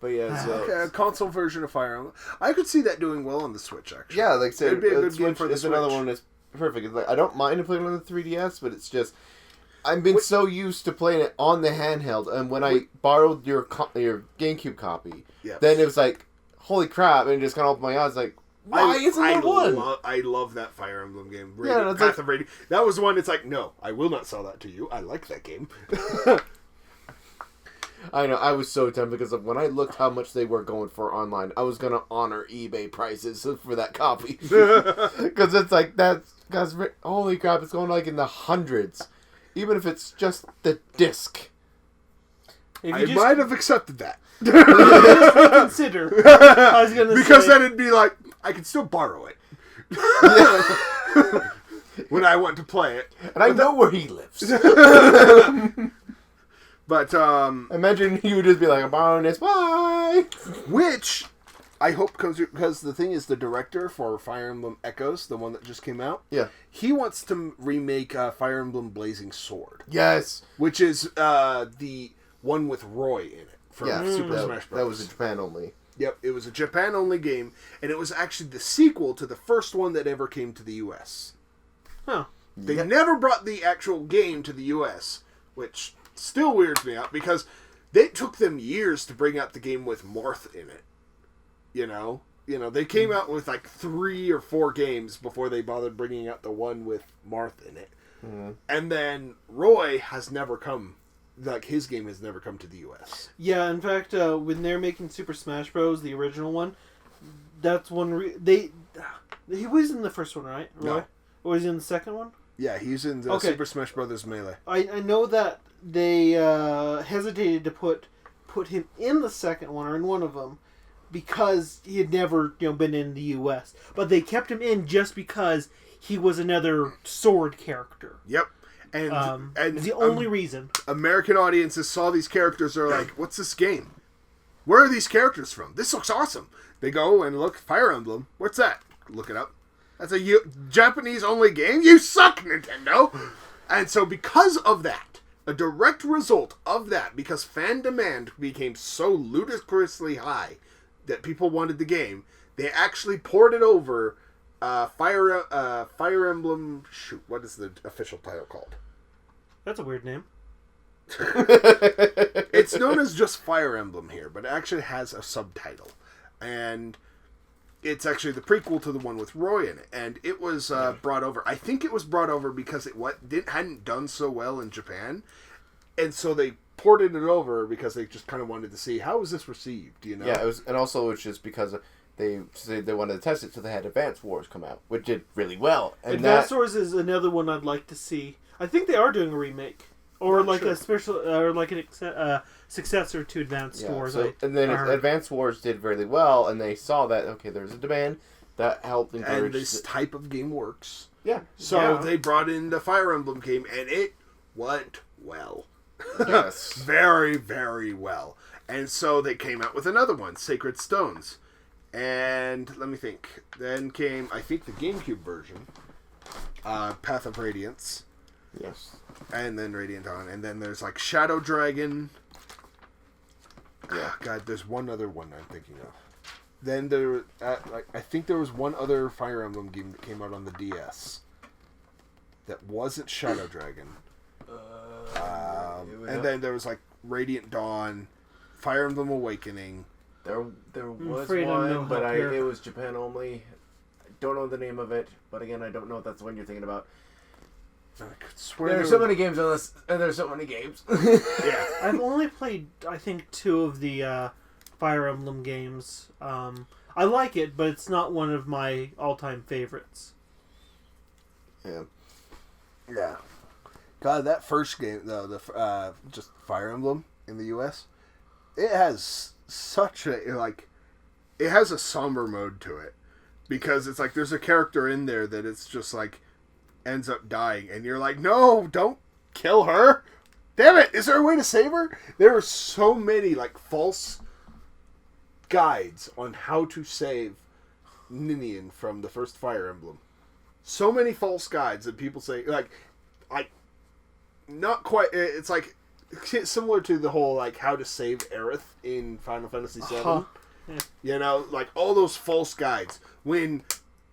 [SPEAKER 3] But yeah, so...
[SPEAKER 1] Okay, a console version of Fire Emblem. I could see that doing well on the Switch, actually.
[SPEAKER 3] Yeah, like I said,
[SPEAKER 1] it'd be a good game for the
[SPEAKER 3] it's
[SPEAKER 1] Switch.
[SPEAKER 3] another one that's perfect. It's like, I don't mind playing on the 3DS, but it's just... I've been so used to playing it on the handheld, and when I borrowed your GameCube copy, then it was like, holy crap, and it just kind of opened my eyes, like, why isn't there one?
[SPEAKER 1] I love that Fire Emblem game.
[SPEAKER 3] Yeah,
[SPEAKER 1] Path of Radiance. That was one, it's like, no, I will not sell that to you. I like that game.
[SPEAKER 3] I know, I was so tempted because when I looked how much they were going for online, I was going to honor eBay prices for that copy. Because it's like, guys, holy crap, it's going like in the hundreds. Even if it's just the disc.
[SPEAKER 1] I might have accepted that.
[SPEAKER 2] Consider. I was gonna
[SPEAKER 1] because then it'd be like, I can still borrow it. When I want to play it.
[SPEAKER 3] And I know where he lives.
[SPEAKER 1] But,
[SPEAKER 3] imagine you would just be like, I'm borrowing this, bye!
[SPEAKER 1] Which, I hope comes because the thing is, the director for Fire Emblem Echoes, the one that just came out, he wants to remake Fire Emblem Blazing Sword.
[SPEAKER 3] Yes!
[SPEAKER 1] Which is the one with Roy in it from Super Smash Bros.
[SPEAKER 3] That was in Japan only.
[SPEAKER 1] Yep, it was a Japan-only game, and it was actually the sequel to the first one that ever came to the U.S.
[SPEAKER 2] Huh.
[SPEAKER 1] They never brought the actual game to the U.S., which still weirds me out, because it took them years to bring out the game with Marth in it. You know, they came out with like 3 or 4 games before they bothered bringing out the one with Marth in it. Mm-hmm. And then Roy has never come, like his game has never come to the U.S.
[SPEAKER 2] Yeah, in fact, when they're making Super Smash Bros., the original one, that's one he was in the first one, right? Roy?
[SPEAKER 1] No.
[SPEAKER 2] Or was he in the second one?
[SPEAKER 1] Yeah, he's in the Super Smash Bros. Melee.
[SPEAKER 2] I know that they hesitated to put him in the second one, or in one of them, because he had never been in the U.S. But they kept him in just because he was another sword character.
[SPEAKER 1] Yep. And
[SPEAKER 2] the only reason.
[SPEAKER 1] American audiences saw these characters, are like, what's this game? Where are these characters from? This looks awesome. They go and look, Fire Emblem. What's that? Look it up. That's a Japanese-only game? You suck, Nintendo! And so because of that, a direct result of that, because fan demand became so ludicrously high that people wanted the game, they actually ported over Fire Emblem... Shoot, what is the official title called?
[SPEAKER 2] That's a weird name.
[SPEAKER 1] It's known as just Fire Emblem here, but it actually has a subtitle. And it's actually the prequel to the one with Roy in it. And it was brought over. I think it was brought over because it hadn't done so well in Japan. And so they ported it over because they just kind of wanted to see, how was this received, you know?
[SPEAKER 3] Yeah, it was, and also it's just because they wanted to test it, so they had Advance Wars come out, which did really well. And
[SPEAKER 2] Advance Wars is another one I'd like to see. I think they are doing a remake. Or
[SPEAKER 1] Not
[SPEAKER 2] like
[SPEAKER 1] sure.
[SPEAKER 2] a special, or like a successor to Advanced Wars.
[SPEAKER 3] And then
[SPEAKER 2] heard.
[SPEAKER 3] Advanced Wars did really well, and they saw that, okay, there's a demand that helped encourage...
[SPEAKER 1] And this type of game works.
[SPEAKER 3] Yeah.
[SPEAKER 1] So they brought in the Fire Emblem game, and it went well.
[SPEAKER 3] Yes.
[SPEAKER 1] Very, very well. And so they came out with another one, Sacred Stones. And let me think. Then came, I think, the GameCube version, Path of Radiance.
[SPEAKER 3] Yes.
[SPEAKER 1] And then Radiant Dawn. And then there's like Shadow Dragon.
[SPEAKER 3] Yeah.
[SPEAKER 1] God, there's one other one I'm thinking of. Then there, I think there was one other Fire Emblem game that came out on the DS that wasn't Shadow Dragon. And then there was like Radiant Dawn, Fire Emblem Awakening.
[SPEAKER 3] There was
[SPEAKER 2] afraid I'm no
[SPEAKER 3] one, but
[SPEAKER 2] help here.
[SPEAKER 3] it was Japan only. I don't know the name of it, but again, I don't know if that's the one you're thinking about.
[SPEAKER 1] I could swear
[SPEAKER 3] There are so many games on this, and there's so many games.
[SPEAKER 1] Yeah.
[SPEAKER 2] I've only played, I think, 2 of the Fire Emblem games. I like it, but it's not one of my all-time favorites.
[SPEAKER 3] Yeah.
[SPEAKER 1] Yeah. God, that first game, though, the just Fire Emblem in the US, it has such a, like, it has a somber mode to it. Because it's like, there's a character in there that it's just like, ends up dying. And you're like, no, don't kill her. Damn it, is there a way to save her? There are so many, like, false guides on how to save Ninian from the first Fire Emblem. So many false guides that people say, like, not quite, it's like, similar to the whole, like, how to save Aerith in Final Fantasy VII.
[SPEAKER 2] Yeah.
[SPEAKER 1] You know, like, all those false guides. When,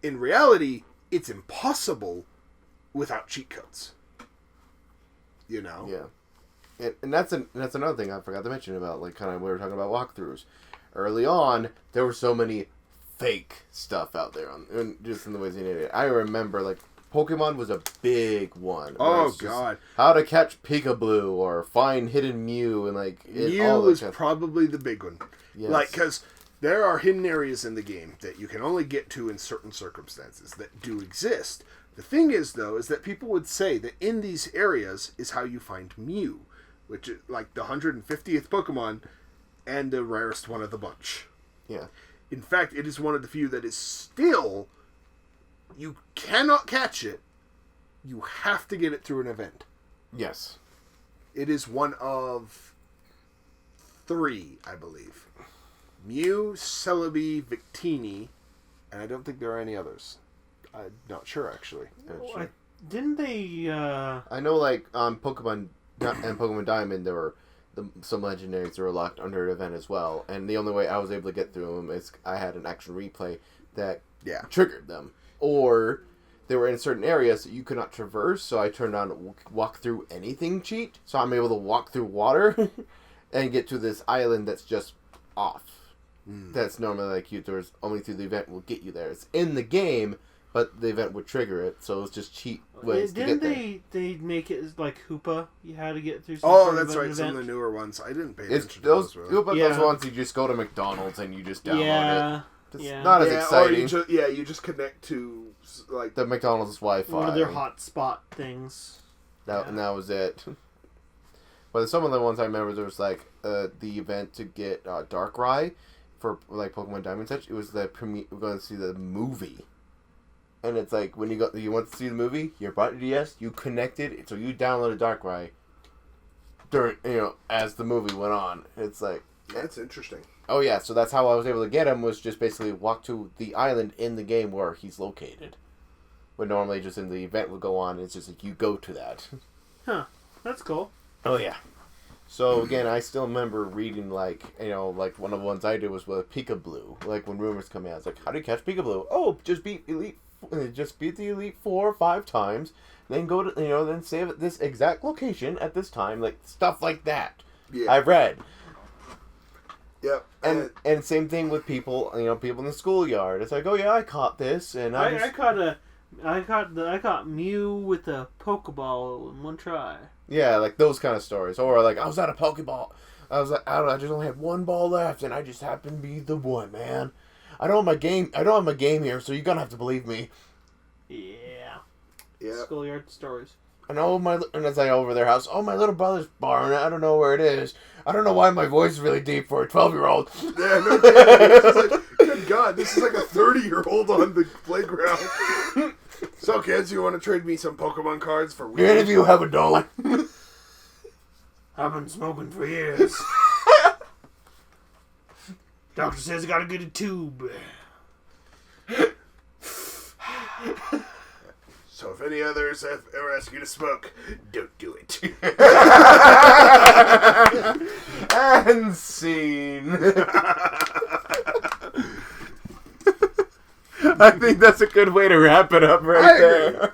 [SPEAKER 1] in reality, it's impossible without cheat codes. You know?
[SPEAKER 3] Yeah. And that's another thing I forgot to mention about, like, kind of, we were talking about walkthroughs. Early on, there were so many fake stuff out there, just in the ways you needed it. I remember, like, Pokemon was a big one.
[SPEAKER 1] Oh, God.
[SPEAKER 3] How to catch Peekaboo, or find hidden Mew, and, like...
[SPEAKER 1] Mew is probably the big one.
[SPEAKER 3] Yes.
[SPEAKER 1] Like, because there are hidden areas in the game that you can only get to in certain circumstances that do exist. The thing is, though, is that people would say that in these areas is how you find Mew, which is like the 150th Pokemon and the rarest one of the bunch.
[SPEAKER 3] Yeah.
[SPEAKER 1] In fact, it is one of the few that is still... You cannot catch it. You have to get it through an event.
[SPEAKER 3] Yes.
[SPEAKER 1] It is one of 3, I believe. Mew, Celebi, Victini, and I don't think there are any others. I'm not sure, actually.
[SPEAKER 2] Didn't they...
[SPEAKER 3] I know, like, on Pokemon and Pokemon Diamond, there were some legendaries that were locked under an event as well. And the only way I was able to get through them is I had an action replay that triggered them. Or they were in certain areas that you could not traverse, so I turned on walk through anything cheat. So I'm able to walk through water and get to this island that's just off. That's normally like there's only through the event will get you there. It's in the game, but the event would trigger it, so it's just cheat ways to get there.
[SPEAKER 2] They make it like Hoopa? You had to get through some
[SPEAKER 1] Oh,
[SPEAKER 2] sort
[SPEAKER 1] that's
[SPEAKER 2] of an
[SPEAKER 1] right. Some
[SPEAKER 2] event?
[SPEAKER 1] of the newer ones. I didn't pay
[SPEAKER 3] It's
[SPEAKER 1] attention
[SPEAKER 3] those,
[SPEAKER 1] to those. Really.
[SPEAKER 3] those ones you just go to McDonald's and you just download it. It's not as
[SPEAKER 1] Or
[SPEAKER 3] exciting.
[SPEAKER 1] you just connect to like
[SPEAKER 3] The McDonald's Wi-Fi.
[SPEAKER 2] One of their hotspot things.
[SPEAKER 3] And that was it. But some of the ones I remember, there was like the event to get Darkrai for like Pokemon Diamond such. It was the premiere. We're going to see the movie, and it's like when you want to see the movie, you brought your DS, you connected it, so you downloaded Darkrai during as the movie went on. It's like
[SPEAKER 1] that's interesting.
[SPEAKER 3] Oh yeah, so that's how I was able to get him, was just basically walk to the island in the game where he's located. When normally just in the event would go on, it's just like you go to that.
[SPEAKER 2] Huh. That's cool.
[SPEAKER 3] Oh yeah. So again, I still remember reading like one of the ones I did was with Peekaboo. Like when rumors come out, it's like, how do you catch Peekaboo? Oh, just beat the Elite 4 or 5 times, then go to then save at this exact location at this time, like stuff like that. Yeah. I've read.
[SPEAKER 1] Yep.
[SPEAKER 3] And same thing with people, people in the schoolyard. It's like, oh yeah, I caught this, and
[SPEAKER 2] I caught Mew with a Pokeball in one try.
[SPEAKER 3] Yeah, like those kind of stories. Or like, I was at a Pokeball. I was like, I just only had one ball left, and I just happened to be the one, man. I don't have my game here, so you're gonna have to believe me.
[SPEAKER 2] Yeah.
[SPEAKER 1] Yeah.
[SPEAKER 2] Schoolyard stories.
[SPEAKER 3] and as I over their house, my little brother's barn. I don't know where it is. I don't know why my voice is really deep for a 12-year-old.
[SPEAKER 1] Yeah, no kidding. It's like, good God, this is like a 30-year-old on the playground. So, kids, you want to trade me some Pokemon cards for weed?
[SPEAKER 3] Do any of you have a dollar?
[SPEAKER 2] I've been smoking for years. Doctor says I gotta get a tube.
[SPEAKER 1] So if any others have ever asked you to smoke, don't do it.
[SPEAKER 3] And scene. I think that's a good way to wrap it up right there.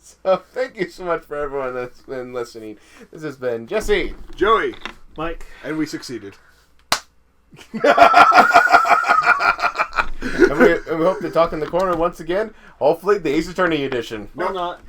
[SPEAKER 3] So thank you so much for everyone that's been listening. This has been Jesse,
[SPEAKER 1] Joey,
[SPEAKER 2] Mike,
[SPEAKER 1] and we succeeded.
[SPEAKER 3] and we hope to talk in the corner once again. Hopefully the Ace Attorney edition.
[SPEAKER 2] no, not.